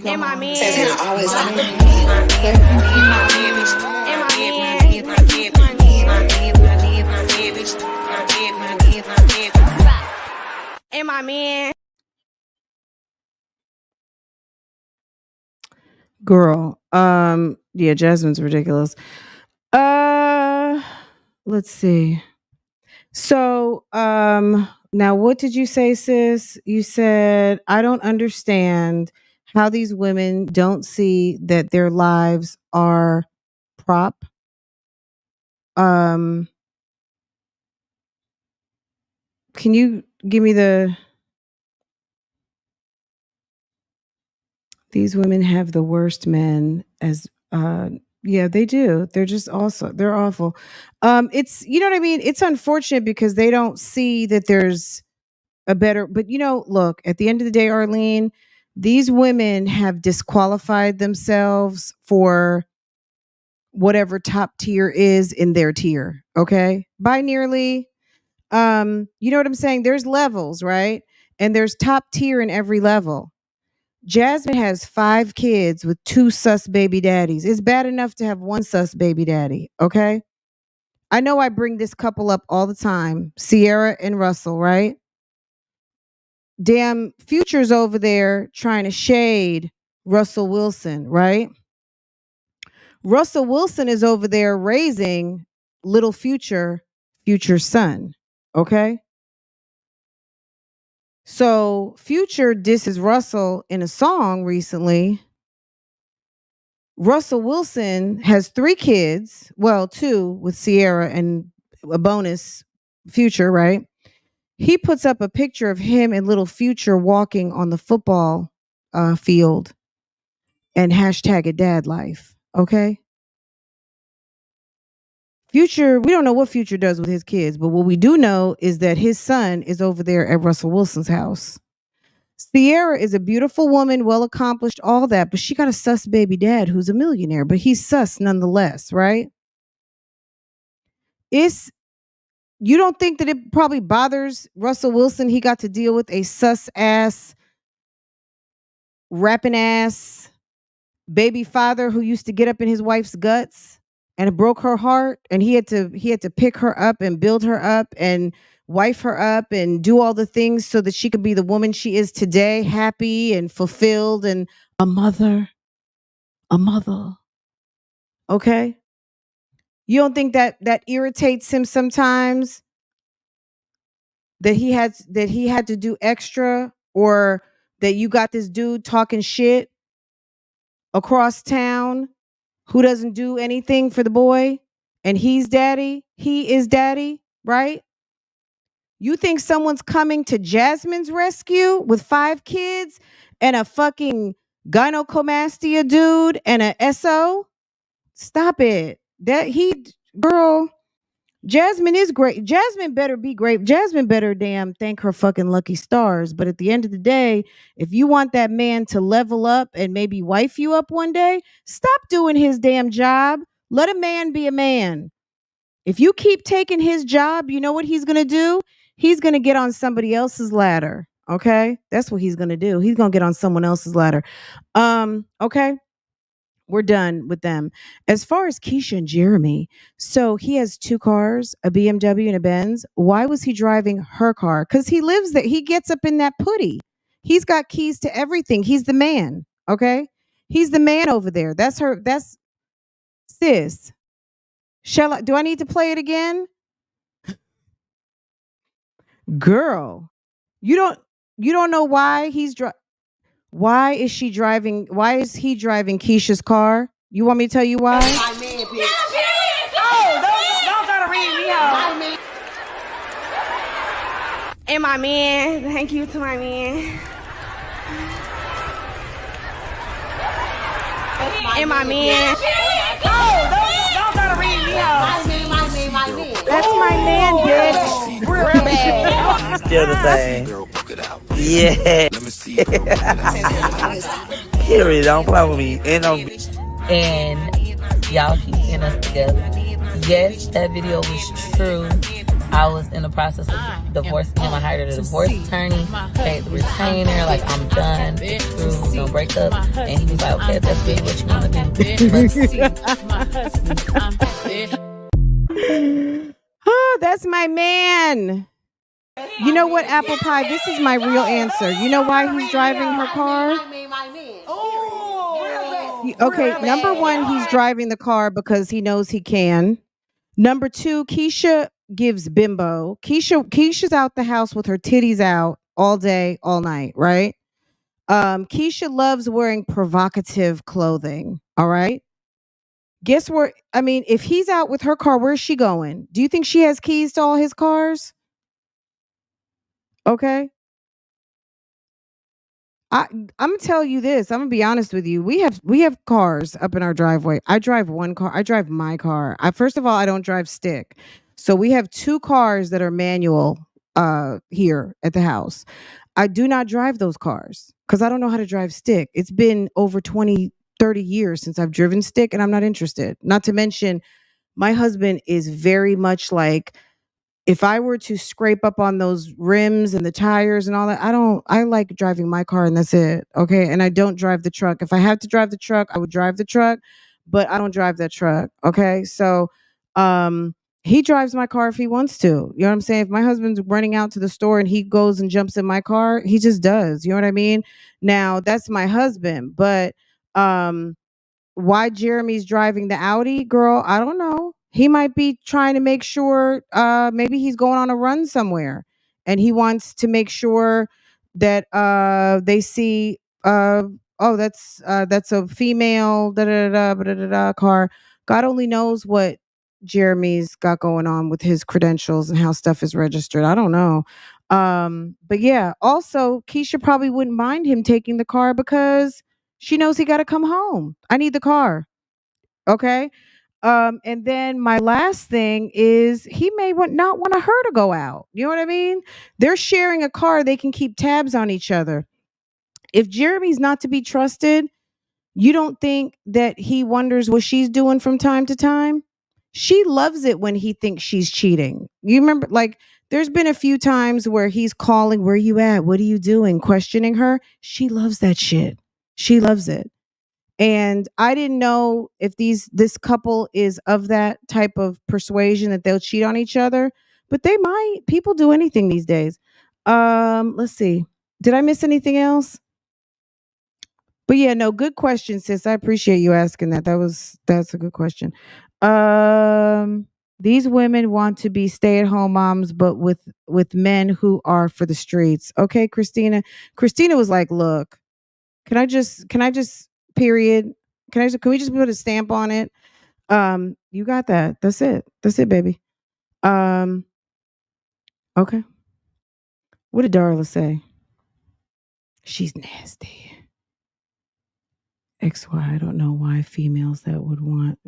And my man.
Thank you to my man.
And my man. And my man.
Girl, yeah, Jasmine's ridiculous. Let's see. So, now what did you say, sis? You said, I don't understand how these women don't see that their lives are prop. Can you give me these women have the worst men as, yeah, they do. They're just they're awful. It's, you know what I mean? It's unfortunate because they don't see that there's a better, but look, at the end of the day, Arlene, these women have disqualified themselves for whatever top tier is in their tier. Okay. By nearly, you know what I'm saying? There's levels, right? And there's top tier in every level. Jasmine has 5 kids with 2 sus baby daddies. It's bad enough to have 1 sus baby daddy. Okay. I know I bring this couple up all the time, Sierra and Russell, right? Damn, Future's over there trying to shade Russell Wilson, right? Russell Wilson is over there raising little Future's son. Okay. So Future disses Russell in a song recently. Russell Wilson has 3 kids, well, 2 with Sierra and a bonus Future, right? He puts up a picture of him and little Future walking on the football field and hashtag it dad life. Okay. Future, we don't know what Future does with his kids, but what we do know is that his son is over there at Russell Wilson's house. Sierra is a beautiful woman, well accomplished, all that, but she got a sus baby dad who's a millionaire, but he's sus nonetheless, right? You don't think that it probably bothers Russell Wilson? He got to deal with a sus ass, rapping ass baby father who used to get up in his wife's guts and it broke her heart, and he had to pick her up and build her up and wife her up and do all the things so that she could be the woman she is today, happy and fulfilled and a mother. Okay? You don't think that irritates him sometimes? That he had to do extra, or that you got this dude talking shit across town who doesn't do anything for the boy, and he is daddy, right? You think someone's coming to Jasmine's rescue with 5 kids and a fucking gynecomastia dude and a SO? Stop it. Girl, Jasmine is great. Jasmine better be great. Jasmine better damn thank her fucking lucky stars. But at the end of the day, if you want that man to level up and maybe wife you up one day, stop doing his damn job. Let a man be a man. If you keep taking his job, you know what he's going to do? He's going to get on somebody else's ladder. Okay? That's what he's going to do. He's going to get on someone else's ladder. Okay? We're done with them. As far as Keisha and Jeremy, so he has two cars, a BMW and a Benz. Why was he driving her car? Because he lives there. He gets up in that putty. He's got keys to everything. He's the man. Okay? He's the man over there. That's her. That's sis. Do I need to play it again? Girl, you don't know why why is he driving Keisha's car? You want me to tell you why?
My man, bitch. Don't try to read me out.
And my man, thank you to my man. And my man.
Don't try to read me out.
My man.
That's my man, bitch.
Real bad.
Still the same. Yeah. Period. Don't play with me. And y'all keep seeing us together. Yes, that video was true. I was in the process of divorcing him. I hired a divorce attorney, paid the retainer, like I'm done, it's true, we're gonna break up. And he was like, okay, if that's really what you wanna do.
Oh, that's my man. You know what, Apple Pie? This is my real answer. You know why he's driving her car? Okay, number one, he's driving the car because he knows he can. Number two, Keisha gives bimbo. Keisha's out the house with her titties out all day, all night, right? Keisha loves wearing provocative clothing. All right. Guess where? I mean, if he's out with her car, where's she going? Do you think she has keys to all his cars? Okay. I'm gonna tell you this. I'm gonna be honest with you. We have cars up in our driveway. I drive one car. I drive my car. First of all, I don't drive stick. So we have two cars that are manual here at the house. I do not drive those cars because I don't know how to drive stick. It's been over 20, 30 years since I've driven stick, and I'm not interested. Not to mention, my husband is very much like, if I were to scrape up on those rims and the tires and all that, I like driving my car and that's it. Okay. And I don't drive the truck. If I had to drive the truck, I would drive the truck, but I don't drive that truck. Okay. So, he drives my car if he wants to. You know what I'm saying? If my husband's running out to the store and he goes and jumps in my car, he just does. You know what I mean? Now, that's my husband, but, why Jeremy's driving the Audi, girl, I don't know. He might be trying to make sure, maybe he's going on a run somewhere and he wants to make sure that they see, oh, that's a female car. God only knows what Jeremy's got going on with his credentials and how stuff is registered. I don't know. But yeah, also Keisha probably wouldn't mind him taking the car because she knows he got to come home. I need the car. Okay. And then my last thing is he may not want her to go out. You know what I mean? They're sharing a car. They can keep tabs on each other. If Jeremy's not to be trusted, you don't think that he wonders what she's doing from time to time? She loves it when he thinks she's cheating. You remember, like, there's been a few times where he's calling, where you at? What are you doing? Questioning her. She loves that shit. She loves it. And I didn't know if this couple is of that type of persuasion that they'll cheat on each other, but they might. People do anything these days. Let's see. Did I miss anything else? But yeah, no, good question, sis. I appreciate you asking that. That's a good question. These women want to be stay-at-home moms, but with men who are for the streets. Okay, Christina. Christina was like, look, can I just period. Can we just put a stamp on it? You got that. That's it. That's it, baby. Okay. What did Darla say? She's nasty. XY, I don't know why females that would want.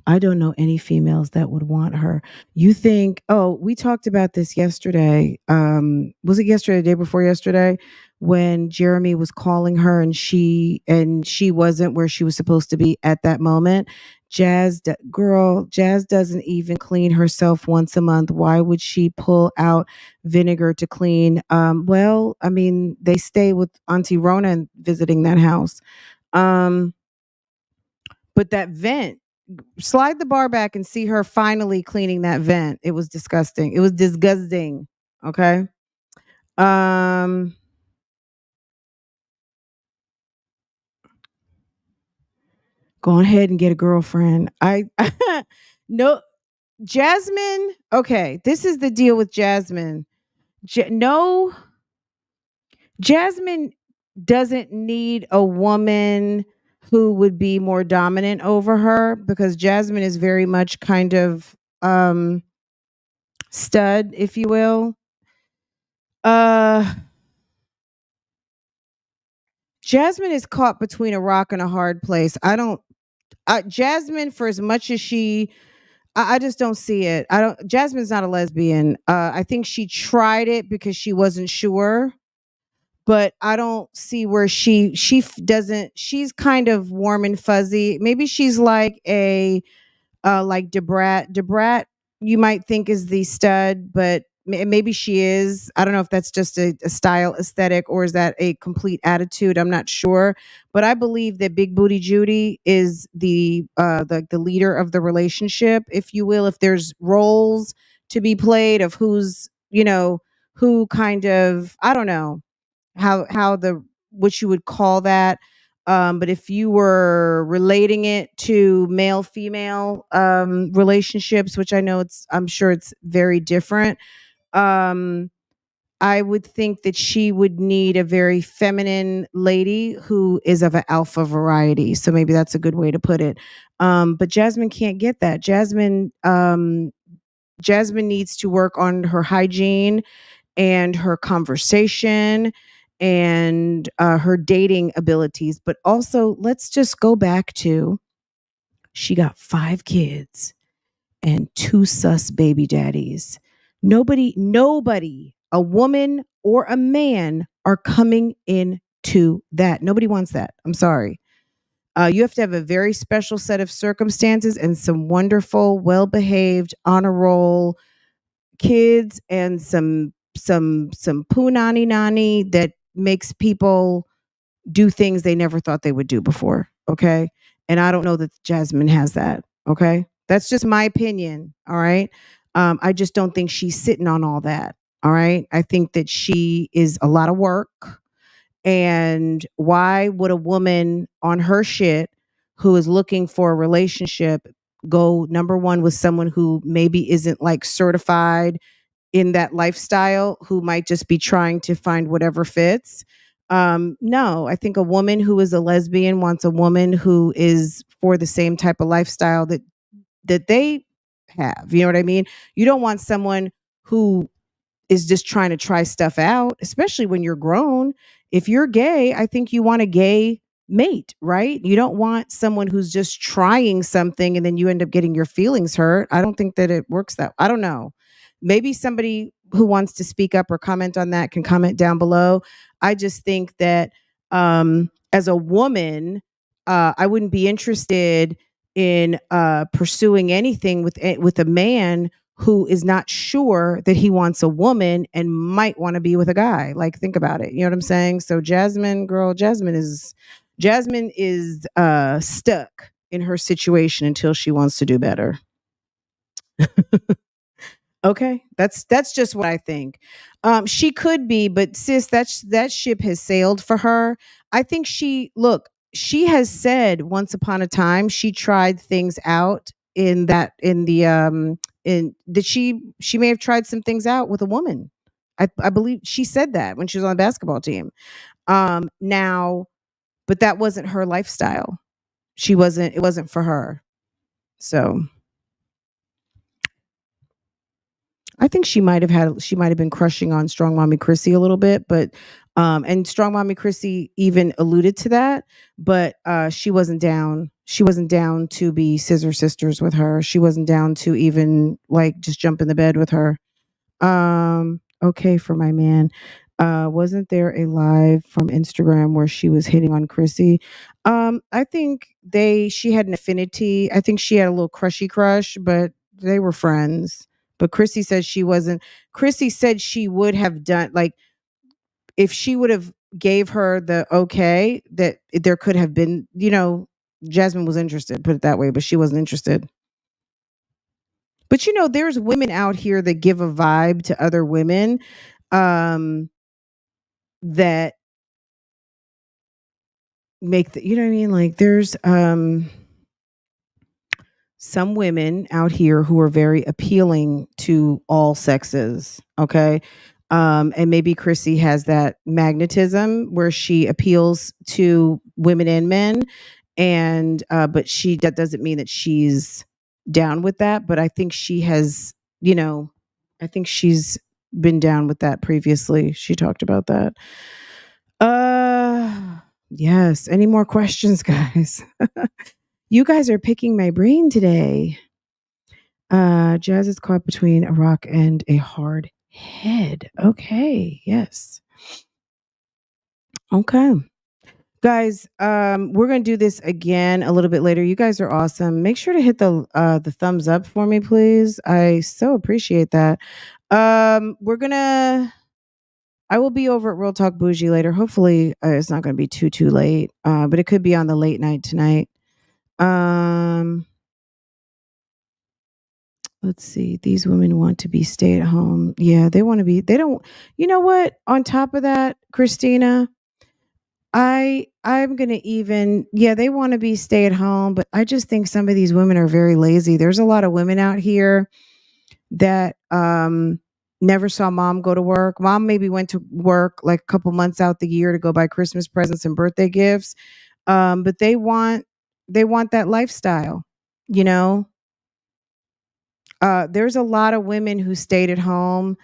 I don't know any females that would want her. You think, we talked about this yesterday. Was it yesterday, the day before yesterday? when Jeremy was calling her and she wasn't where she was supposed to be at that moment. Jazz doesn't even clean herself once a month. Why would she pull out vinegar to clean? Well, I mean, they stay with Auntie Rona and visiting that house. But that vent, slide the bar back and see her finally cleaning that vent. It was disgusting. It was disgusting. Okay. Go ahead and get a girlfriend. No, Jasmine. Okay, this is the deal with Jasmine. No, Jasmine doesn't need a woman who would be more dominant over her, because Jasmine is very much kind of stud, if you will. Jasmine is caught between a rock and a hard place. Jasmine, for as much as I just don't see it. Jasmine's not a lesbian. I think she tried it because she wasn't sure, but I don't see where doesn't. She's kind of warm and fuzzy. Maybe she's like a like Debrat. Debrat, you might think is the stud, but maybe she is. I don't know if that's just a style aesthetic or is that a complete attitude. I'm not sure, but I believe that Big Booty Judy is the leader of the relationship, if you will. If there's roles to be played of who's who kind of, I don't know how the what you would call that. But if you were relating it to male female relationships, which I'm sure it's very different. I would think that she would need a very feminine lady who is of an alpha variety. So maybe that's a good way to put it. But Jasmine can't get that. Jasmine needs to work on her hygiene and her conversation and her dating abilities. But also, let's just go back to, she got 5 kids and 2 sus baby daddies. Nobody, a woman or a man, are coming into that. Nobody wants that. I'm sorry. You have to have a very special set of circumstances and some wonderful, well-behaved, honor roll kids and some punani nani that makes people do things they never thought they would do before. Okay. And I don't know that Jasmine has that. Okay. That's just my opinion. All right. I just don't think she's sitting on all that. All right. I think that she is a lot of work. And why would a woman on her shit who is looking for a relationship go number one with someone who maybe isn't like certified in that lifestyle, who might just be trying to find whatever fits? No, I think a woman who is a lesbian wants a woman who is for the same type of lifestyle that they have. You know what I mean? You don't want someone who is just trying to try stuff out, especially when you're grown. If you're gay, I think you want a gay mate, right? You don't want someone who's just trying something and then you end up getting your feelings hurt. I don't think that it works that. I don't know. Maybe somebody who wants to speak up or comment on that can comment down below. I just think that as a woman, I wouldn't be interested in pursuing anything with a man who is not sure that he wants a woman and might want to be with a guy. Like, think about it. You know what I'm saying? So Jasmine is stuck in her situation until she wants to do better. Okay, that's just what I think. She could be, but sis, that ship has sailed for her. I think she has said once upon a time she tried things out in that she may have tried some things out with a woman. I believe she said that when she was on the basketball team. Now, but that wasn't her lifestyle. It wasn't for her. So I think she might have been crushing on Strong Mommy Chrissy a little bit, but and Strong Mommy Chrissy even alluded to that, but she wasn't down. She wasn't down to be scissor sisters with her. She wasn't down to even like just jump in the bed with her. Okay, for my man. Wasn't there a live from Instagram where she was hitting on Chrissy? I think she had an affinity. I think she had a little crushy crush, but they were friends. But Chrissy said she wasn't. Chrissy said she would have done, like, if she would have gave her the okay, that there could have been, Jasmine was interested, put it that way, but she wasn't interested. But there's women out here that give a vibe to other women, that make the, you know what I mean? Like, there's some women out here who are very appealing to all sexes. Okay. And maybe Chrissy has that magnetism where she appeals to women and men. And but that doesn't mean that she's down with that. But I think she has, I think she's been down with that previously. She talked about that. Yes. Any more questions, guys? You guys are picking my brain today. Jazz is caught between a rock and a hard head. Okay. Yes. Okay. Guys, we're gonna do this again a little bit later. You guys are awesome. Make sure to hit the thumbs up for me, please. I so appreciate that. I will be over at Real Talk Bougie later. Hopefully, it's not gonna be too late. But it could be on the late night tonight. Let's see. These women want to be stay at home. Yeah, they want to be. They don't. You know what? On top of that, Christina, I'm gonna even. Yeah, they want to be stay at home, but I just think some of these women are very lazy. There's a lot of women out here that never saw mom go to work. Mom maybe went to work like a couple months out the year to go buy Christmas presents and birthday gifts. But they want that lifestyle, you know. There's a lot of women who stayed at home,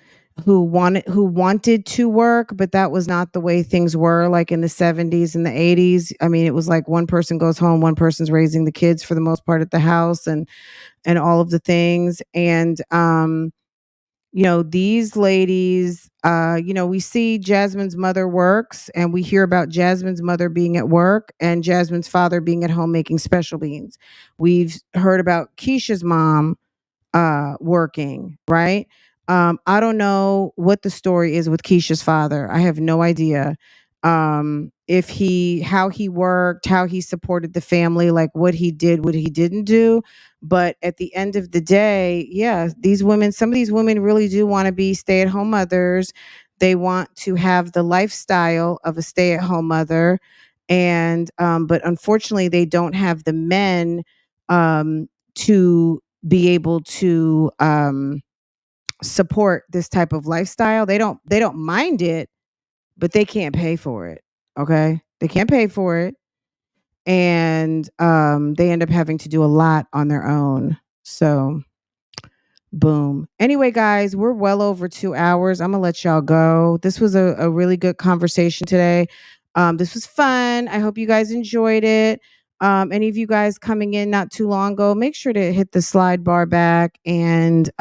who wanted to work, but that was not the way things were like in the 70s and the 80s. I mean, it was like one person goes home, one person's raising the kids for the most part at the house, and all of the things. And these ladies, we see Jasmine's mother works, and we hear about Jasmine's mother being at work and Jasmine's father being at home making special beans. We've heard about Keisha's mom working, right? I don't know what the story is with Keisha's father. I have no idea. How he worked, how he supported the family, like what he did, what he didn't do. But at the end of the day, yeah, some of these women really do want to be stay at home mothers. They want to have the lifestyle of a stay at home mother. And, but unfortunately, they don't have the men, to be able to support this type of lifestyle. They don't mind it, but they can't pay for it. Okay? They can't pay for it, and they end up having to do a lot on their own. So, boom. Anyway, guys, we're well over 2 hours. I'm gonna let y'all go. This was a really good conversation today. This was fun. I hope you guys enjoyed it. Any of you guys coming in not too long ago, make sure to hit the slide bar back and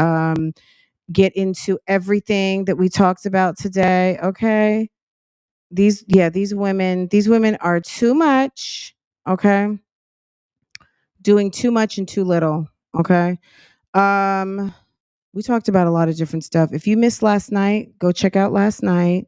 get into everything that we talked about today. Okay. These women are too much. Okay. Doing too much and too little. Okay. We talked about a lot of different stuff. If you missed last night, go check out last night.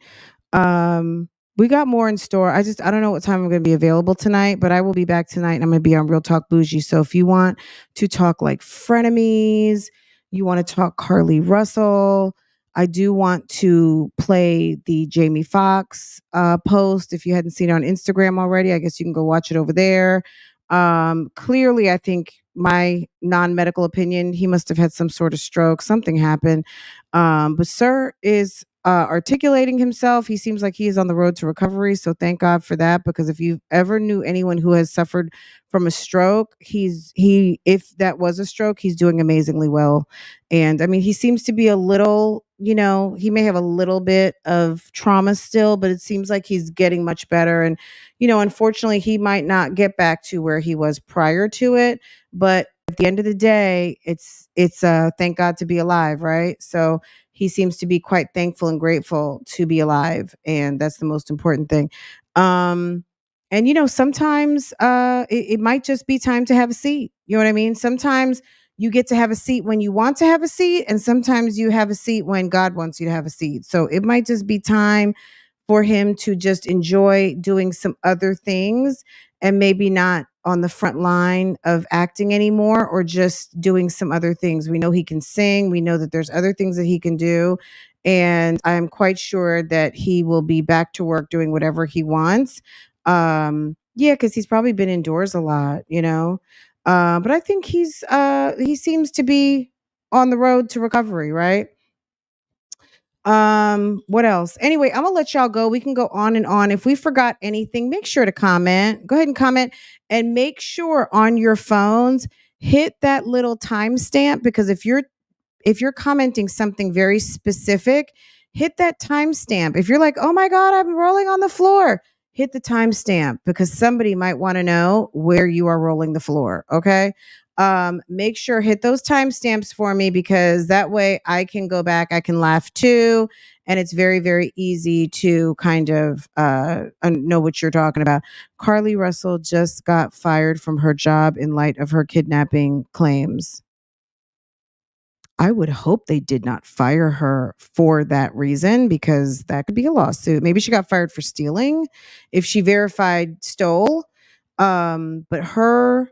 We got more in store. I don't know what time I'm going to be available tonight, but I will be back tonight and I'm going to be on Real Talk Bougie. So if you want to talk like frenemies, you want to talk Carly Russell, I do want to play the Jamie Foxx post. If you hadn't seen it on Instagram already, I guess you can go watch it over there. Clearly, I think my non-medical opinion, he must have had some sort of stroke. Something happened. But Sir is articulating himself. He seems like he is on the road to recovery. So thank God for that, because if you ever knew anyone who has suffered from a stroke, if that was a stroke, he's doing amazingly well. And I mean, he seems to be a little, he may have a little bit of trauma still, but it seems like he's getting much better. And, unfortunately, he might not get back to where he was prior to it, but at the end of the day, it's thank God to be alive, right? So he seems to be quite thankful and grateful to be alive, and that's the most important thing. Um, and sometimes it might just be time to have a seat. You know what I mean? Sometimes you get to have a seat when you want to have a seat, and sometimes you have a seat when God wants you to have a seat. So it might just be time for him to just enjoy doing some other things and maybe not on the front line of acting anymore, or just doing some other things. We know he can sing. We know that there's other things that he can do. And I'm quite sure that he will be back to work doing whatever he wants. Yeah, because he's probably been indoors a lot. But I think he seems to be on the road to recovery, right? What else? Anyway, I'm gonna let y'all go. We can go on and on. If we forgot anything, make sure to comment. Go ahead and comment, and make sure on your phones hit that little timestamp, because if you're commenting something very specific, hit that timestamp. If you're like, oh my God, I'm rolling on the floor, hit the timestamp, because somebody might want to know where you are rolling the floor. Okay. Make sure hit those timestamps for me, because that way I can go back, I can laugh too. And it's very, very easy to kind of know what you're talking about. Carly Russell just got fired from her job in light of her kidnapping claims. I would hope they did not fire her for that reason, because that could be a lawsuit. Maybe she got fired for stealing if she verified stole. But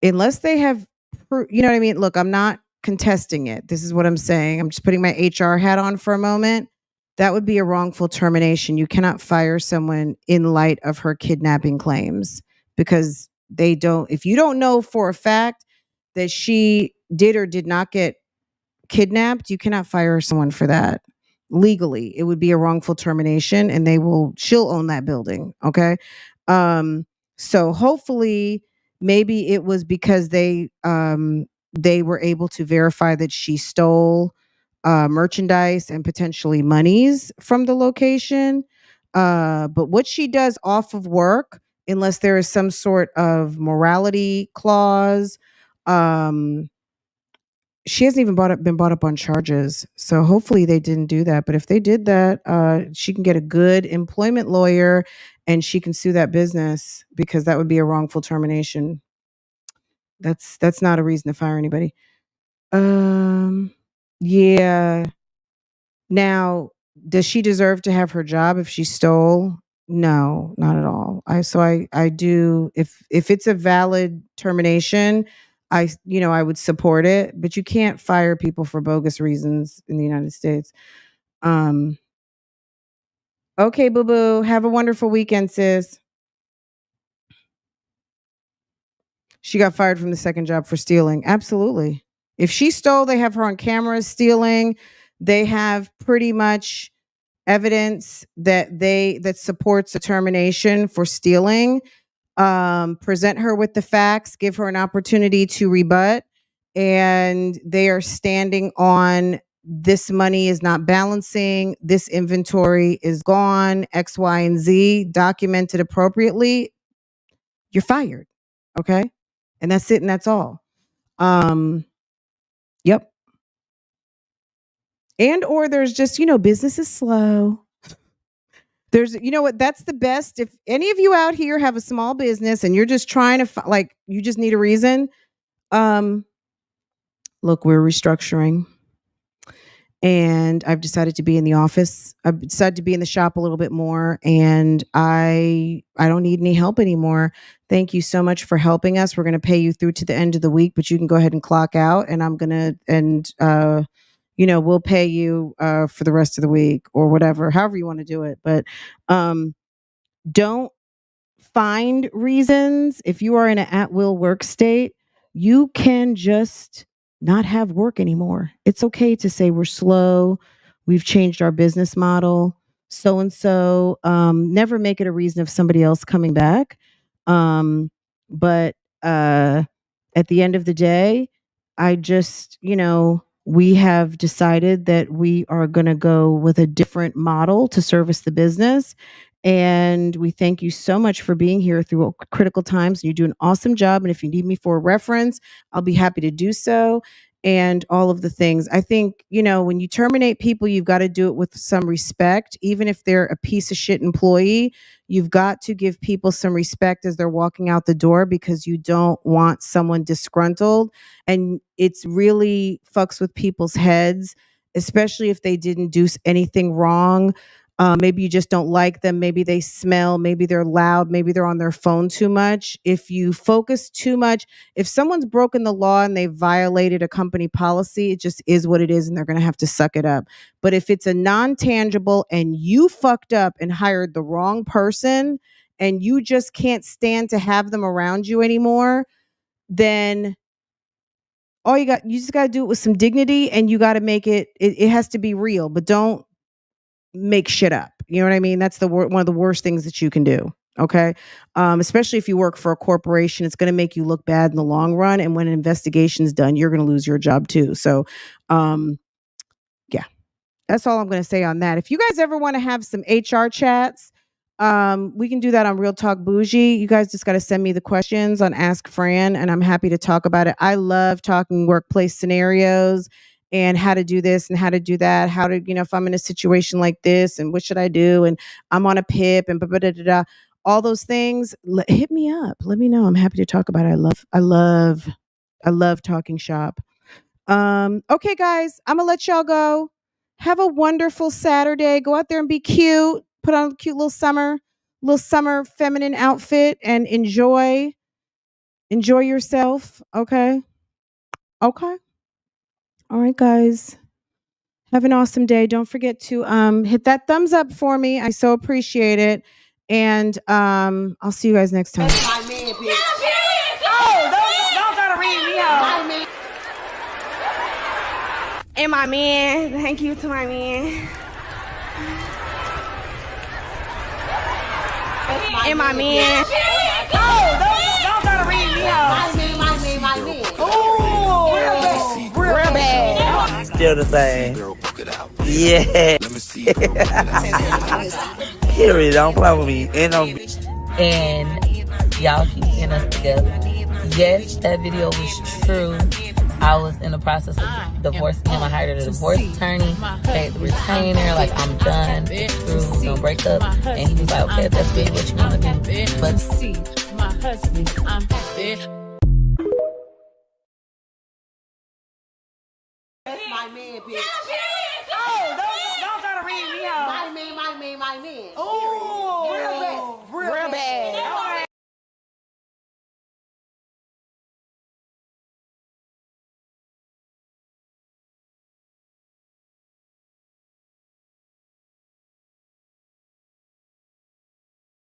unless they have, you know what I mean? Look, I'm not contesting it. This is what I'm saying. I'm just putting my HR hat on for a moment. That would be a wrongful termination. You cannot fire someone in light of her kidnapping claims, because if you don't know for a fact that she did or did not get kidnapped, you cannot fire someone for that. Legally, it would be a wrongful termination, and she'll own that building. Okay. So hopefully maybe it was because they were able to verify that she stole merchandise and potentially monies from the location. But what she does off of work, unless there is some sort of morality clause, she hasn't even been brought up on charges. So hopefully they didn't do that. But if they did that, she can get a good employment lawyer, and she can sue that business, because that would be a wrongful termination. That's not a reason to fire anybody. Yeah. Now, does she deserve to have her job if she stole? No, not at all. I do, if it's a valid termination, I would support it, but you can't fire people for bogus reasons in the United States. Um okay, boo boo, have a wonderful weekend, sis. She got fired from the second job for stealing. Absolutely. If she stole, they have her on camera stealing. They have pretty much evidence that supports a termination for stealing. Present her with the facts, give her an opportunity to rebut, and they are standing on, this money is not balancing, this inventory is gone, X, Y, and Z, documented appropriately, you're fired. Okay. And that's it, and that's all. Yep. And or there's just, business is slow. There's, you know what, that's the best. If any of you out here have a small business and you're just trying to you just need a reason. Look, we're restructuring, and I've decided to be in the office. I've decided to be in the shop a little bit more, and I don't need any help anymore. Thank you so much for helping us. We're going to pay you through to the end of the week, but you can go ahead and clock out, and we'll pay you for the rest of the week, or whatever, however you want to do it. But don't find reasons. If you are in an at-will work state, you can just not have work anymore. It's okay to say we're slow, we've changed our business model, so and so. Never make it a reason of somebody else coming back. But at the end of the day, I just, we have decided that we are going to go with a different model to service the business. And we thank you so much for being here through critical times. You do an awesome job. And if you need me for a reference, I'll be happy to do so. And all of the things. I think, when you terminate people, you've got to do it with some respect. Even if they're a piece of shit employee, you've got to give people some respect as they're walking out the door, because you don't want someone disgruntled. And it's really fucks with people's heads, especially if they didn't do anything wrong. Maybe you just don't like them. Maybe they smell. Maybe they're loud. Maybe they're on their phone too much. If you focus too much, if someone's broken the law and they violated a company policy, it just is what it is, and they're going to have to suck it up. But if it's a non-tangible and you fucked up and hired the wrong person and you just can't stand to have them around you anymore, then you just got to do it with some dignity, and you got to make it has to be real, but don't make shit up. You know what I mean? That's one of the worst things that you can do. Okay. Especially if you work for a corporation, it's going to make you look bad in the long run. And when an investigation's done, you're going to lose your job too. So, yeah, that's all I'm going to say on that. If you guys ever want to have some HR chats, we can do that on Real Talk Bougie. You guys just got to send me the questions on Ask Fran, and I'm happy to talk about it. I love talking workplace scenarios and how to do this and how to do that. How to, if I'm in a situation like this and what should I do? And I'm on a PIP and all those things. Hit me up. Let me know. I'm happy to talk about it. I love talking shop. Okay, guys, I'm gonna let y'all go. Have a wonderful Saturday. Go out there and be cute. Put on a cute little summer feminine outfit and enjoy yourself. Okay. All right, guys. Have an awesome day. Don't forget to hit that thumbs up for me. I so appreciate it. And I'll see you guys next time.
That's my man, bitch. Don't try to read me out.
And my man, thank you to my man. And my man.
Don't try to read me out. My man. Oh, real bad.
Still the same. Yeah. Period. Don't play with me. And y'all keep seeing us together. Yes, that video was true. I was in the process of divorcing him. I hired a divorce attorney, paid the retainer, like I'm done, it's through, we're gonna break up. And he was like, okay, if that's really what you want to do. But see, my husband, I'm
my man, bitch.